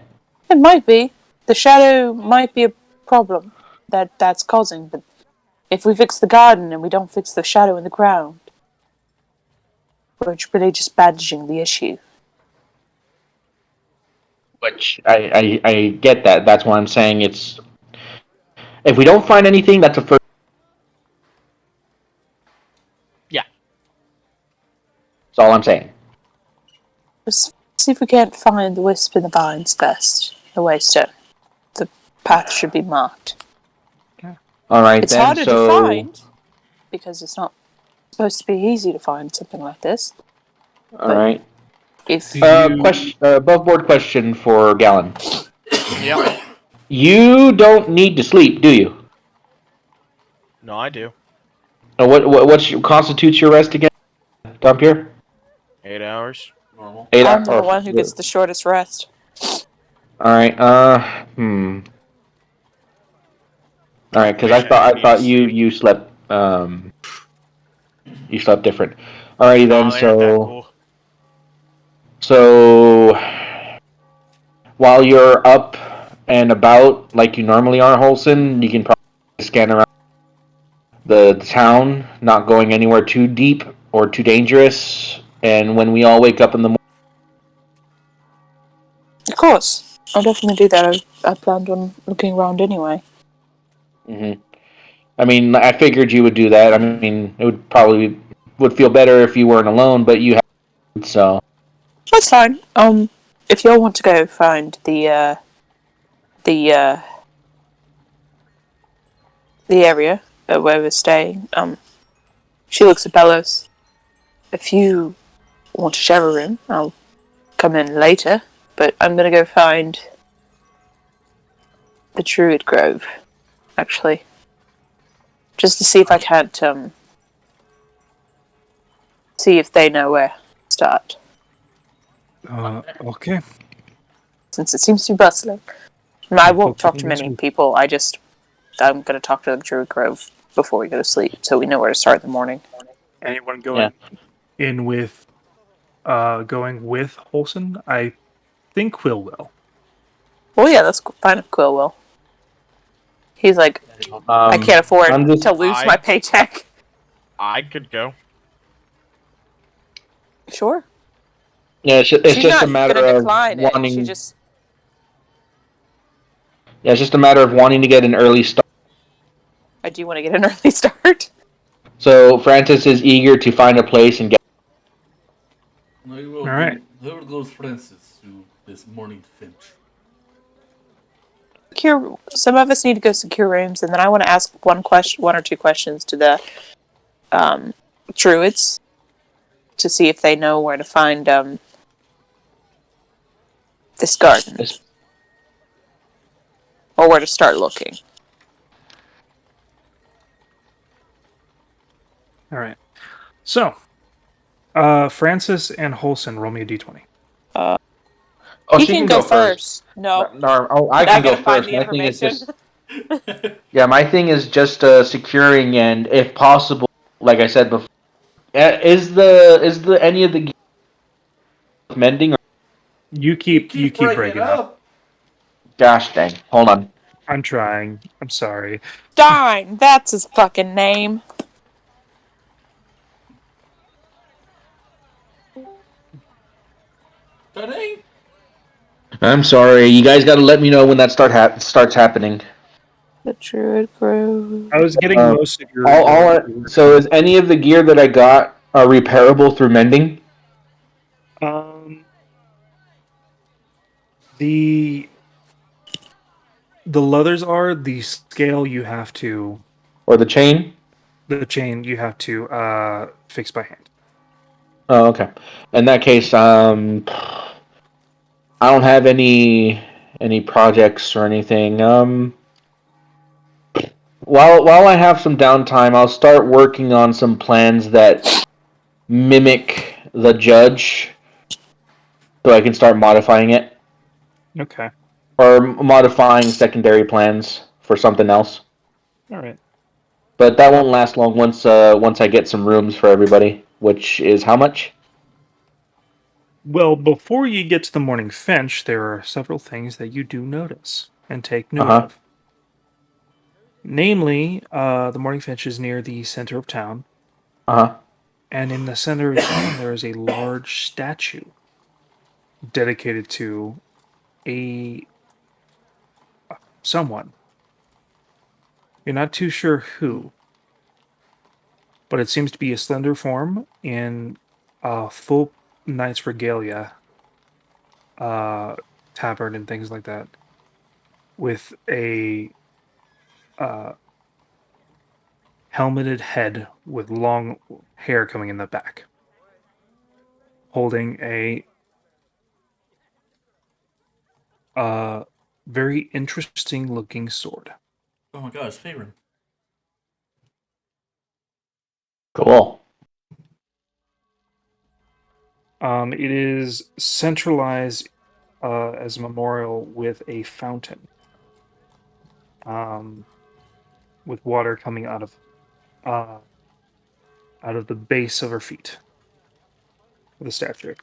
It might be. The shadow might be a problem that's causing, but if we fix the garden and we don't fix the shadow in the ground, we're really just bandaging the issue. Which I get that. That's why I'm saying it's. If we don't find anything, that's a first. Yeah. That's all I'm saying. Let's see if we can't find the wisp in the vines first. The waystone. The path should be marked. Alright It's then, harder so. to find, because it's not supposed to be easy to find something like this. Alright. If Question, above board question for Gallon. Yep. You don't need to sleep, do you? No, I do. Constitutes your rest again, Dampier? 8 hours. Normal. 8 I'm the hours. one who gets the shortest rest. Alright, Alright, because I thought you slept you slept different. Alrighty then, Oh, they aren't that so cool. while you're up and about like you normally are, Holson, you can probably scan around the town, not going anywhere too deep or too dangerous. And when we all wake up in the morning, Of course. I'll definitely do that. I planned on looking around anyway. I mean, I figured you would do that. I mean, it would feel better if you weren't alone, but you have so. That's fine. If y'all want to go find the area where we're staying, she looks at Bellows. If you want to share a room, I'll come in later, but I'm gonna go find the Druid Grove, actually. Just to see if I can't, see if they know where to start. Okay. Since it seems to be bustling. I won't Hope talk to everything's many good. people, I'm gonna talk to the Druid Grove before we go to sleep, so we know where to start in the morning. Anyone going in with going with Holson? I think Quill will. Well, yeah, that's fine if Quill will. He's like, I can't afford to lose my paycheck. I could go. Sure. Yeah, it's She's just not a matter gonna of decline it. wanting. She just... Yeah, it's just a matter of wanting to get an early start. I do want to get an early start. So Francis is eager to find a place and get. All right. Whoever goes Francis to this morning finch. Some of us need to go secure rooms, and then I want to ask one or two questions to the druids to see if they know where to find this garden or where to start looking. All right. So, Francis and Holson, roll me a d20. He can go first. No. I can go gotta find first. the My thing is information. just. Yeah, my thing is just securing and, if possible, like I said before, is the any of the mending? Or... You keep breaking up. Gosh dang! Hold on. I'm trying. I'm sorry. Stein, that's his fucking name. That ain't. I'm sorry. You guys got to let me know when that starts happening. The Druid Grove. I was getting Um, most of your. So is any of the gear that I got repairable through mending? The leathers are the scale you have to Or the chain? the chain you have to fix by hand. Oh, okay. In that case, I don't have any projects or anything. While I have some downtime, I'll start working on some plans that mimic the judge, so I can start modifying it Okay. or modifying secondary plans for something else. All right. But that won't last long once I get some rooms for everybody, which is how much? Well, before you get to the morning fetch, there are several things that you do notice and take Uh note huh. of. Namely, the morning fetch is near the center of town, Uh huh. and in the center of town there is a large statue dedicated to a someone. You're not too sure who, but it seems to be a slender form in full knight's regalia, uh, tabard and things like that, with a uh, helmeted head with long hair coming in the back, holding a very interesting looking sword. Oh my god, it's Faerun. Cool. It is centralized as a memorial with a fountain, um, with water coming uh, out of the base of her feet of the statue.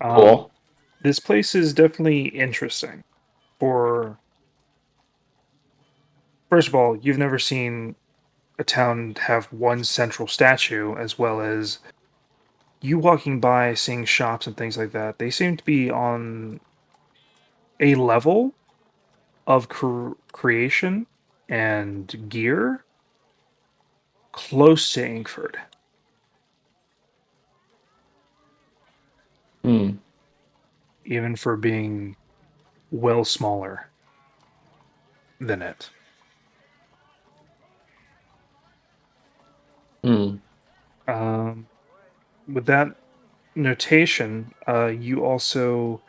Um, Cool. this place is definitely interesting. For first of all, you've never seen a town have one central statue, as well as you walking by, seeing shops and things like that. They seem to be on a level of creation and gear close to Inkford. Hmm. Even for being well smaller than it. Hmm. Um, with that notation, you also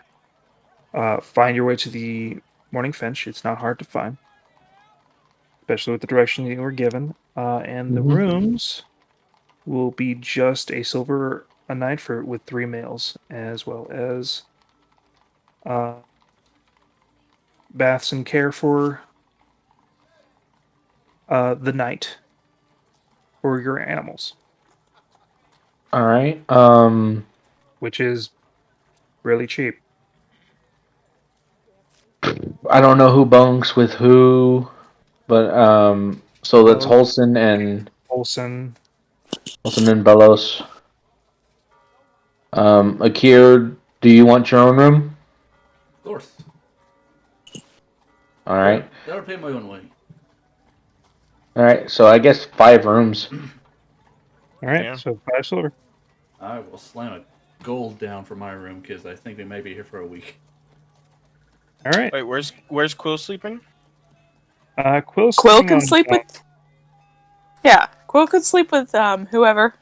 find your way to the morning fetch. It's not hard to find, especially with the direction you were given. And the Mhm. rooms will be just a silver a night for with 3 males, as well as uh, baths and care for the night for your animals, All right. which is really cheap. I don't know who bunks with who, but so that's Bellows, Olson. Holson and Bellows. Akir, do you want your own room? Of course. All right. Gotta pay my own way. All right. So I guess 5 rooms. All right, Yeah. so 5 silver. I will slam a gold down for my room because I think we may be here for a week. All right. Wait, where's Quill sleeping? Quill's Quill sleeping can on sleep with. Yeah, Quill could sleep with whoever.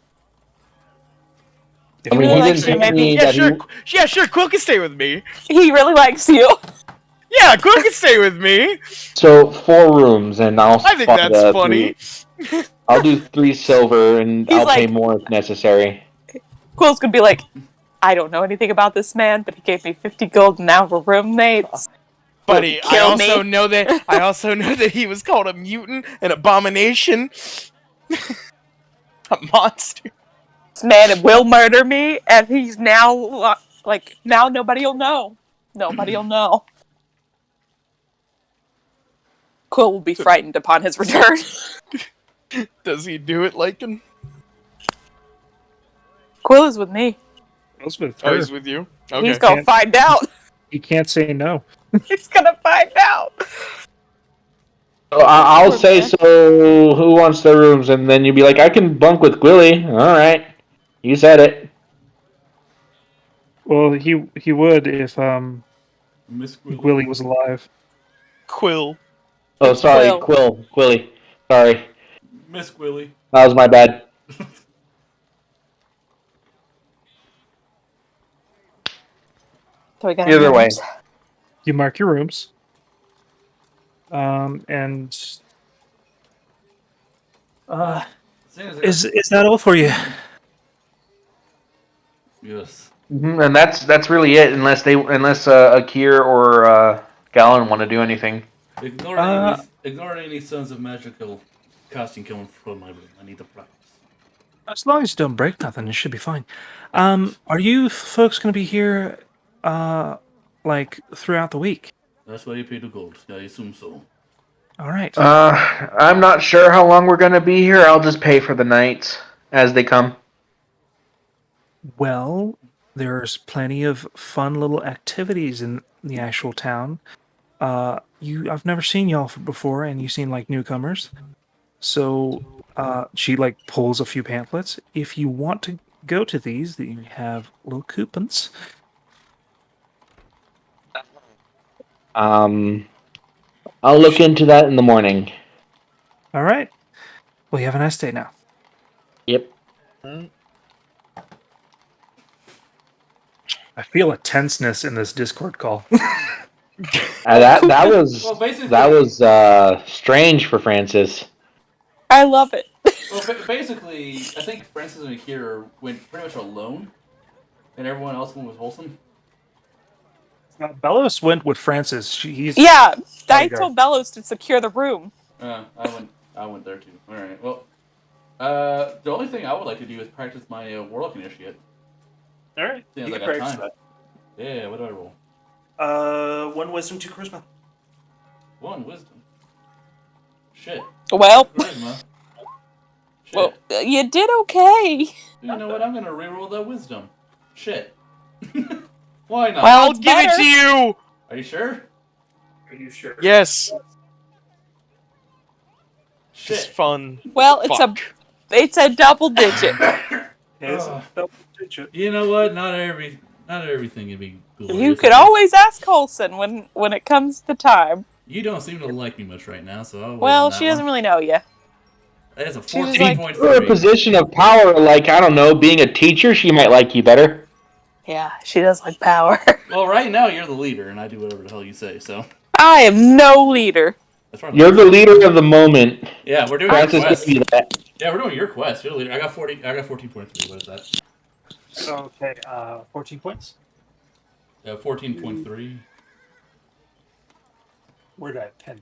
if I He mean, really he likes didn't you, tell maybe. me Yeah, that sure. Yeah, sure. Quill can stay with me. He really likes you. Yeah, Quill can stay with me. So 4 rooms, and I'll I think fund that's funny. 3. I'll do 3 silver, and He's I'll pay like, more if necessary. Quill's gonna be like, I don't know anything about this man, but he gave me 50 gold and now we're roommates. Will he Buddy, I kill also me? know that he was called a mutant, an abomination, a monster. This man will murder me, and he's now, now nobody'll know. Nobody'll know. Quill will be frightened upon his return. Does he do it like him? Quill is with me. Quill's with Oh, her. he's with you? Okay. He's gonna find out. He can't say no. He's gonna find out. So I'll Poor say, man. so who wants their rooms? And then you'll be like, I can bunk with Gwilly. All right. You said it. Well, he would if Miss Gwilly. Gwilly was alive. Quill. Oh, It's sorry, Quill. Gwilly. Sorry. Miss Gwilly. That was my bad. So we got Either way. rooms. You mark your rooms. And is that all for you? Yes. And that's really it, unless Ak'ir or Gallon want to do anything. Ignore any sons of magical casting coming from my room. I need the practice. As long as you don't break nothing, it should be fine. Are you folks going to be here, like throughout the week? That's why you pay the gold. I assume so. All right. I'm not sure how long we're gonna be here. I'll just pay for the nights as they come. Well, there's plenty of fun little activities in the actual town. I've never seen y'all before, and you seem like newcomers. So, she like pulls a few pamphlets. If you want to go to these, you have little coupons. I'll look into that in the morning. All right. Well, you have a nice day now. Yep. I feel a tenseness in this Discord call. That was Well, basically, that was strange for Francis. I love it. Well, basically, I think Francis and Akira went pretty much alone, and everyone else went with Wholesome. Bellows went with Francis. He's Yeah, I bodyguard. told Bellows to secure the room. I went there too. All right. Well, the only thing I would like to do is practice my Warlock Initiate. All right. Seeing You as I can got practice time. Yeah. What do I roll? that. 1 wisdom, 2 charisma. 1 wisdom. Shit. Well, Charisma. Shit. well, you did okay. You know what? I'm gonna reroll that wisdom. Shit. Why not? Well, I'll it's give it better. to you! Are you sure? Are you sure? Yes. It's Shit. fun. Well, Fuck. it's a double digit. You know what? Not everything can be glorious. You could always ask Colson when it comes to time. You don't seem to like me much right now, so I'll wait Well, on that she doesn't one. really know you. That's a She was like- 14.3. For a position of power, like, I don't know, being a teacher, she might like you better. Yeah, she does like power. Well, right now you're the leader, and I do whatever the hell you say. So I am no leader. that's far as You're the leader of the moment. Yeah, we're doing your Francis quest. gave you that. Yeah, we're doing your quest. You're the leader. I got 14.3. What is that? Okay, 14 points. 14.3. Where did I pen?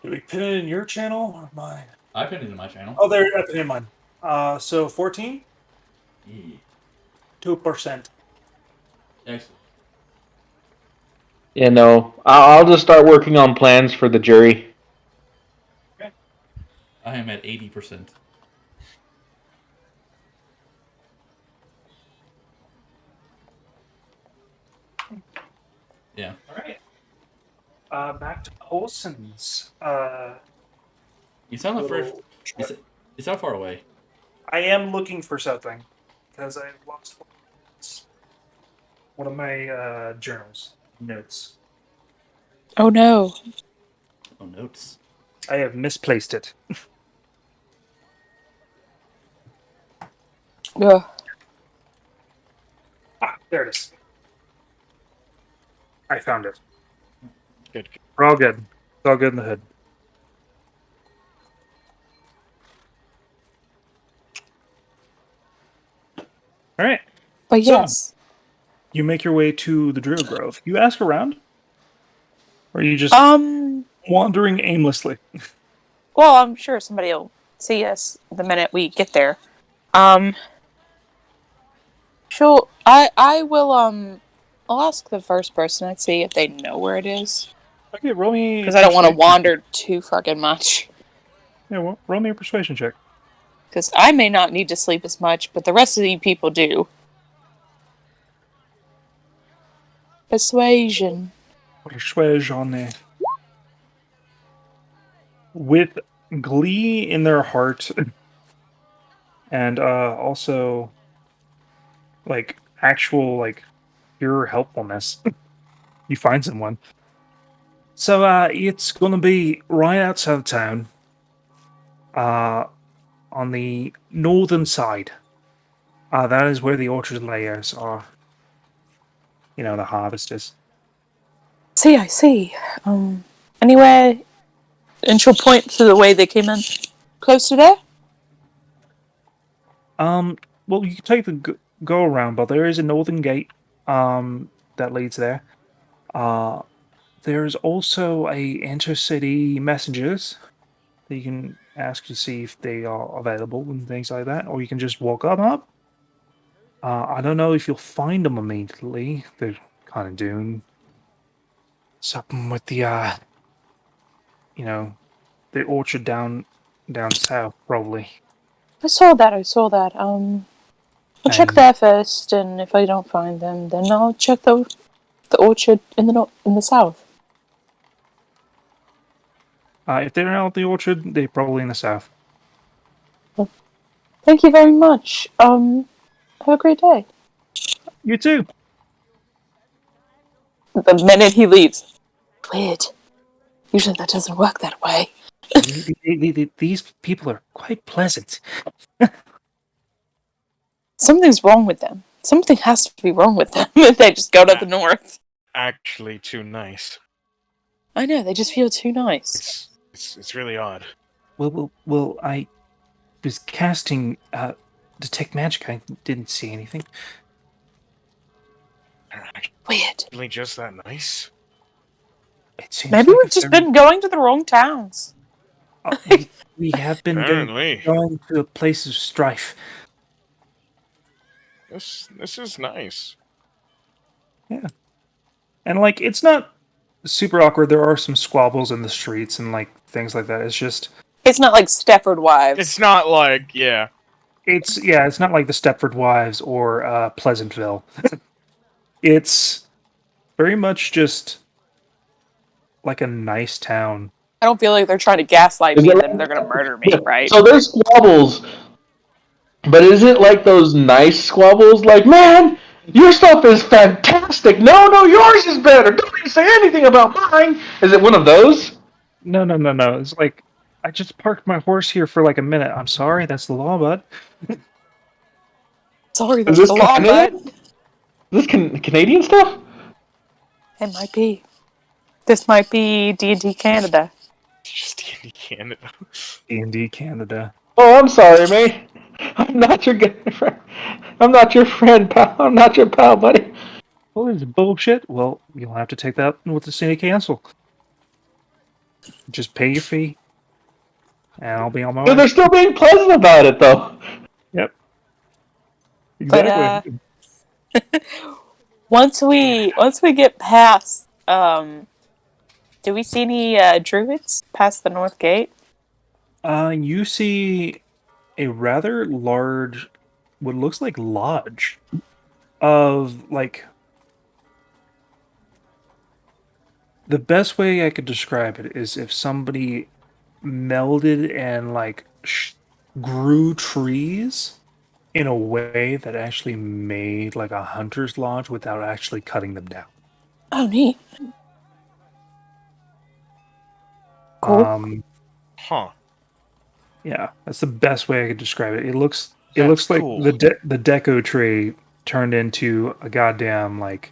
Did we pin it in your channel or mine? I pinned it in my channel. Oh, there, I put it in mine. So 14? Yeah. 2%. Excellent. Yeah, no. I'll just start working on plans for the jury. I am at 80%. Yeah. All right. Back to Olson's. You sound like first. You sound far away. I am looking for something because I lost one of my journals notes. Oh no. Oh, notes. I have misplaced it. Ugh. There it is. I found it. Good. We're all good. It's all good in the hood. All right. But So- yes. You make your way to the Druid Grove. You ask around? Or are you just wandering aimlessly? Well, I'm sure somebody will see us the minute we get there. Sure. I will I'll ask the first person and see if they know where it is. Okay, roll me. Because I don't want to wander too fucking much. Yeah, well, roll me a persuasion check. Because I may not need to sleep as much, but the rest of you people do. Persuasion. Persuasion. With glee in their heart, and also like actual like pure helpfulness, you find someone. So it's gonna be right outside of town, on the northern side. That is where the orchard layers are. You know, the harvesters. See, I see. Anywhere, and she'll point to the way they came in. Close to there? Well, you can take the go around, but there is a northern gate that leads there. There's also a intercity messengers that you can ask to see if they are available and things like that, or you can just walk up. I don't know if you'll find them immediately. They're kind of doing something with the you know, the orchard down south, probably. I saw that. I'll check And there first, and if I don't find them, then I'll check the orchard in the south. if they're out the orchard, they're probably in the south. Thank you very much. Have a great day. You too. The minute he leaves. Weird. Usually that doesn't work that way. These people are quite pleasant. Something's wrong with them. Something has to be wrong with them if they just go to the north. Actually, too nice. I know, they just feel too nice. It's really odd. Well, I was casting detect magic. I didn't see anything. They're Weird. actually just that nice. It seems Maybe like we've just been going to the wrong towns. we have been Apparently. going to a place of strife. This is nice. Yeah, and like it's not super awkward. There are some squabbles in the streets and like things like that. It's just It's not like Stepford Wives. It's not like, yeah. it's not like the Stepford Wives or Pleasantville. It's very much just like a nice town. I don't feel like they're trying to gaslight Is me it and like- then they're gonna murder me, right? So there's squabbles, but is it like those nice squabbles? Like, man, your stuff is fantastic. No, yours is better. Don't even say anything about mine. Is it one of those? No. It's like I just parked my horse here for like a minute. I'm sorry, that's the law, bud. Sorry, Is that's this the law, Canada? but Is this Canadian stuff? it might be. This might be D&D Canada. Just D&D Canada. D&D Canada. Oh, I'm sorry, mate. I'm not your good friend. I'm not your friend, pal. I'm not your pal, buddy. Well, it's bullshit. Well, you'll have to take that with the city council. Just pay your fee, and I'll be on my But way. they're still being pleasant about it, though. Yep. But, Exactly. once we get past, do we see any druids past the north gate? You see a rather large, what looks like lodge of like. The best way I could describe it is if somebody melded and like grew trees in a way that actually made like a hunter's lodge without actually cutting them down. Oh, neat. Cool. Huh. Yeah, that's the best way I could describe it. It looks That's like cool. the deco tree turned into a goddamn like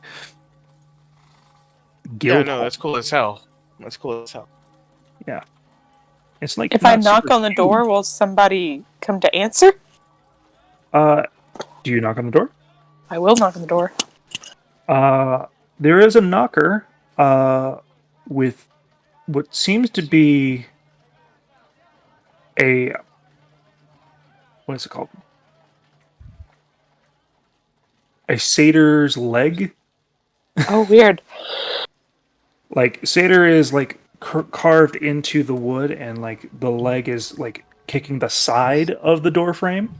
Yeah, guild no, hall. that's cool as hell. That's cool as hell. Yeah, it's like If I not knock super on the huge. door, will somebody come to answer? Do you knock on the door? I will knock on the door. There is a knocker with what seems to be a what is it called? A satyr's leg. Oh, weird. Like satyr is like carved into the wood, and like the leg is like kicking the side of the door frame,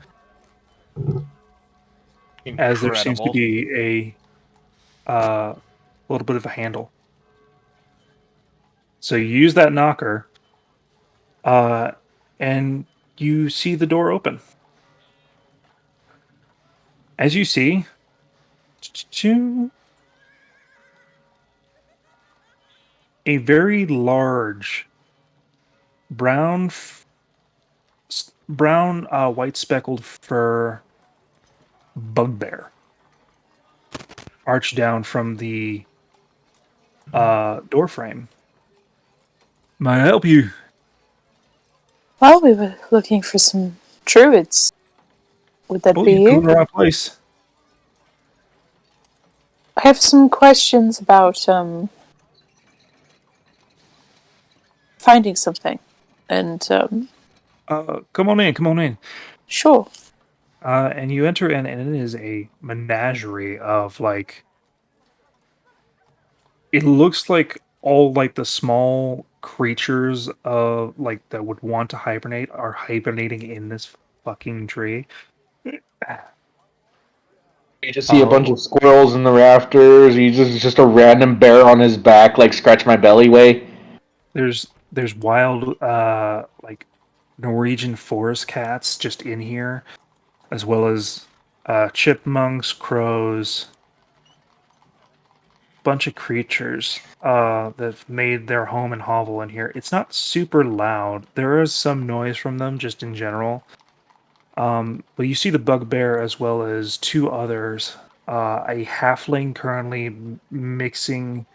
as there seems to Incredible. be a little bit of a handle. So you use that knocker, and you see the door open. As you see, a very large brown, white speckled fur bugbear arched down from the door frame. May I help you? Well, we were looking for some druids. Would that Oh, be you come to you? the right place. I have some questions about finding something. And Come on in, come on in. sure. And you enter in, and it is a menagerie of like. It looks like all like the small creatures of like that would want to hibernate are hibernating in this fucking tree. You just see a bunch of squirrels in the rafters. You just a random bear on his back, like scratch my belly way. There's wild like Norwegian forest cats just in here, as well as chipmunks, crows, bunch of creatures that've made their home and hovel in here. It's not super loud. There is some noise from them just in general. But you see the bugbear as well as two others. A halfling currently mixing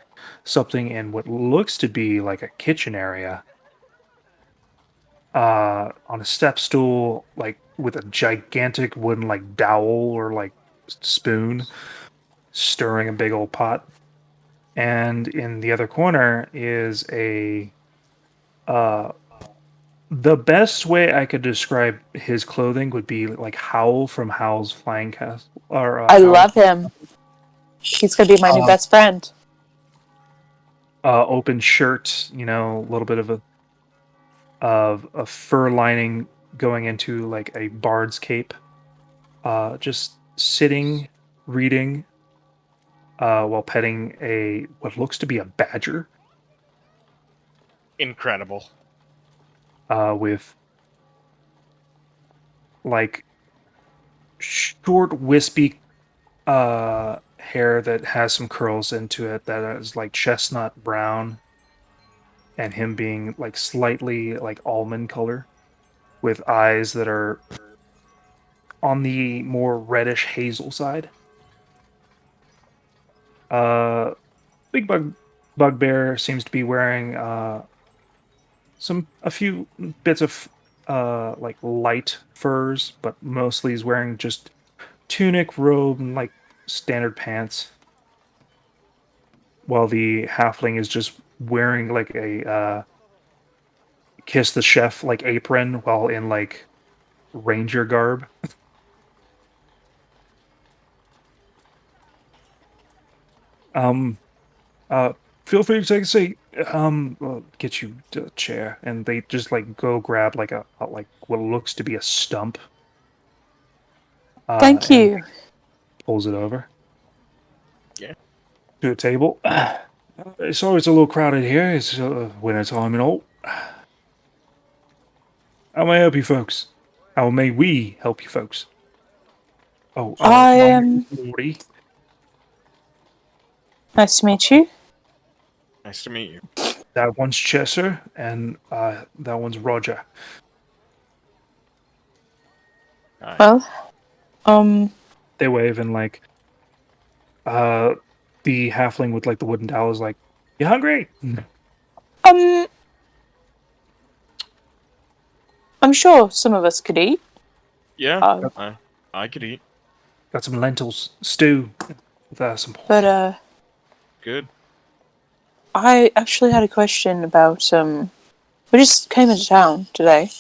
something in what looks to be like a kitchen area. On a step stool, like with a gigantic wooden like dowel or like spoon, stirring a big old pot. And in the other corner is a the best way I could describe his clothing would be like Howl from Howl's Flying Castle, or I Howl's love him. He's gonna be my new uh, best friend. open shirt, you know, a little bit of a fur lining going into like a bard's cape. Just sitting, reading, while petting a what looks to be a badger, Incredible. with like short, wispy hair that has some curls into it that is like chestnut brown, and him being like slightly like almond color with eyes that are on the more reddish hazel side. Uh, big bugbear seems to be wearing a few bits of like light furs, but mostly he's wearing just tunic, robe, and like standard pants. While the halfling is just wearing like a kiss the chef like apron while in like ranger garb. Um, uh, Feel free to take a seat. I'll get you a chair, and they just like go grab like a like what looks to be a stump, Thank and you. pulls it over Yeah. to a table. It's always a little crowded here. It's winter time and all. How may I help you, folks? How may we help you, folks? Oh, I my am. name's Morty. Nice to meet you. Nice to meet you. That one's Chesser, and that one's Roger. Hi. Well, They wave, and like the halfling with like the wooden dowel is like, "You hungry?" um, I'm sure some of us could eat. Yeah, Uh, I could eat. Got some lentils stew with some but Good. I actually had a question about we just came into town today,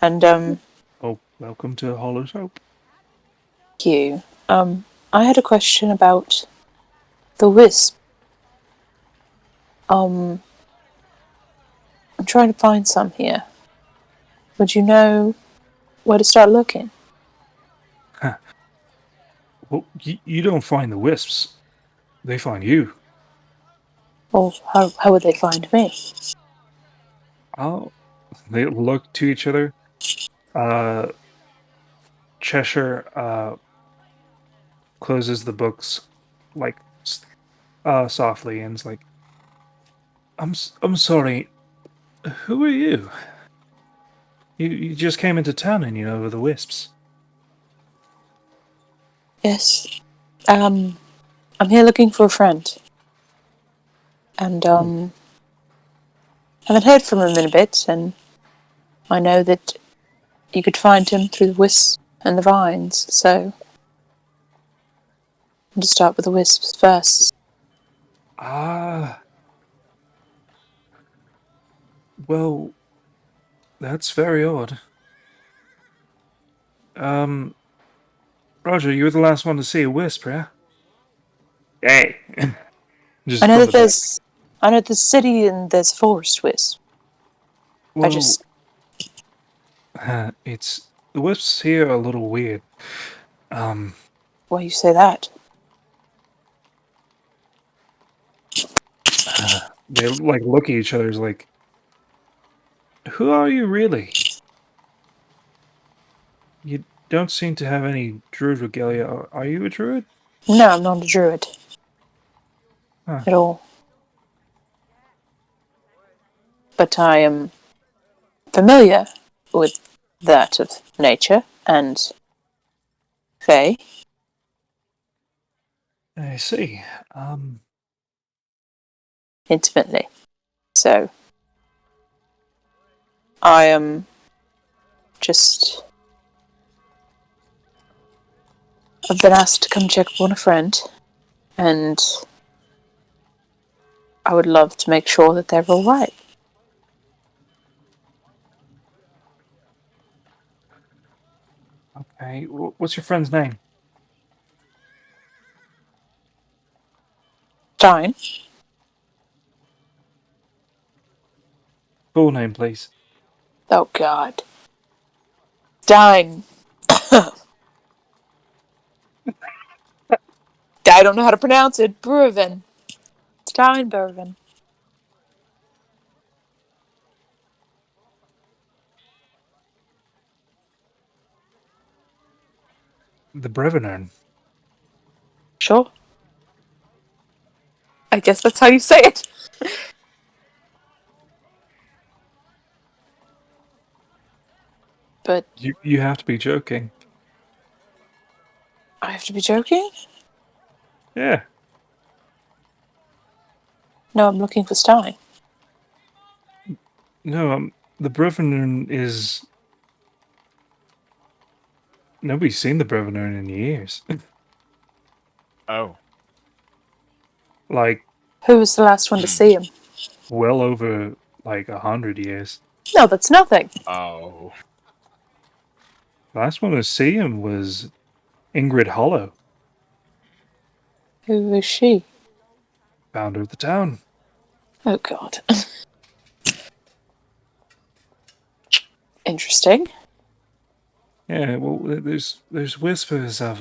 and Oh, welcome to Hollow's Hope. you I had a question about the Wisp. Um, I'm trying to find some here. Would you know where to start looking? Well, you don't find the wisps. They find you. Or how would they find me? Oh, they look to each other. Cheshire closes the books like softly and is like, I'm sorry. Who are you? You just came into town and you know the wisps. Yes. I'm here looking for a friend. And, haven't heard from him in a bit, and I know that you could find him through the wisps and the vines, so I'm to start with the wisps first. Ah, well, that's very odd. Um, Roger, you were the last one to see a wisp, yeah? Hey, I just know from that the back. I know there's city and there's forest wisp. Well, it's the wisps here are a little weird. Um, Why you say that? they like look at each other as like, who are you really? You don't seem to have any druid regalia. Are you a druid? No, I'm not a druid Huh. at all. But I am familiar with that of nature and fae. I see. Intimately. So I am just I've been asked to come check up on a friend, and I would love to make sure that they're all right. Okay. What's your friend's name? Stein? Full name, please. Oh God. Stein. I don't know how to pronounce it. Bruven. Stein Bruven. The Brevinern. Sure. I guess that's how you say it. But You have to be joking. I have to be joking? Yeah. No, I'm looking for Stein. No, the Brevinern is. Nobody's seen the Brevinern in years. Oh. Like, Who was the last one to see him? well over, like, 100 years. No, that's nothing. Oh. Last one to see him was Ingrid Hollow, Who is she? founder of the town. Oh God. Interesting. Yeah, well, there's whispers of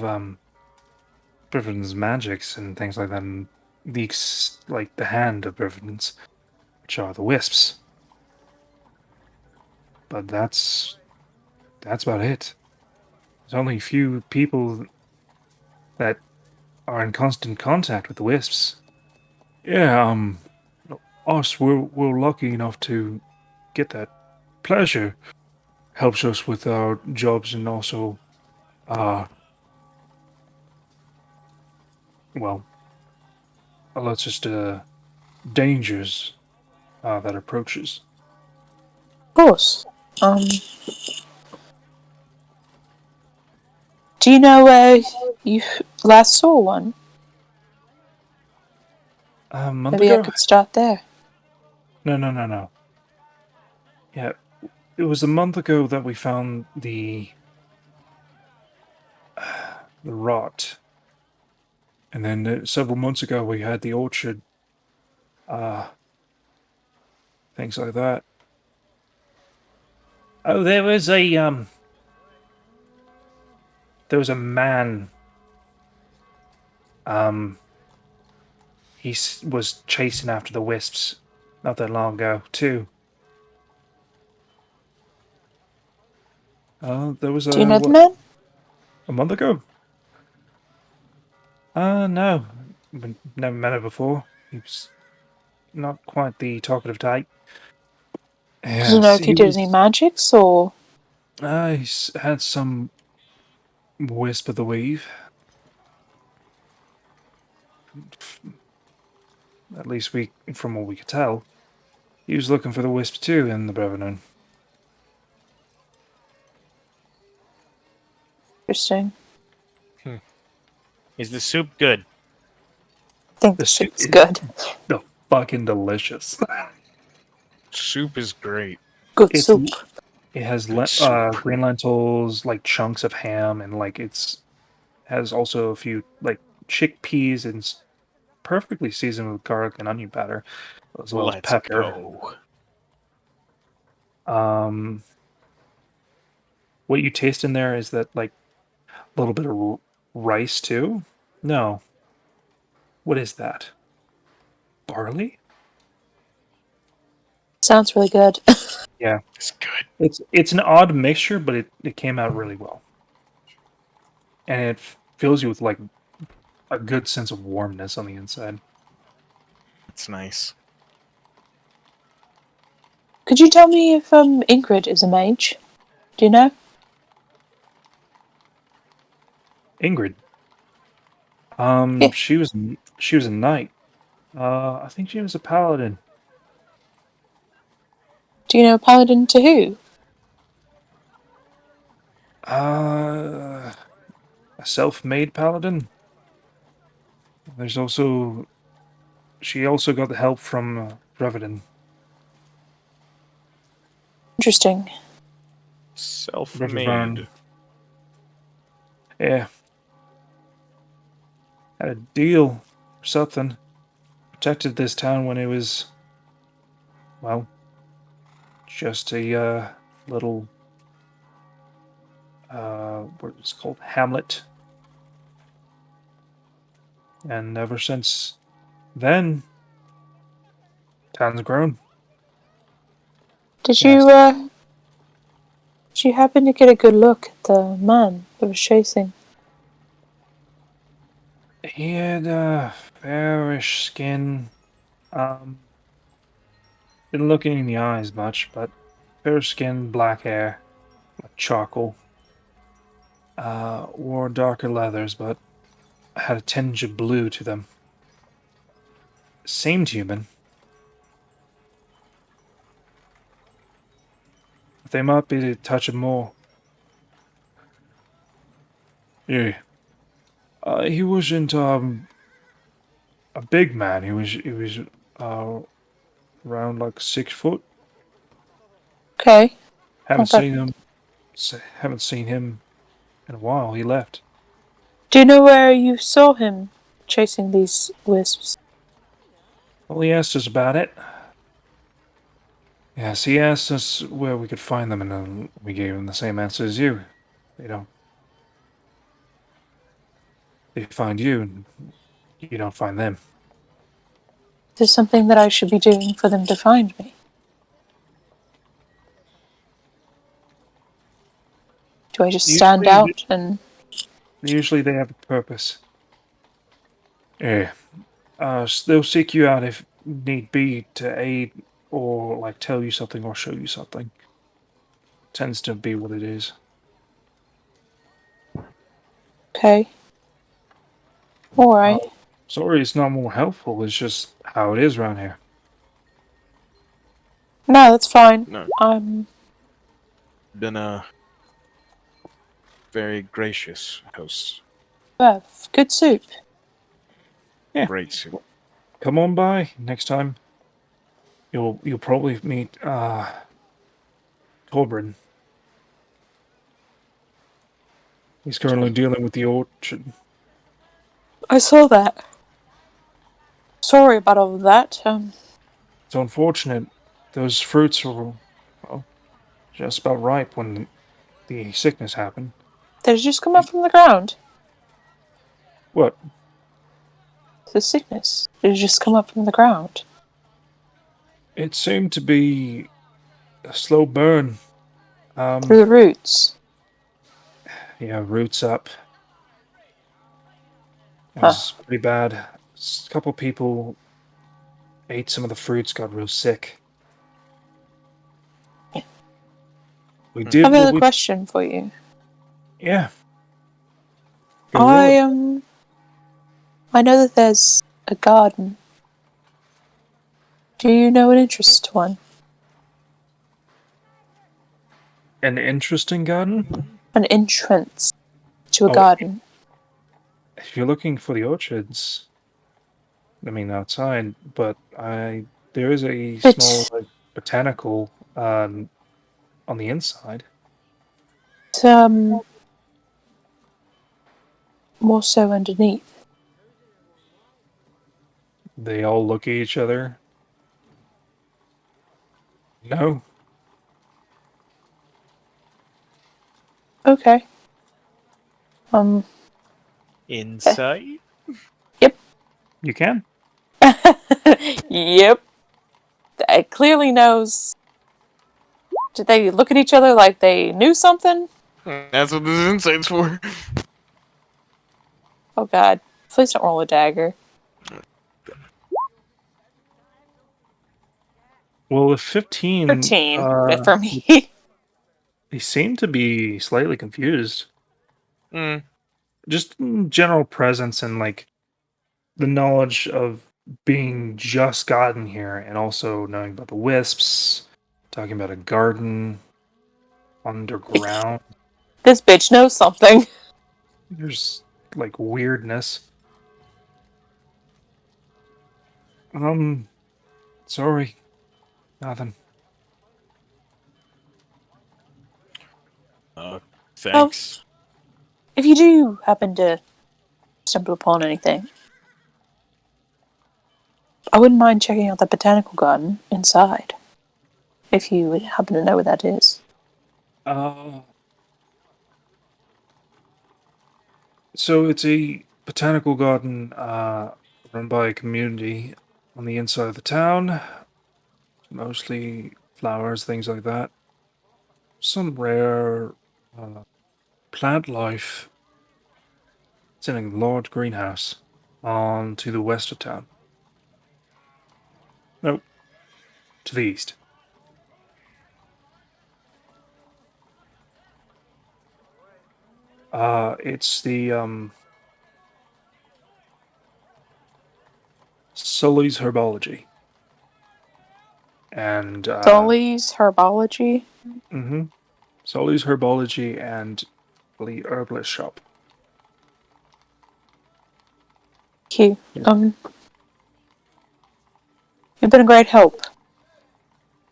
Brivens magics and things like that, and like the hand of Brivens, which are the wisps. But that's about it. There's only a few people that are in constant contact with the wisps. Yeah, us we're lucky enough to get that pleasure. Helps us with our jobs and also, uh, well, lots just dangers that approaches. Of course. Do you know where you last saw one? A month Maybe I ago? could start there. No. Yeah, it was a month ago that we found the rot, and then several months ago we had the orchard, uh, things like that. Oh, there was a man. He was chasing after the wisps not that long ago too. There was Do you know the what, man? a month ago. No, never met him before. He was not quite the talkative type. Do you know Yes, if he he did any was. magics or? He's had some wisp of the weave. At least from what we could tell, he was looking for the wisp too in the Brevenen. Interesting. Is the soup good? I think The the soup soup's is good. the fucking delicious. Soup is great. Good It's soup. it has Good soup. green lentils, like chunks of ham, and like has also a few like chickpeas and perfectly seasoned with garlic and onion powder, as well as Let's pepper. go. Um, what you taste in there is that like a little bit of rice too. No, what is that? Barley? Sounds really good. Yeah, It's good. it's an odd mixture, but it came out really well, and it fills you with like a good sense of warmness on the inside. It's nice. Could you tell me if Ingrid is a mage? Do you know? Ingrid, Yeah. she was a knight. I think she was a paladin. Do you know paladin to who? Uh, a self-made paladin. There's also she also got the help from Revenant. Interesting. Self-made. Yeah, had a deal or something. Protected this town when it was, well, just a little what it's called hamlet. And ever since then, town's grown. Did Yes, you happen to get a good look at the man that was chasing? he had fairish skin. Um, didn't look in the eyes much, but fair skin, black hair, like charcoal. Wore darker leathers, but had a tinge of blue to them. Seemed human. But they might be a touch of more. Yeah. He wasn't a big man. He was uh around like 6 foot. Okay. Haven't Not bad. seen him. Haven't seen him in a while. He left. Do you know where you saw him chasing these wisps? Well, he asked us about it. Yes, he asked us where we could find them, and then we gave him the same answer as you. They don't. They find you, and you don't find them. Is there something that I should be doing for them to find me? Do I just stand Usually, out and... usually they have a purpose. Yeah. They'll seek you out if need be to aid or like tell you something or show you something. Tends to be what it is. Okay. Alright. Sorry, it's not more helpful. It's just how it is around here. No, that's fine. No, I'm... been a very gracious host. good soup. Yeah. Great soup. Come on by next time. You'll probably meet Torbrin. He's currently dealing with the orchard. I saw that. Sorry about all of that. It's unfortunate. Those fruits are, well, just about ripe when the sickness happened. They just come up from the ground. What? The sickness. They just come up from the ground. It seemed to be a slow burn. Through the roots. Yeah, roots up. It Huh. was pretty bad. A couple people ate some of the fruits, got real sick. We I did have what another we. question for you. Yeah. Go roll it. I know that there's a garden. Do you know an interest one? An interesting garden? An entrance to a Oh, garden. if you're looking for the orchards, I mean outside, but there is a small It's, like botanical on the inside. um, more so underneath. They all look at each other. No. Okay. Insight? Yep. You can. Yep. It clearly knows. Did they look at each other like they knew something? That's what this insight's for. Oh god. Please don't roll a dagger. Well, with 15, 13 for me. they seem to be slightly confused. Mm. Just general presence and like the knowledge of being just gotten here and also knowing about the wisps, talking about a garden underground. This bitch knows something. There's like weirdness. Sorry. Nothing. Thanks. If you do happen to stumble upon anything, I wouldn't mind checking out the botanical garden inside. If you happen to know where that is. So it's a botanical garden run by a community on the inside of the town. Mostly flowers, things like that. Some rare plant life. It's in a large greenhouse on to the west of town. Nope, to the east. It's the Sully's Herbology. And Dolly's Herbology? mm-hmm. Sully's Herbology and the Herbalist Shop. Q. Yeah. You've been a great help.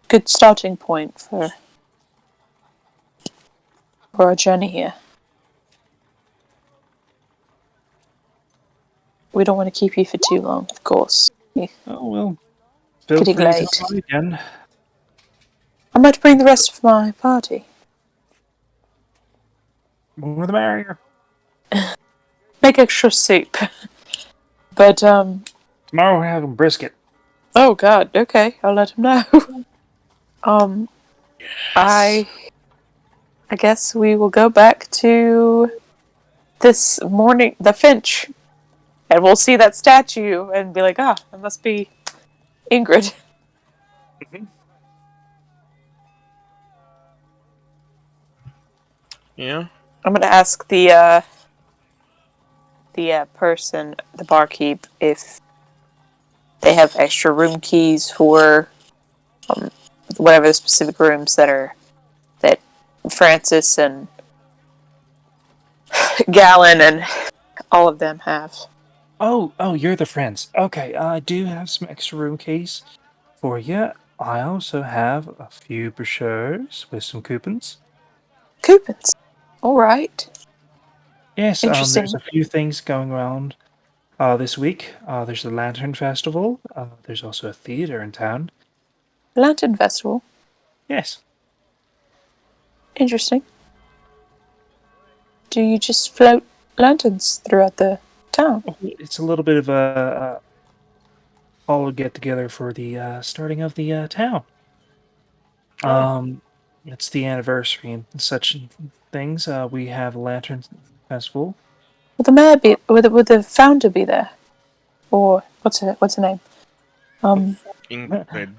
Good starting point for our journey here. We don't want to keep you for too long, of course. Oh well. Feel Getting free to late. try again. I might bring the rest of my party. More the merrier. Make extra soup. But, Tomorrow we're having brisket. oh god, okay, I'll let him know. I guess we will go back to this morning, the Finch. And we'll see that statue and be like, that must be Ingrid. Yeah. I'm gonna ask the person, the barkeep, if they have extra room keys for whatever the specific rooms that Francis and Gallon and all of them have. Oh, you're the friends. Okay, I do have some extra room keys for you. I also have a few brochures with some coupons. Coupons. Alright. Yes, Interesting. there's a few things going around this week. There's the Lantern Festival. There's also a theater in town. Lantern Festival. Yes. Interesting. Do you just float lanterns throughout the town? It's a little bit of a all get together for the starting of the town. It's the anniversary and such things. We have a lantern festival. Will the mayor be? Will the founder be there? Or what's her name? Ingrid.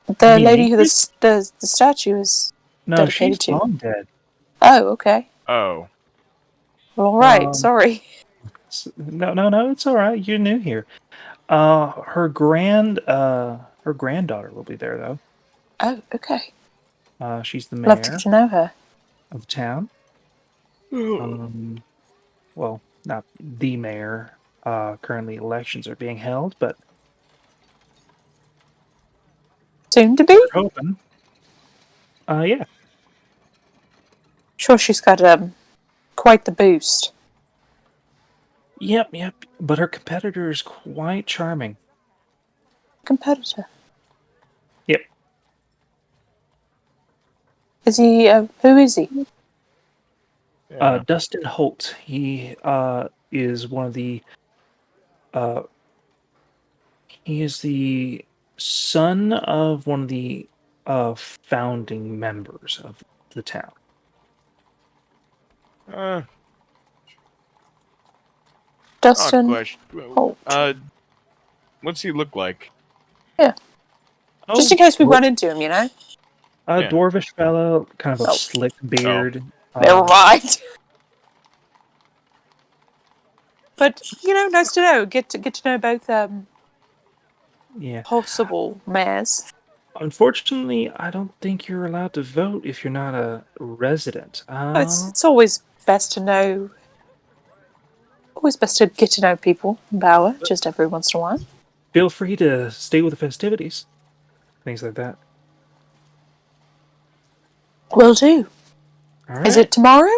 The mean lady who Ingrid? the statue is No, dedicated she's to. long dead. Oh, okay. Oh. All right. Um, Sorry. No, it's all right. You're new here. Her granddaughter will be there though. Oh, okay. She's the Love to mayor get to know her. of the town. Well, not the mayor. Currently, elections are being held, but Soon to be. we're hoping. Yeah. Sure, she's got quite the boost. Yep. But her competitor is quite charming. Competitor. Yep. Is he? Who is he? Yeah. Dustin Holt. He is one of the. He is the son of one of the founding members of the town. Odd Dustin question. Holt. What's he look like? Just in case we run into him, you know. A Yeah. dwarvish fellow, kind of a Oh. slick beard. Never mind. But nice to know. Get to know both Yeah. possible mayors. Unfortunately, I don't think you're allowed to vote if you're not a resident. It's always best to know. Always best to get to know people, Bauer, just every once in a while. Feel free to stay with the festivities, things like that. Will do. All right. Is it tomorrow?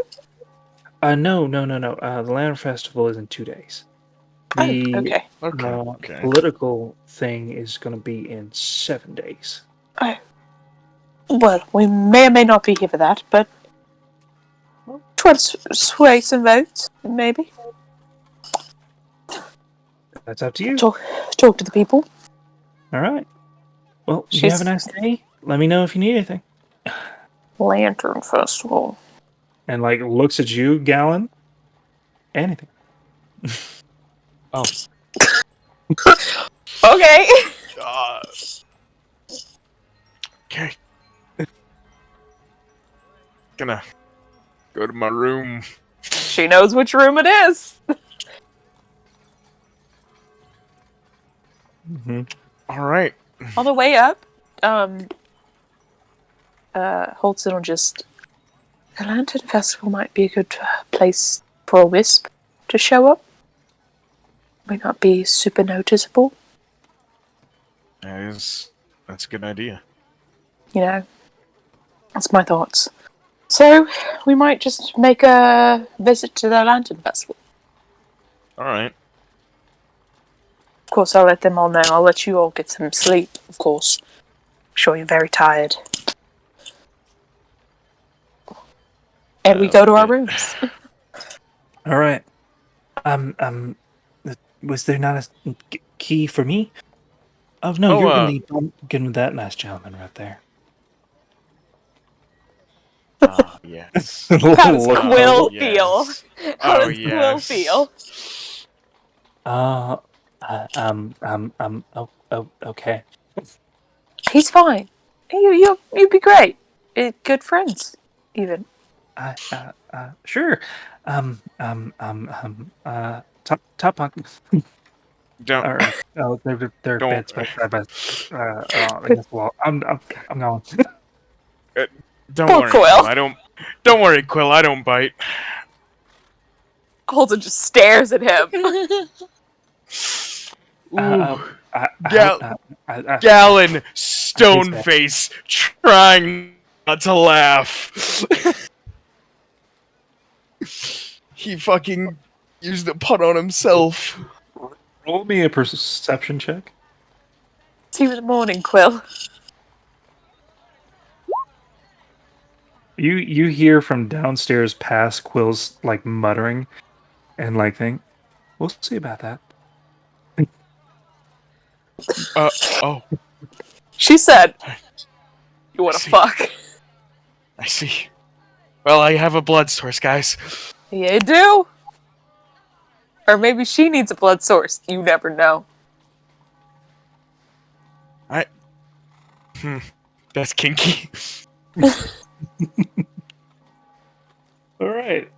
No. The Lantern Festival is in 2 days. The Okay. Okay. political thing is going to be in 7 days. Oh. Well, we may or may not be here for that, but try to sway some votes, maybe. That's up to you. Talk to the people. All right. Well, you have a nice day. Let me know if you need anything. Lantern Festival. And looks at you, Gallon. Anything. Oh. Okay. Okay. Gonna go to my room. She knows which room it is. Mm-hmm. All right. On the way up, Holtzen will just. The Lantern Festival might be a good place for a Wisp to show up. Might not be super noticeable. That's a good idea. That's my thoughts. So, we might just make a visit to the Lantern Festival. All right. Of course, I'll let them all know. I'll let you all get some sleep, of course. I'm sure you're very tired. And we go to our rooms. All right. Was there not a key for me? Oh no, you're gonna be getting with that nice gentleman right there. Yes. How does Quill yes. feel? How does Quill feel? Okay. He's fine. You'd be great. Good friends, even. Sure. Top punk. Don't. Or, oh, they're Don't- beds against the wall. I'm going. Don't Poor worry, Quill. Quill. Don't worry, Quill. I don't bite. Holden just stares at him. Gallon, Stoneface, trying not to laugh. He fucking used a pun on himself. Roll me a perception check. See you in the morning, Quill. You hear from downstairs past Quill's like muttering and like think, we'll see about that. Oh, She said, "You want to see. fuck?" I see. Well, I have a blood source, guys. You do? Or maybe she needs a blood source. You never know. That's kinky. All right.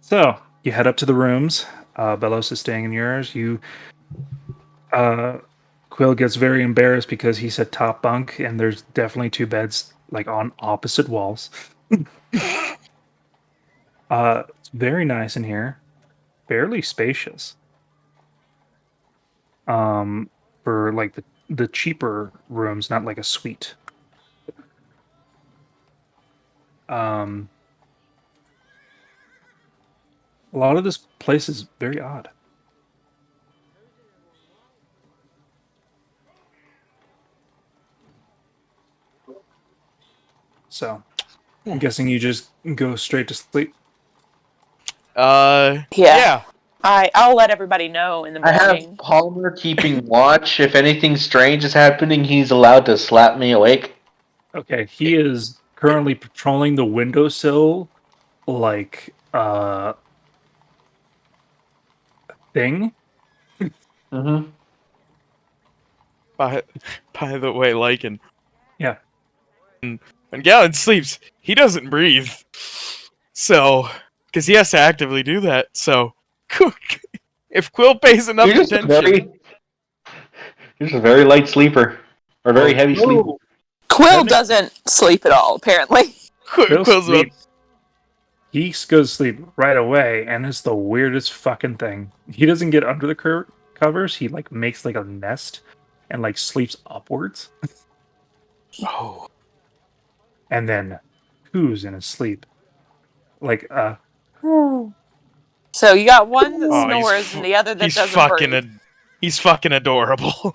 So you head up to the rooms. Belos is staying in yours. Quill gets very embarrassed because he said top bunk, and there's definitely two beds like on opposite walls. It's very nice in here, fairly spacious. For like the cheaper rooms, not like a suite. A lot of this place is very odd. So, I'm guessing you just go straight to sleep. Yeah. I'll let everybody know in the I have morning. Palmer keeping watch. If anything strange is happening, he's allowed to slap me awake. Okay, he is currently patrolling the windowsill like thing. Mm-hmm. By the way, Lycan, Yeah. when Galen sleeps, he doesn't breathe. So, because he has to actively do that. So, if Quill pays enough You're just attention, you're just a very light sleeper, or very heavy sleeper. Quill doesn't sleep at all, apparently. Quill Quill's about sleep. He goes to sleep right away, and it's the weirdest fucking thing. He doesn't get under the covers. He like makes like a nest and like sleeps upwards, Oh, and then coos in his sleep. Like So you got one that oh snores and the other that he's doesn't fucking breathe. he's fucking adorable.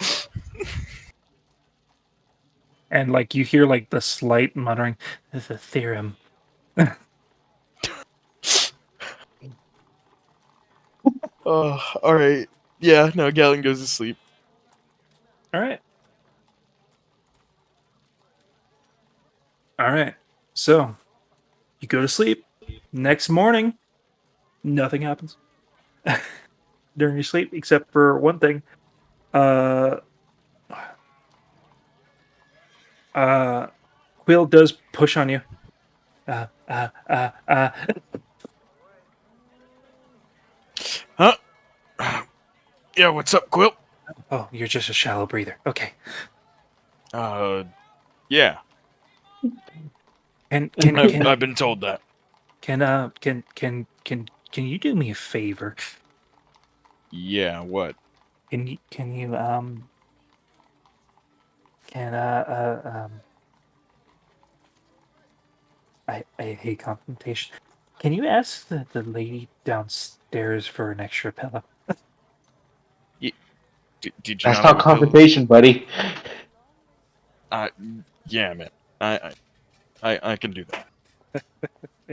and like you hear like the slight muttering, "This is a theorem." Oh, all right. Yeah, no, Galen goes to sleep. All right. All right. So you go to sleep. Next morning, nothing happens during your sleep except for one thing. Quill does push on you. Huh? Yeah, what's up, Quill? Oh, you're just a shallow breather. Okay. Yeah. I've been told that. Can you do me a favor? Yeah, what? Can you I hate confrontation. Can you ask the lady downstairs for an extra pillow? Did you That's not have not a pillow? confrontation, buddy. Yeah, man. I can do that.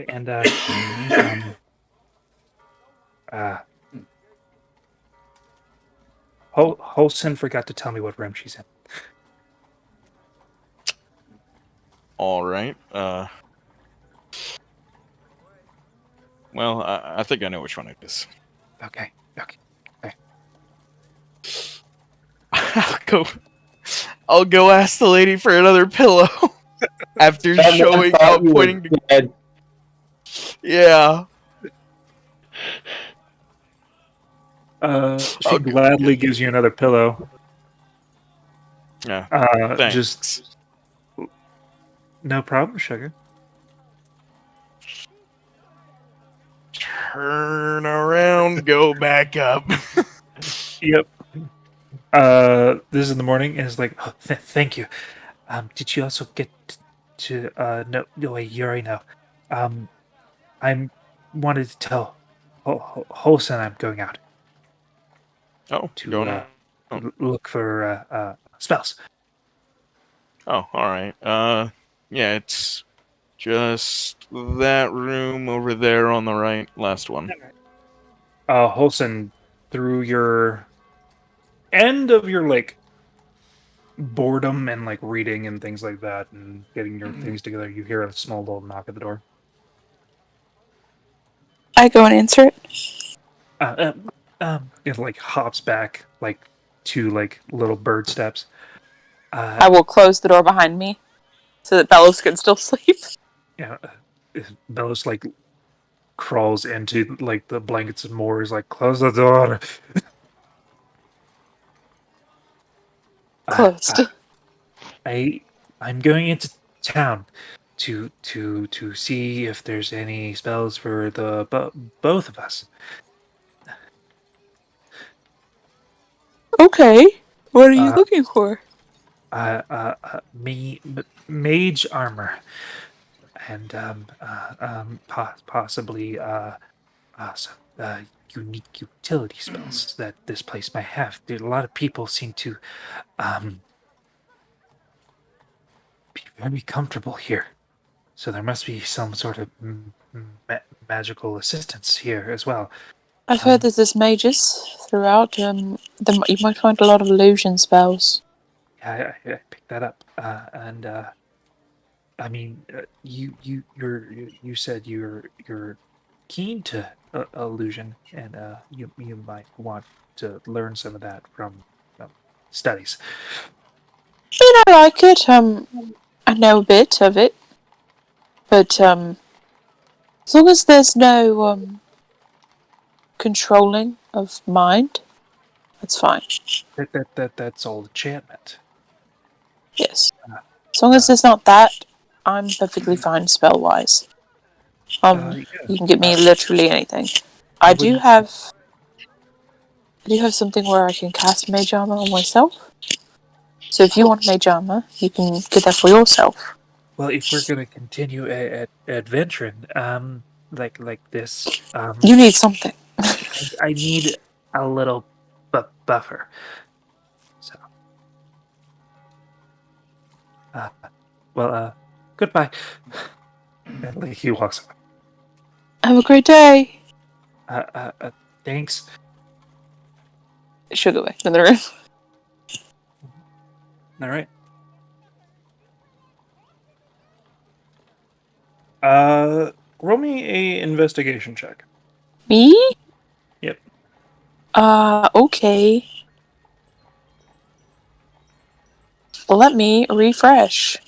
And Holson forgot to tell me what room she's in. All right. Well, I think I know which one it is. Okay. I'll go ask the lady for another pillow after showing out, pointing to. Dead. Yeah. She gladly gives you another pillow. Yeah. Just no problem, sugar. Turn around, go back up. Yep. This is in the morning, and it's like, oh, thank you. Did you also get to no wait, you already know. I wanted to tell Holson I'm going out Oh, to going on. look for spells. Oh, all right. Yeah, it's Just that room over there on the right. Last one. Holson, through your end of your like boredom and like reading and things like that and getting your things together, you hear a small little knock at the door. I go and answer it. It like hops back like 2 like little bird steps. I will close the door behind me so that Bellows can still sleep. Yeah, Bellows like crawls into like the blankets and more. He's like, "Close the door." Closed. I'm going into town to see if there's any spells for the both of us. Okay. What are you Uh, looking for? Mage armor and possibly some unique utility spells that this place might have. A lot of people seem to um be very comfortable here, so there must be some sort of magical assistance here as well. I've heard that there's mages throughout. You might find a lot of illusion spells. I picked that up, and I mean, you said you're keen to illusion, and you might want to learn some of that from studies. I like it. I know a bit of it, but as long as there's no controlling of mind, that's fine. That's all enchantment. Yes, as long as there's not that, I'm perfectly fine spell-wise. Yeah, You can get me literally anything. I do have something where I can cast mage armor on myself. So if you want mage armor, you can get that for yourself. Well, if we're gonna continue adventuring, like this, You need something. I need a little buffer. So, uh, goodbye. And like he walks away. Have a great day. Thanks. She'll go back to the room. All right. Roll me a investigation check. Me? Yep. Okay. Let me refresh.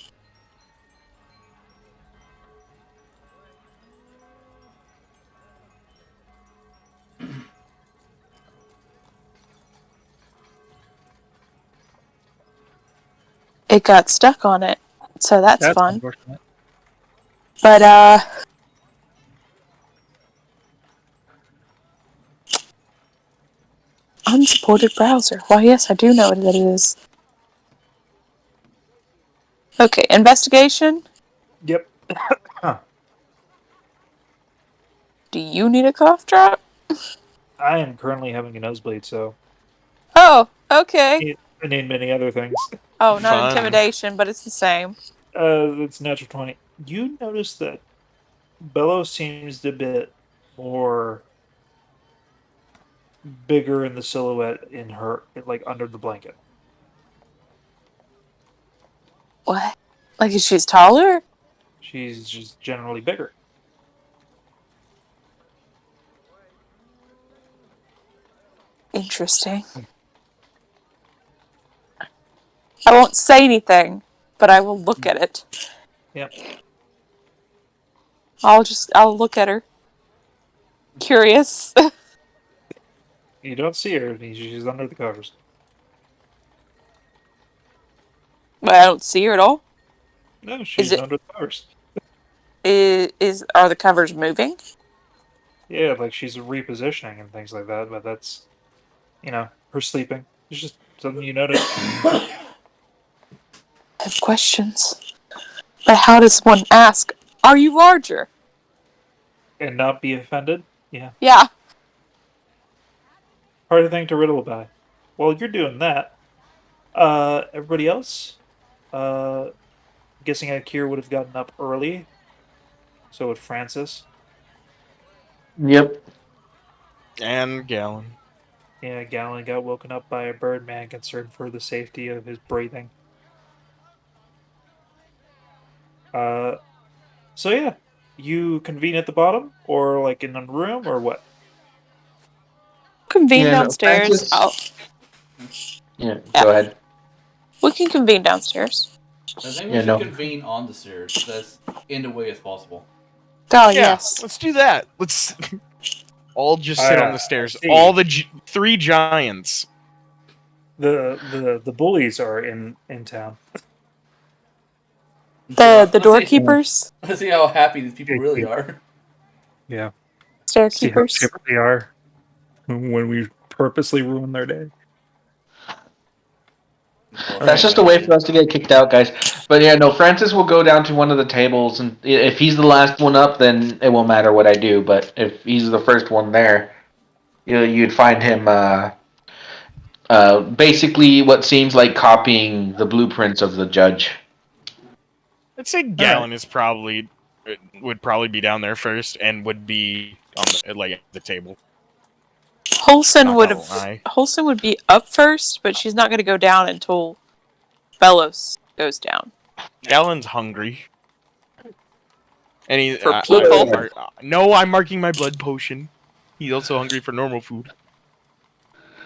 It got stuck on it, so that's fun. Unfortunate. But, unsupported browser. Why, yes, I do know what it is. Okay, investigation. Yep. Do you need a cough drop? I am currently having a nosebleed, so Oh, okay. I need many other things. Oh, not Fun. intimidation, but it's the same. It's natural 20. You notice that Bello seems a bit more bigger in the silhouette in her, like under the blanket. What? Like, if she's taller? She's just generally bigger. Interesting. I won't say anything, but I will look at it. Yep. I'll look at her. Curious. You don't see her. She's under the covers. But I don't see her at all. No, she's it- under the covers. Are the covers moving? Yeah, like she's repositioning and things like that, but that's, her sleeping. It's just something you notice. I have questions. But how does one ask, are you larger? And not be offended. Yeah. Yeah. Hard thing to riddle about. While you're doing that, everybody else, guessing Ak'ir would have gotten up early So would Francis. Yep. And Gallon. Yeah, Gallon got woken up by a birdman concerned for the safety of his breathing. So yeah, you convene at the bottom, or like in a room, or what? Convene Yeah, no, downstairs. Francis- Yeah, Yeah. go ahead. We can convene downstairs. I think we Yeah, should no. convene on the stairs, so that's in the way as possible. Oh, Yeah, yes. let's do that. Let's all just sit on the stairs. see. All the three giants. The bullies are in town. The Let's doorkeepers? Let's see how happy these people really are. Yeah. See how Stairkeepers? chipper they are when we purposely ruin their day. That's just a way for us to get kicked out, guys. But yeah, no, Francis will go down to one of the tables, and if he's the last one up, then it won't matter what I do. But if he's the first one there, you'd find him basically what seems like copying the blueprints of the judge. I'd say Gallon is would probably be down there first and would be on at the table. Holson Not would gonna have. lie. Holson would be up first, but she's not going to go down until Bellows goes down. Gallon's hungry. And he, For people? no, I'm marking my blood potion. He's also hungry for normal food.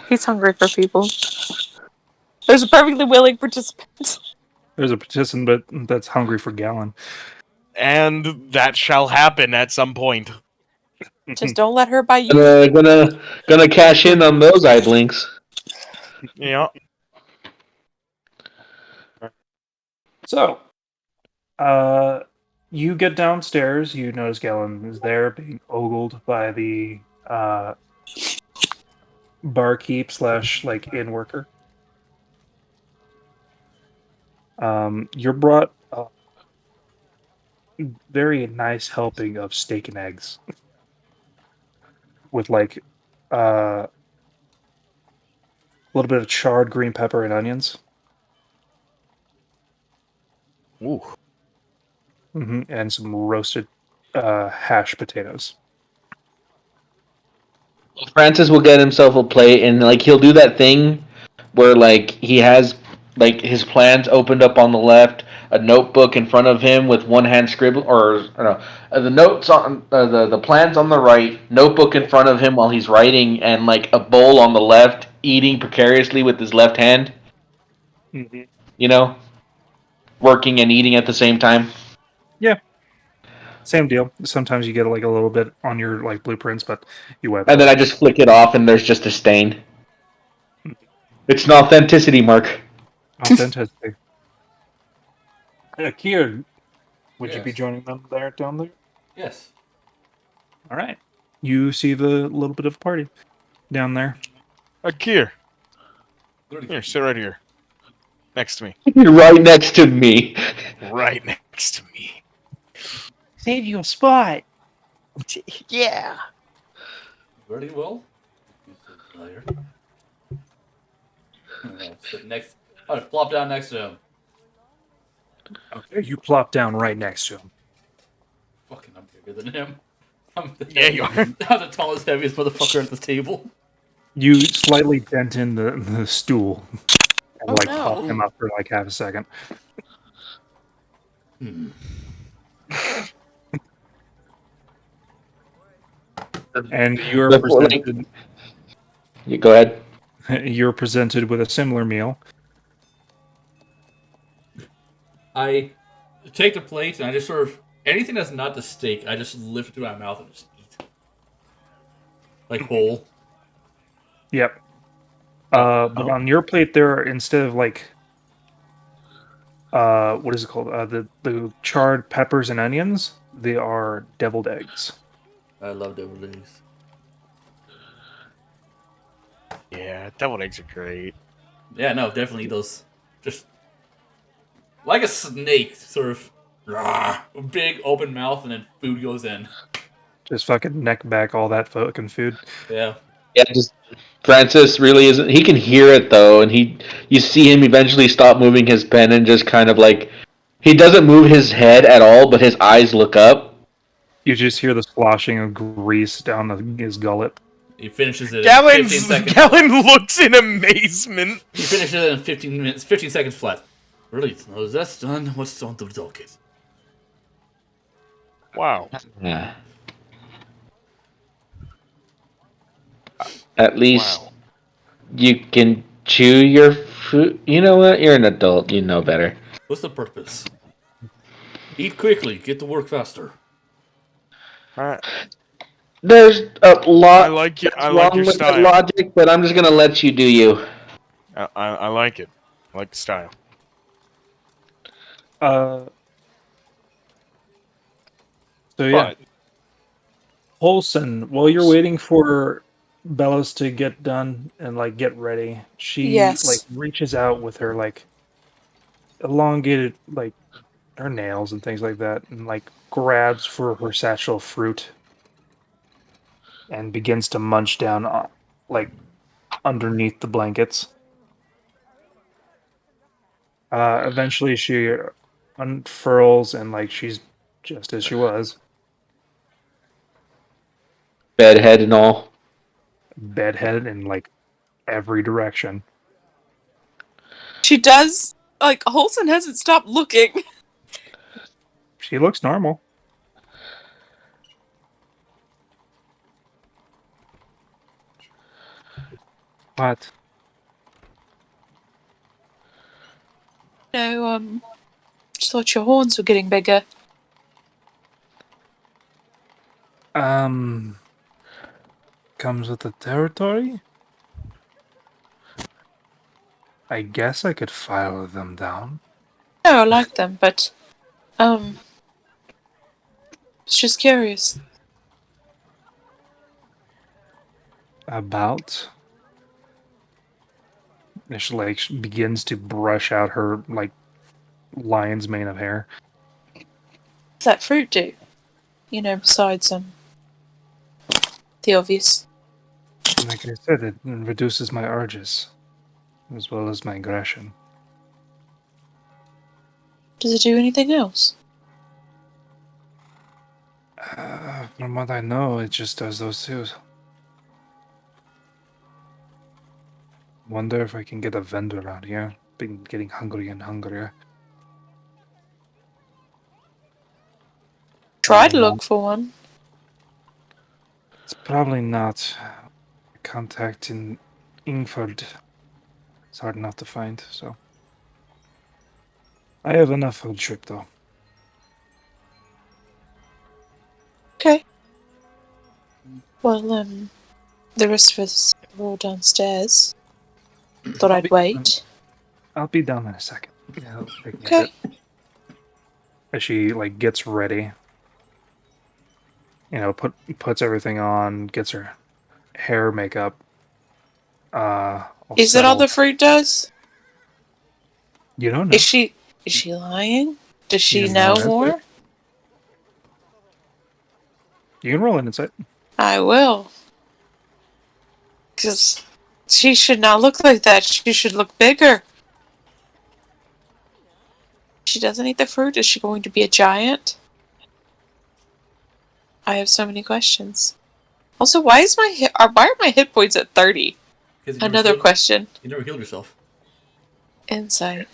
He's hungry for people. There's a perfectly willing participant. There's a participant that's hungry for Gallon. And that shall happen at some point. Just don't let her buy you. Gonna cash in on those eye blinks. Yeah. So, you get downstairs. You notice Gallon is there, being ogled by the barkeep / inn worker. You're brought a very nice helping of steak and eggs with a little bit of charred green pepper and onions. Ooh. And some roasted hash potatoes. Francis will get himself a plate, and he'll do that thing where he has his plans opened up on the left, a notebook in front of him with one hand scribble, or no, the notes on the plans on the right, notebook in front of him while he's writing, and a bowl on the left, eating precariously with his left hand. Mm-hmm. Working and eating at the same time. Yeah. Same deal. Sometimes you get a little bit on your blueprints, but you wipe it. And then I just flick it off, and there's just a stain. It's an authenticity mark. Authenticity. Ak'ir, would you Yes. be joining them down there? Yes. All right. You see the little bit of party down there. Ak'ir. Here, sit right here. Next to me. Right next to me. Right next to me. Save you a spot. Yeah. Very well. Sit next. I'll plop down next to him. Okay, you plop down right next to him. Fucking, I'm bigger than him. I'm the Yeah, you are. I'm the tallest, heaviest motherfucker at this table. You slightly dent in the stool and Oh, no. pop him up for half a second. And you're presented. You go ahead. You're presented with a similar meal. I take the plate and I just sort of anything that's not the steak, I just lift it to my mouth and just eat. Whole. Yep. But on your plate, there are, instead of what is it called? The charred peppers and onions. They are deviled eggs. I love deviled eggs. Yeah, deviled eggs are great. Yeah, no, definitely those. Just like a snake, sort of big open mouth, and then food goes in. Just fucking neck back all that fucking food. Yeah. Yeah, just Francis really isn't. He can hear it though, and you see him eventually stop moving his pen and just kind of he doesn't move his head at all, but his eyes look up, You just hear the sloshing of grease down his gullet. He finishes it in 15 seconds. Galen looks in amazement. He finishes it in 15 seconds flat. Really? So that's done. What's on the docket? Wow. Yeah. At least Wow. you can chew your food. You know what? You're an adult. You know better. What's the purpose? Eat quickly. Get to work faster. There's a lot I like you. I that's like wrong your with that style. logic, but I'm just gonna let you do you. I like it. I like the style. So yeah, But Holson, while you're waiting for Bellows to get done and like get ready, she Yes. like reaches out with her like elongated like her nails and things like that, and like grabs for her satchel of fruit and begins to munch down like underneath the blankets. Eventually, she unfurls and like she's just as she was, Bedhead and all. bedheaded in like every direction. She does. Like, Holson hasn't stopped looking. She looks normal. What? No, just thought your horns were getting bigger. Comes with the territory? I guess I could file them down. No, I like them, but, it's just curious. About? And she like begins to brush out her like lion's mane of hair. What's that fruit do? You know, besides, the obvious. Like I said, it reduces my urges as well as my aggression. Does it do anything else? From what I know, it just does those two. Wonder if I can get a vendor around here. Been getting hungrier and hungrier. Try to look for one. It's probably not. Contact in Ingford. It's hard enough to find, so. I have enough for the trip, though. Okay. Well, the rest of us are all downstairs. Thought I'd wait. I'll be down in a second. Yeah, it'll take me a Okay. bit. As she like gets ready, puts everything on, gets her hair, makeup. All Is that all the settled. fruit does? You don't know. Is she lying? Does she You know know more? it. You can roll an insight. I will. Because she should not look like that. She should look bigger. She doesn't eat the fruit. Is she going to be a giant? I have so many questions. Also, why are my hit points at 30? 'Cause you never Another healed- question. You never healed yourself. Insight.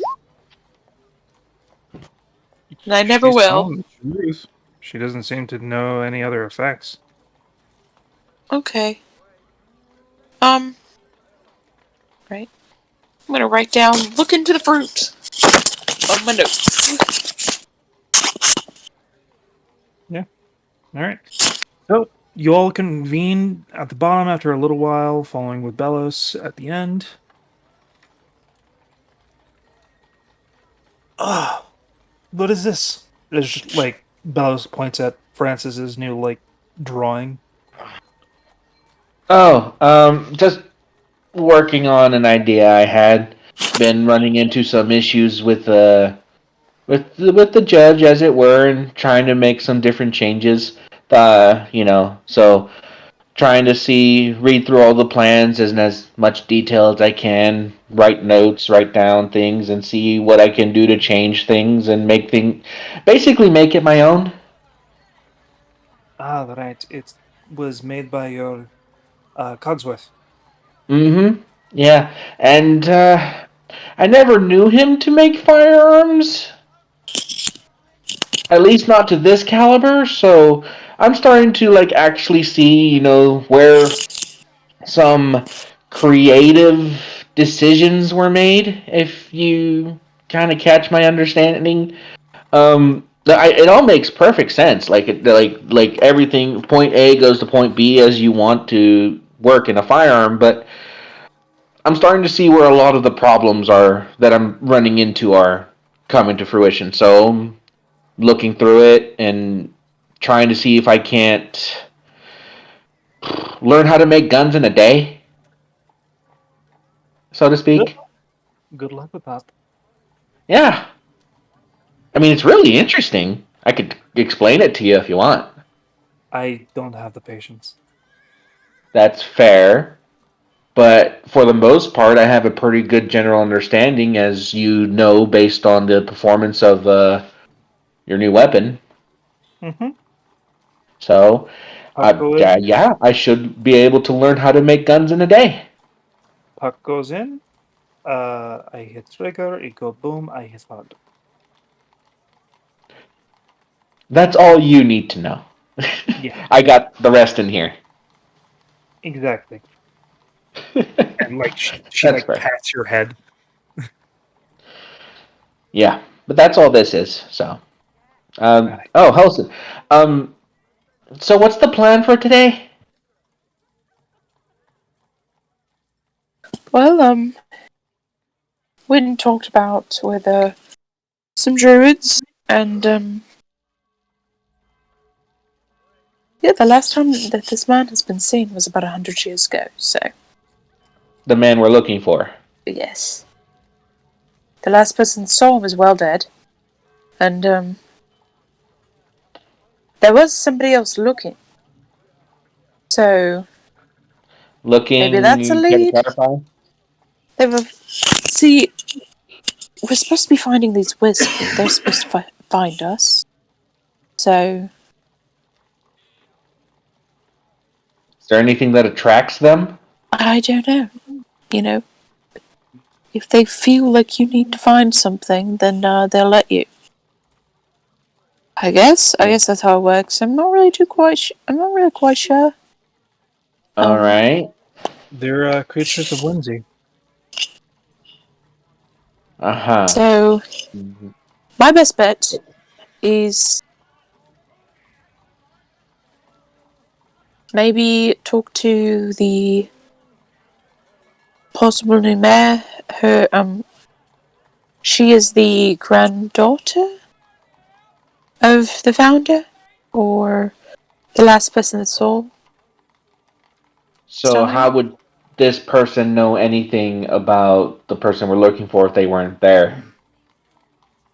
And I never She's will. telling the truth. She doesn't seem to know any other effects. Okay. Right. I'm gonna write down, look into the fruit on my notes. All right. So you all convene at the bottom after a little while, following with Bellows at the end. Oh, what is this? It's just like Bellows points at Francis's new like drawing. Oh, just working on an idea I had. Been running into some issues with the judge, as it were, and trying to make some different changes. So trying to read through all the plans in as much detail as I can, write notes, write down things, and see what I can do to change things and basically make it my own. Ah, right. It was made by your Cogsworth. Mm-hmm. Yeah, and I never knew him to make firearms. At least not to this caliber. So I'm starting to like actually see, where some creative decisions were made. If you kind of catch my understanding, it all makes perfect sense. Like everything, point A goes to point B as you want to work in a firearm, but I'm starting to see where a lot of the problems are that I'm running into are coming to fruition. So I'm looking through it and trying to see if I can't learn how to make guns in a day, so to Good. speak. Good luck with that. Yeah. I mean, it's really interesting. I could explain it to you if you want. I don't have the patience. That's fair. But for the most part, I have a pretty good general understanding, as you know, based on the performance of your new weapon. Mm-hmm. So, Puck goes in. yeah, I should be able to learn how to make guns in a day. Puck goes in. I hit trigger. It go boom. I hit hard. That's all you need to know. Yeah, I got the rest in here. exactly. And like she That's like fair. pats your head. Yeah, but that's all this is. So, Right. Helson, so what's the plan for today? Well, went and talked about with some druids, and yeah, the last time that this man has been seen was about 100 years ago. So The man we're looking for. yes, the last person saw him was well dead, and there was somebody else looking. So maybe Looking, that's a you care to lead. clarify? They were see. We're supposed to be finding these wisps, and they're supposed to find us. So Is there anything that attracts them? I don't know. You know, if they feel like you need to find something, then they'll let you. I guess that's how it works. I'm not really I'm not really quite sure. All right. They're creatures of whimsy. Uh-huh. So my best bet is maybe talk to the possible new mayor. Her she is the granddaughter of the founder, or the last person that saw So how Stein. would this person know anything about the person we're looking for if they weren't there?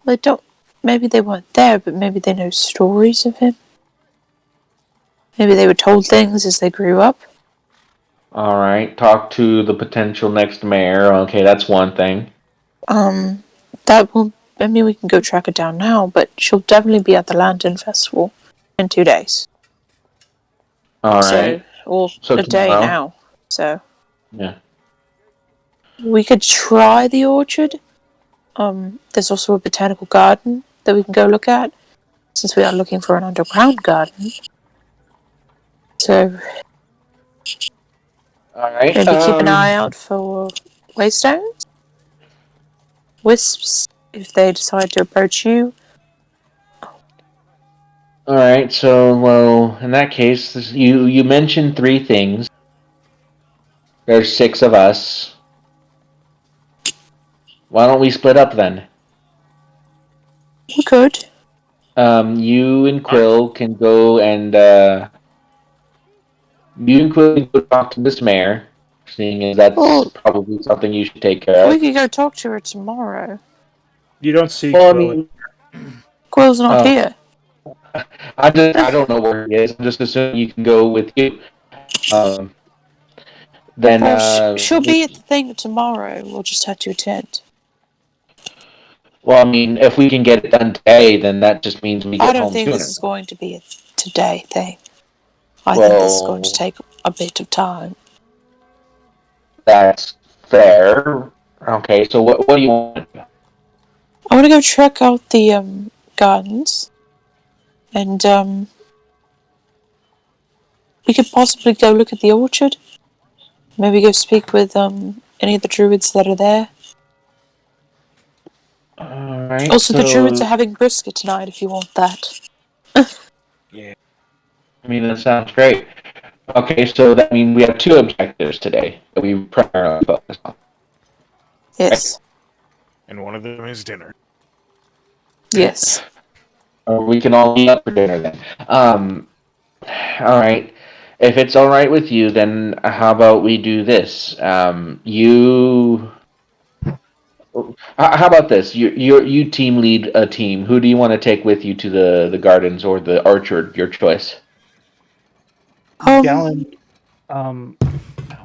They don't. Maybe they weren't there, but maybe they know stories of him. Maybe they were told things as they grew up. All right. Talk to the potential next mayor. Okay, that's one thing. That will. I mean, we can go track it down now, but she'll definitely be at the Lantern Festival in 2 days. All So, right. or So a day tomorrow. now. So Yeah. we could try the orchard. There's also a botanical garden that we can go look at, since we are looking for an underground garden. So All right. maybe keep an eye out for waystones, wisps, if they decide to approach you. All right. So, well, in that case, you mentioned three things. There's six of us. Why don't we split up then? We could. You and Quill can go and you and Quill can go talk to this mayor, seeing as that's Well, probably something you should take care we of. could go talk to her tomorrow. You don't see Well, I Quill. mean, Quill's not oh, here. I don't know where he is. I'm just assuming you can go with you. Um, then Well, she'll be at the thing tomorrow. We'll just have to attend. well, I mean, if we can get it done today, then that just means we I get don't home think this sooner. is going to be a today thing. I think this is going to take a bit of time. That's fair. Okay, so what do you want? I want to go check out the gardens, and we could possibly go look at the orchard. Maybe go speak with any of the druids that are there. Alright, Also, the druids are so having brisket tonight. If you want that. Yeah. I mean that sounds great. Okay, so that means we have two objectives today that we primarily focus on. Yes. And one of them is dinner. Yes. Or we can all meet up for dinner then. Alright. If it's alright with you, then how about we do this? How about this? You team lead a team. Who do you want to take with you to the gardens or the orchard? Your choice. Galen,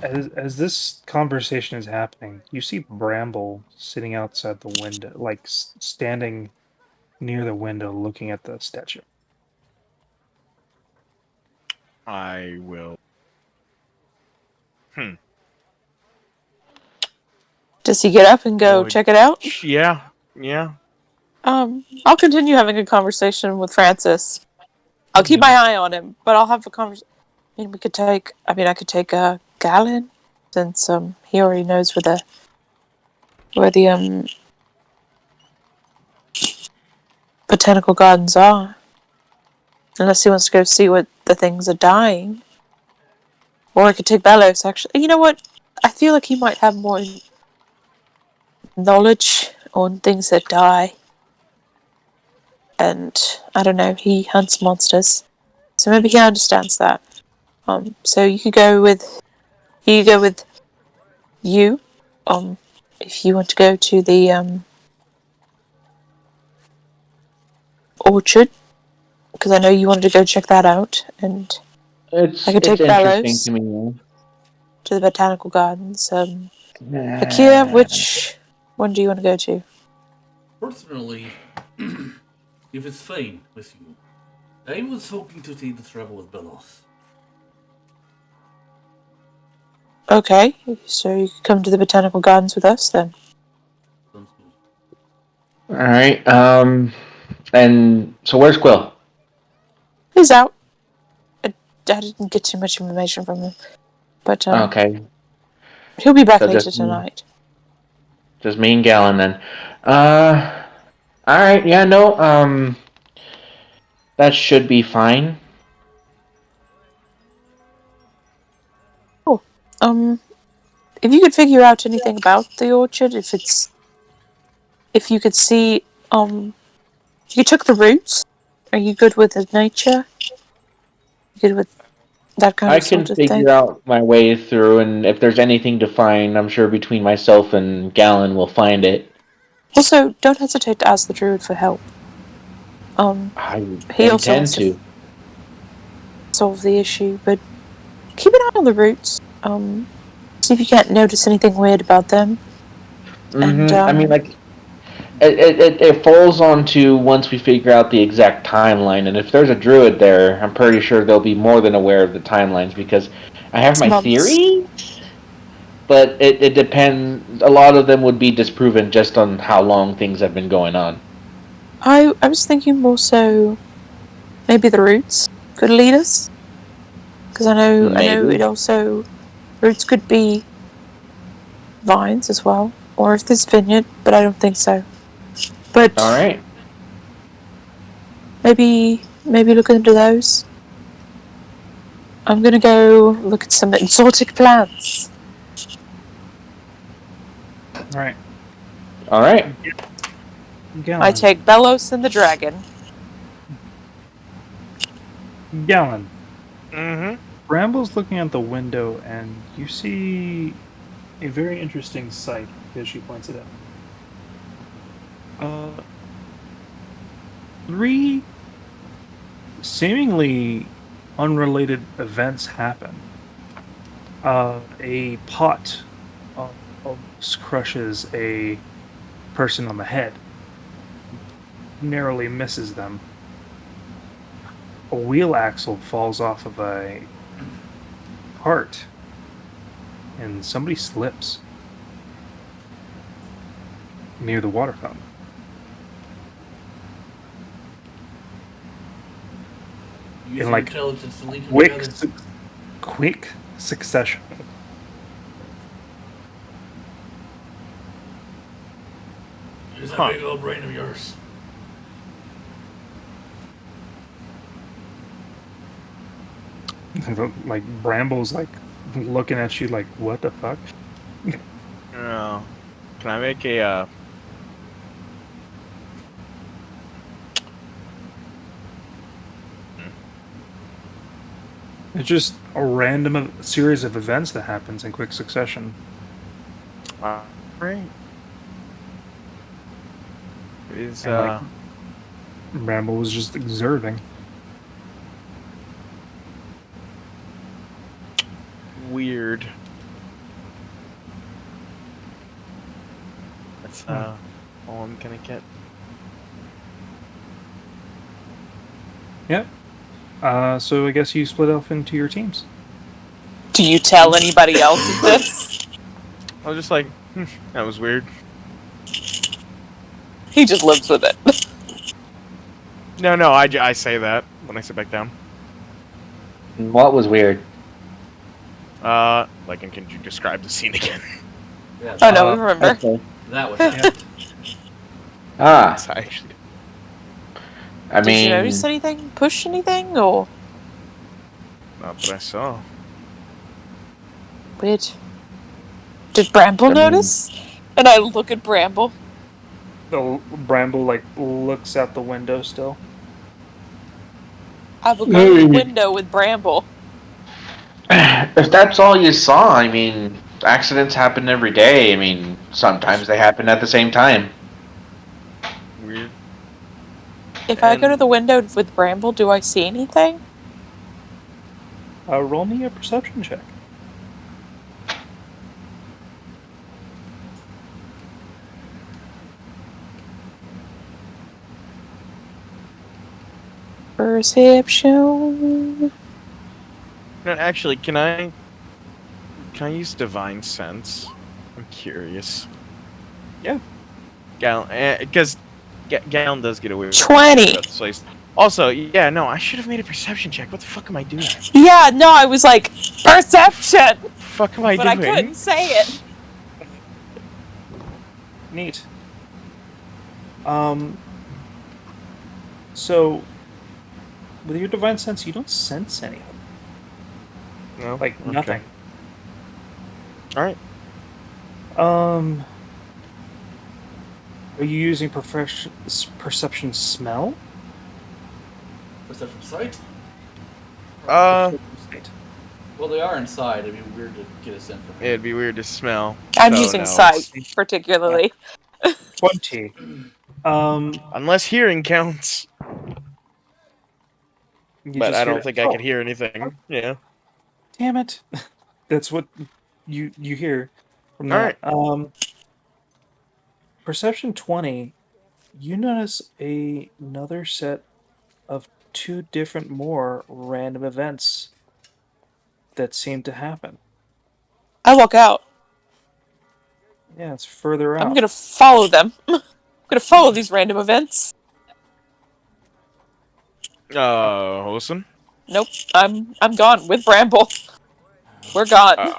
as this conversation is happening, you see Bramble sitting outside the window, like standing near the window, looking at the statue. I will. Does he get up and go Would- check it out? Yeah. I'll continue having a conversation with Francis. I'll keep my eye on him, but I'll have a conversation. I mean, I could take Galen, since he already knows where the botanical gardens are. Unless he wants to go see what the things are dying. Or I could take Bellows, actually. You know what? I feel like he might have more knowledge on things that die. And, I don't know, he hunts monsters. So maybe he understands that. So you could go with... you. If you want to go to the, orchard. Because I know you wanted to go check that out. And I could take It's interesting Bellows to me. to the botanical gardens. Ak'ir, which one do you want to go to? Personally, if it's fine with you, I was hoping to take the travel with Belos. Okay, so you could come to the botanical gardens with us then. Sounds good. All right. And so where's Quill? He's out. I didn't get too much information from him, but Okay, he'll be back so later tonight. just me and Galen then. All right. Yeah. No. That should be fine. Oh, if you could figure out anything about the orchard, if you could see, you took the roots. Are you good with the nature? You good with that kind I of can sort of thing? figure out my way through, and if there's anything to find, I'm sure between myself and Galen we'll find it. Also, don't hesitate to ask the druid for help. I He also intend has to to. solve the issue, but keep an eye on the roots. See if you can't notice anything weird about them. And I mean, like, it falls onto once we figure out the exact timeline, and if there's a druid there, I'm pretty sure they'll be more than aware of the timelines because I have it's my months. theory, but it depends. A lot of them would be disproven just on how long things have been going on. I was thinking more so maybe the roots could lead us, because I know Maybe. it also roots could be vines as well, or if there's vineyard, but I don't think so. But All right. maybe look into those. I'm gonna go look at some exotic plants. All right. All right. Galen. I take Bellows and the dragon. Galen. Mm-hmm. Bramble's looking out the window, and you see a very interesting sight as she points it out. Three seemingly unrelated events happen. A pot almost crushes a person on the head, narrowly misses them. a wheel axle falls off of a cart, and somebody slips near the water fountain. Use In, your like, intelligence to link them together. Quick succession. Use that big old brain of yours. Like, Bramble's, like, looking at you like, what the fuck? Oh. Can I make a, It's just a random series of events that happens in quick succession. Right. Is, And, like, Bramble was just observing. weird. That's, all I'm gonna get. Yep. So I guess you split off into your teams. Do you tell anybody else of this? I was just like, that was weird. He just lives with it. No, I say that when I sit back down. What was weird? Like, and can you describe the scene again? Yeah, Oh no, we remember. Okay. that was Yeah. Ah, Yes, I actually. I Did mean, you notice anything? Push anything? Or Not that I saw. weird? Did Bramble I mean- notice? And I look at Bramble. The Bramble, like, looks out the window still. I will go to the window with Bramble. if that's all you saw, I mean, accidents happen every day. I mean, sometimes they happen at the same time. Weird. If I go to the window with Bramble, do I see anything? Roll me a perception check. Perception. No, actually, can I use Divine Sense? I'm curious. Yeah. Gallon, because Gallon does get away with 20. about this place. Also, yeah, no, I should have made a perception check. What the fuck am I doing? Yeah, no, I was like, perception! What the fuck am I But doing? I couldn't say it. Neat. So, with your divine sense, you don't sense anything. No, Like, okay. nothing. All right. Are you using perception smell? Perception sight? Sight? Well, they are inside. It'd be weird to get a scent from here. It'd be weird to smell. I'm so using no, sight, it's- particularly. 20. Unless hearing counts. You But just I hear, don't think I could hear anything. Yeah. Damn it. That's what you hear from All that. Perception 20, you notice another set of 2 different more random events that seem to happen. I walk out. Yeah, it's further out. I'm gonna follow them. I'm gonna follow these random events. Wilson? Nope, I'm gone with Bramble. We're gone.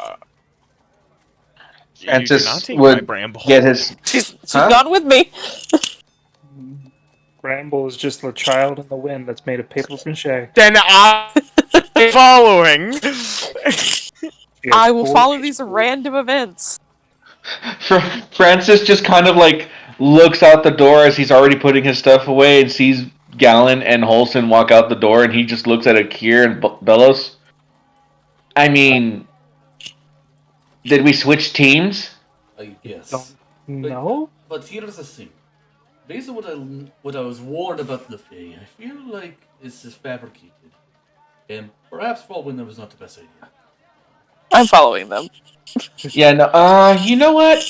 You And do just not take would my Bramble. Get his. She's Huh? gone with me. Bramble is just a child in the wind that's made of paper mache. Then I'm following. She has I will 4 follow HP. these random events. Francis just kind of like looks out the door as he's already putting his stuff away and sees Gallon and Holson walk out the door, and he just looks at Ak'ir and Bellows. I mean, did we switch teams? Yes. No? But here's the thing. Based on what I was warned about the Fae, I feel like this is fabricated. And perhaps following them is not the best idea. I'm following them. Yeah, no, you know what?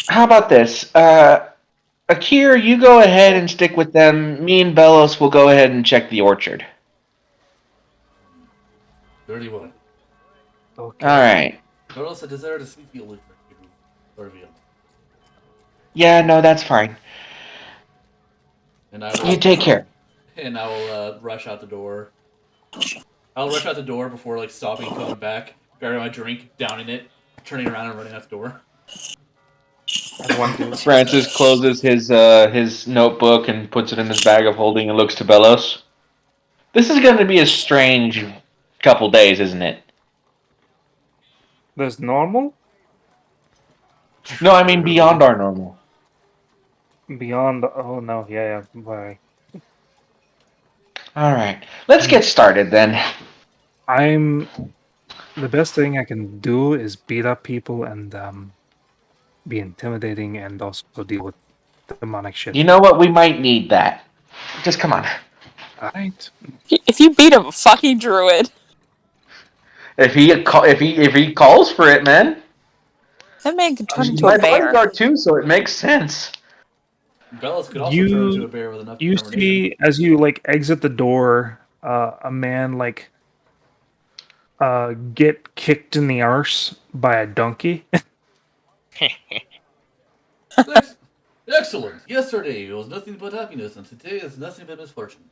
How about this? Ak'ir, you go ahead and stick with them. Me and Belos will go ahead and check the orchard. Very well. Okay. All right. Belos, I desire to speak to you later. Reveal. Yeah, no, that's fine. And I will. You take care. And I will rush out the door. I'll rush out the door before like stopping, coming back, grabbing my drink, downing it, turning around and running out the door. As one do. Francis closes his notebook and puts it in his bag of holding and looks to Belos. This is going to be a strange couple days, isn't it? That's normal? No, I mean beyond our normal. Beyond. Oh, no. Yeah. Why? All right, let's get started then. The best thing I can do is beat up people and be intimidating and also deal with demonic shit. You know what? We might need that. Just come on. Alright. If you beat a fucking druid, If he calls for it, man. that man can turn into My a bear. bodyguard too, so it makes sense. Belos could also turn into a bear with enough You determination. see, as you like exit the door, a man like get kicked in the arse by a donkey. Excellent. Yesterday it was nothing but happiness, and today is nothing but misfortune.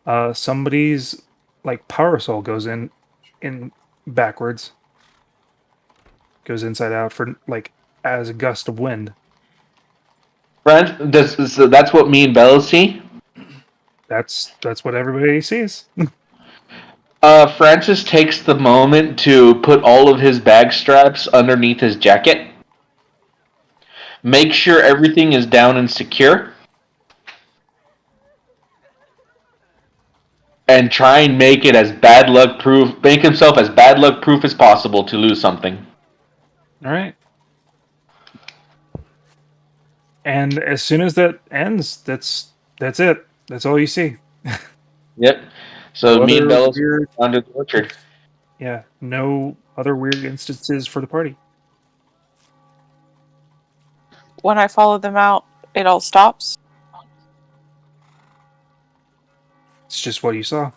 And somebody's like power soul goes in backwards, goes inside out for like as a gust of wind. Friend, so that's what me and Belos see. That's what everybody sees. Francis takes the moment to put all of his bag straps underneath his jacket. Make sure everything is down and secure. And try and make it as bad luck proof. Make himself as bad luck proof as possible to lose something. All right. And as soon as that ends, that's it. That's all you see. Yep. So No me and other Belos weird- under the orchard. Yeah, no other weird instances for the party. When I follow them out, it all stops. It's just what you saw.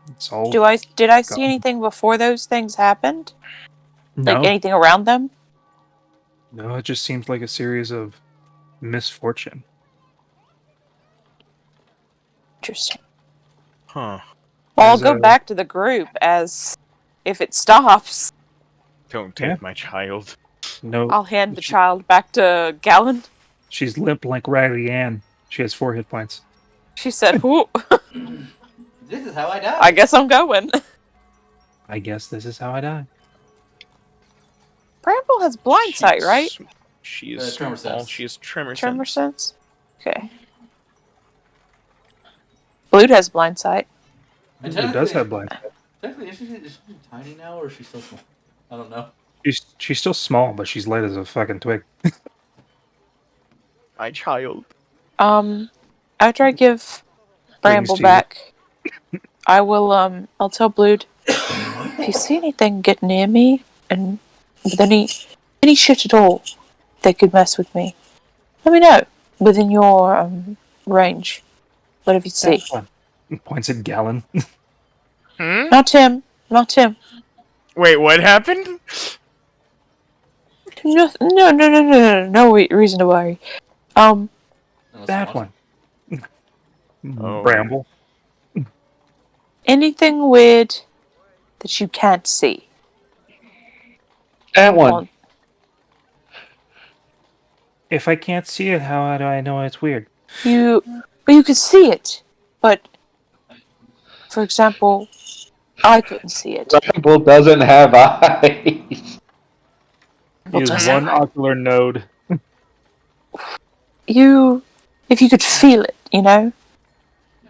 It's all. Did I see gone. anything before those things happened? No, Like anything around them? no, it just seems like a series of misfortune. Interesting. Huh. Well, I'll As go a- back to the group as if it stops. Don't take Yeah. my child. No, I'll hand the child back to Gallon. she's limp like Raggedy Ann. She has 4 hit points. She said, "Whoop, This is how I die. I guess I'm going." I guess this is how I die. Bramble has blind sight, right? She is Tremor small. sense. She is tremor Tremor sense. sense? Okay. Blue has blind sight. And Who does have blind? Technically, is she tiny now, or is she still small? I don't know. She's still small, but she's light as a fucking twig. My child. After I give Bramble to you. back, I will, I'll tell Blood, if you see anything get near me, and with any shit at all that could mess with me, let me know. Within your, range. Whatever you see. That's fun. Points at Gallon. Hmm? Not him. Not him. Wait, what happened? No reason to worry. No, it's That not. one. Oh. Bramble. Anything weird that you can't see. That one. Well, If I can't see it, how do I know it's weird? you could see it, but for example, I couldn't see it. Bramble doesn't have eyes. Well, Use does one it? ocular node. If you could feel it, you know,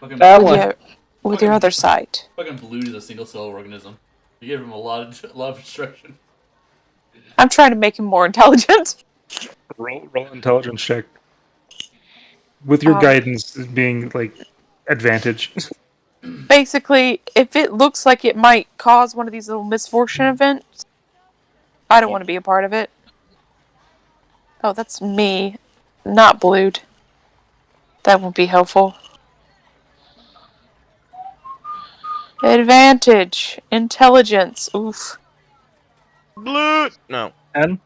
Fucking, That with one. your other sight. fucking Blue is a single cell organism. You give him a lot of instruction. I'm trying to make him more intelligent. Roll intelligence check. With your guidance being like advantage. Basically, if it looks like it might cause one of these little misfortune events, I don't want to be a part of it. Oh, that's me. Not blued. That won't be helpful. Advantage. Intelligence. Oof. Blue. No. And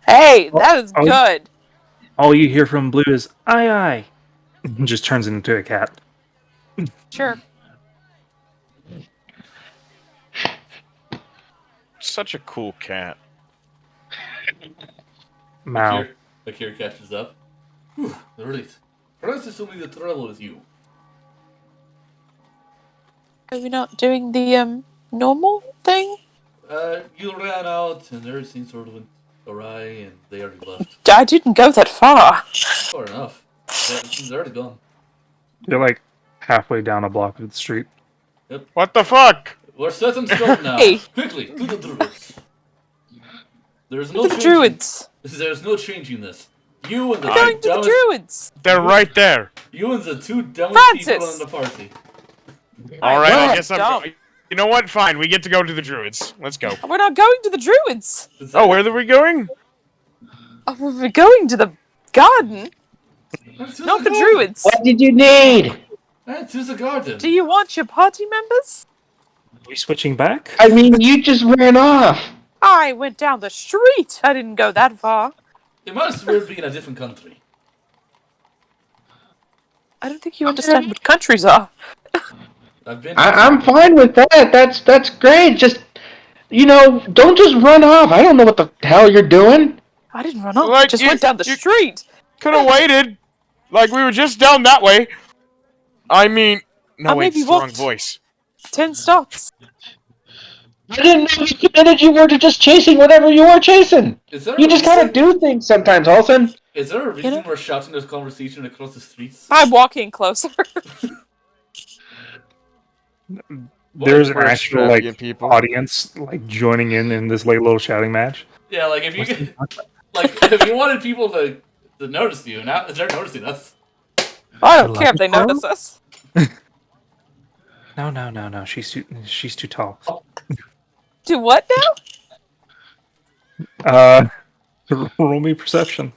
Hey, that is oh, good. all you hear from Blue is "aye aye," and just turns into a cat. Sure. Such a cool cat. Mao. Ak'ir catches up. Whew, right. Perhaps it's only the trouble with you. Are we not doing the normal thing? You ran out and everything sort of went awry and they already left. I didn't go that far. Far enough. They're already gone. They're like halfway down a block of the street. What the fuck? We're set in stone now. Hey. Quickly, to the druids. There's no The changing. druids. There's no changing this. You and the We're going to the dumbest. druids. They're right there. You and the two dumbest people Francis. in the party. All right, I not guess I'm. dumb. You know what? Fine, we get to go to the druids. Let's go. We're not going to the druids. Oh, where are we going? Oh, we're going to the garden, not the druids. What did you need? To the garden. Do you want your party members? Are we switching back? I mean, you just ran off. I went down the street. I didn't go that far. It must weird be in a different country. I don't think you understand what countries are. I've been. I'm fine with that. That's great. Just, don't just run off. I don't know what the hell you're doing. I didn't run off. I Like, just you- went down the you- street. Could have waited. Like we were just down that way. I mean, no, I wait, maybe it's the wrong walked- voice. 10 stops. I didn't know you committed you were to just chasing whatever you were chasing. Is there You a just reason- gotta do things sometimes, Olsen. Is there a reason know? we're shouting this conversation across the streets? I'm walking closer. There's an We're actual extravagant people. audience joining in this little shouting match. Yeah, like if you if you wanted people to notice you, now they're noticing us. I don't care if they notice us. No. She's too tall. Do what now? Roll me perception.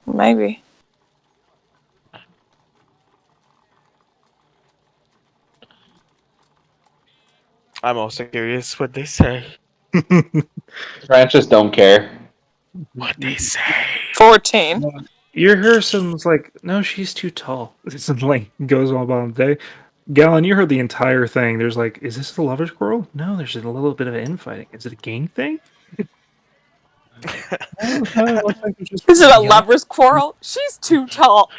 Maybe. I'm also curious what they say. Francis don't care. What they say. 14. You hear some no, she's too tall. It's goes on about the day. Gallon, you heard the entire thing. There's is this a lover's quarrel? No, there's a little bit of infighting. Is it a gang thing? Is it a lover's quarrel? She's too tall.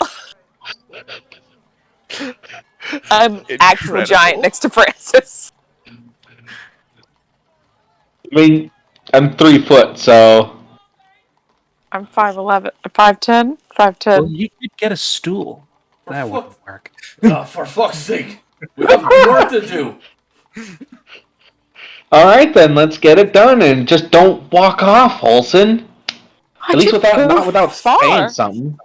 I'm actual Incredible. giant next to Francis. I mean, I'm 3 foot, so I'm 5'11", 5'10", 5'10". Well, you could get a stool. For That fuck- wouldn't work. For fuck's sake, we have work to do. all right then, let's get it done and just don't walk off, Olsen. I At least didn't without go not without far. saying something.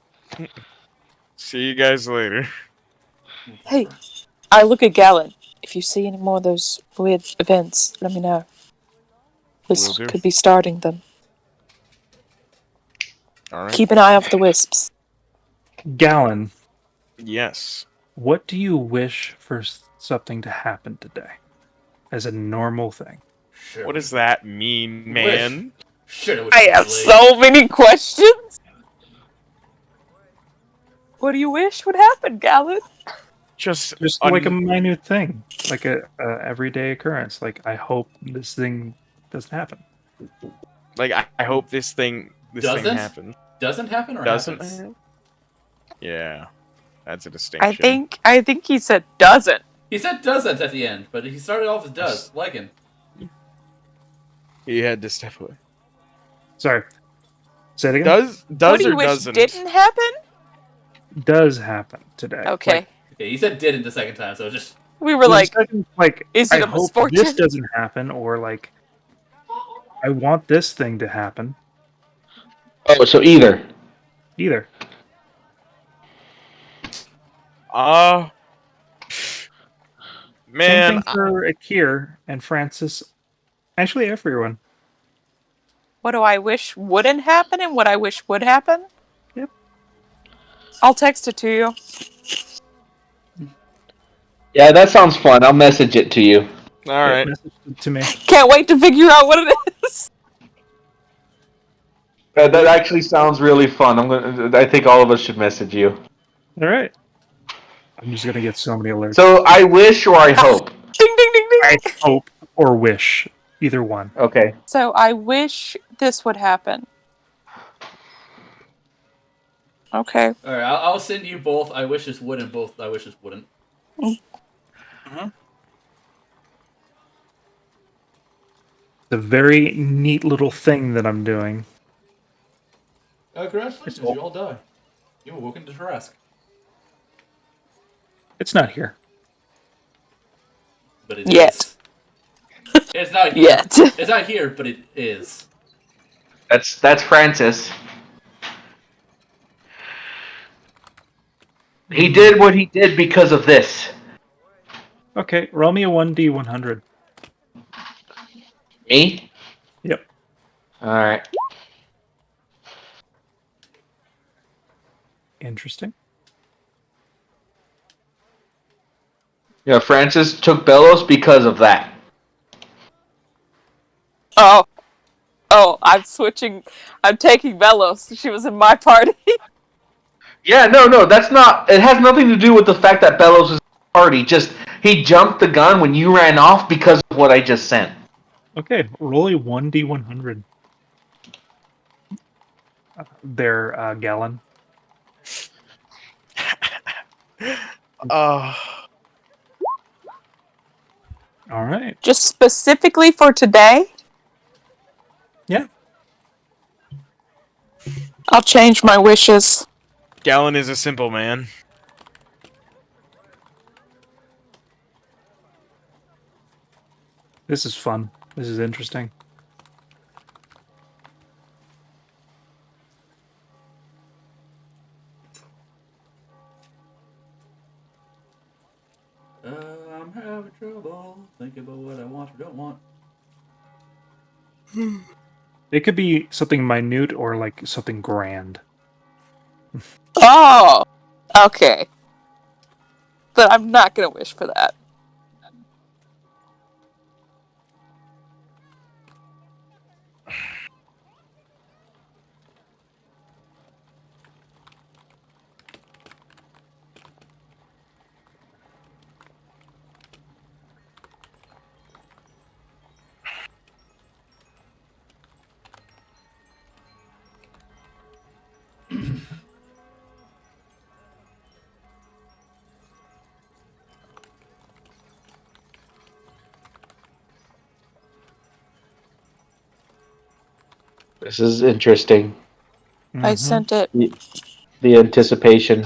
See you guys later. Hey, I look at Gallon. If you see any more of those weird events, let me know. This Will do. could be starting them. All right. Keep an eye out for the wisps. Gallon, Yes. what do you wish for something to happen today? As a normal thing. Sure. What does that mean, man? Shit, I have so many questions. What do you wish would happen, Gallon? Just Like a minute thing. Like a everyday occurrence. I hope this thing doesn't happen. I hope this thing Doesn't? happens. Doesn't happen or Doesn't happens? happen? Yeah. That's a distinction. I think he said doesn't. He said doesn't at the end, but he started off as does. Liking. He had to step away. Sorry. Say it again. Does What do you or wish doesn't? didn't happen? Does happen today. Okay. Okay, he said didn't the second time, so just We were like, is I it a hope misfortune? this doesn't happen, or I want this thing to happen. Oh, so either. Either. Man, Same thing for Ak'ir and Francis. Actually, everyone. What do I wish wouldn't happen and what I wish would happen? Yep. I'll text it to you. Yeah, that sounds fun. I'll message it to you. all right. Message it to me. Can't wait to figure out what it is. That actually sounds really fun. I think all of us should message you. All right. I'm just gonna get so many alerts. So I wish or I hope. Ding, ding, ding, ding. I hope or wish, either one. Okay. So I wish this would happen. Okay. All right, I'll send you both. I wish this would and both. I wish this wouldn't. It's a very neat little thing that I'm doing. Congratulations, you all die. You were woken to Tarask. It's not here. But it Yet. is. It's not here. Yet. It's not here, but it is. That's Francis. He did what he did because of this. Okay, roll me a 1d100. Me? Yep. Alright. Interesting. Yeah, Francis took Bellows because of that. Oh. Oh, I'm switching. I'm taking Velos. She was in my party. Yeah, no, that's not. It has nothing to do with the fact that Bellows is in the party. Just he jumped the gun when you ran off because of what I just sent. Okay, roll a 1d100. There, Gallon. Oh, All right. Just specifically for today? Yeah. I'll change my wishes. Gallon is a simple man. This is fun. This is interesting. I'm having trouble thinking about what I want or don't want. It could be something minute or like something grand. Oh. Okay. But I'm not gonna wish for that. This is interesting. I sent it. The anticipation.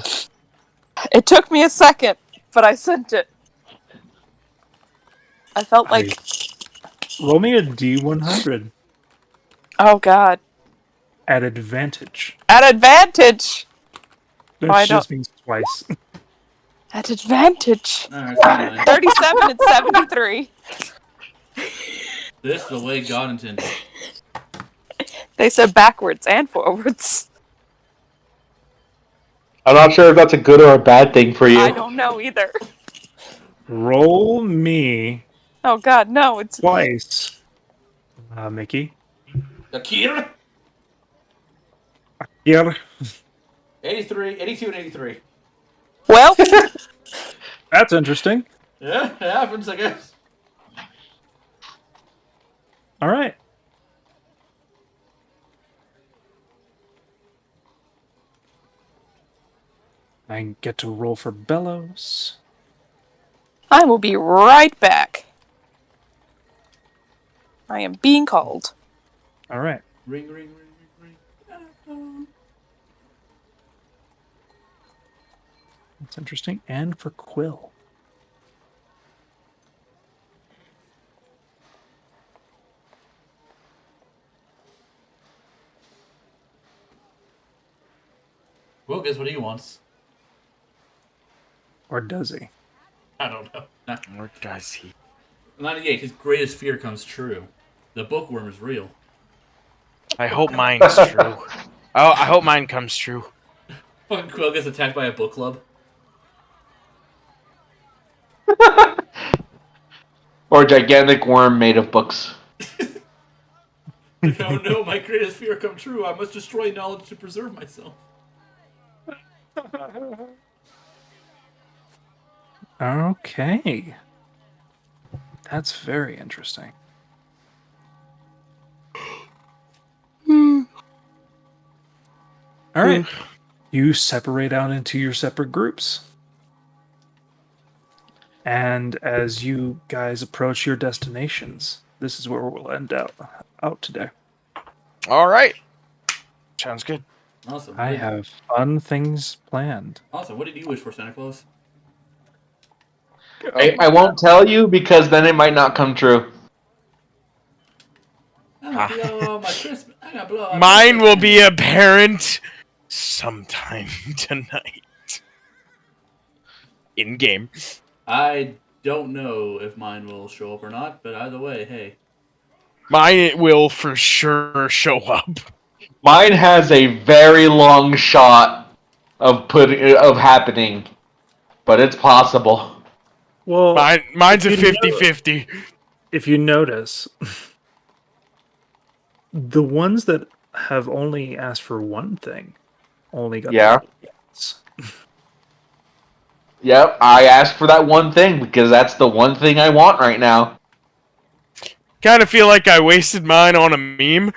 It took me a second, but I sent it. I felt like. Roll me a d100 Oh god. at advantage. At advantage! That I just means twice. At advantage! Alright, fine. 37 and 73. This is the way God intended. They said backwards and forwards. I'm not sure if that's a good or a bad thing for you. I don't know either. Roll me Oh god, no, it's. twice. Mickey. Ak'ir? Yeah. 83, 82 and 83. Well, That's interesting. Yeah, it happens, I guess. All right. I get to roll for Bellows. I will be right back. I am being called. All right. Ring, ring, ring, ring, ring. That's interesting. And for Quill. Well, guess what he wants? Or does he? I don't know. Or does he? 98. His greatest fear comes true. The bookworm is real. I hope mine's true. Oh, I hope mine comes true. Fucking Quill gets attacked by a book club. Or a gigantic worm made of books. Oh no, my greatest fear come true. I must destroy knowledge to preserve myself. Okay. That's very interesting. All right. You separate out into your separate groups. And as you guys approach your destinations, this is where we'll end out today. All right. Sounds good. Awesome. I have fun things planned. Awesome. What did you wish for, Santa Claus? I won't tell you because then it might not come true. I'm gonna blow my Christmas. I'm gonna blow. Mine will be apparent sometime tonight. In game. I don't know if mine will show up or not, but either way, hey. Mine will for sure show up. Mine has a very long shot of happening, but it's possible. Well, Mine's a 50-50. if you notice, the ones that have only asked for one thing only got the yes. Yep, I asked for that one thing because that's the one thing I want right now. Kind of feel like I wasted mine on a meme.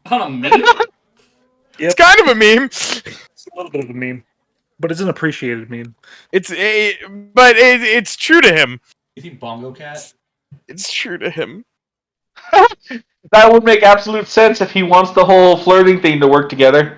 On a meme? It's kind of a meme. It's a little bit of a meme, but it's an appreciated meme. But it's true to him. Is he Bongo Cat? It's true to him. That would make absolute sense if he wants the whole flirting thing to work together.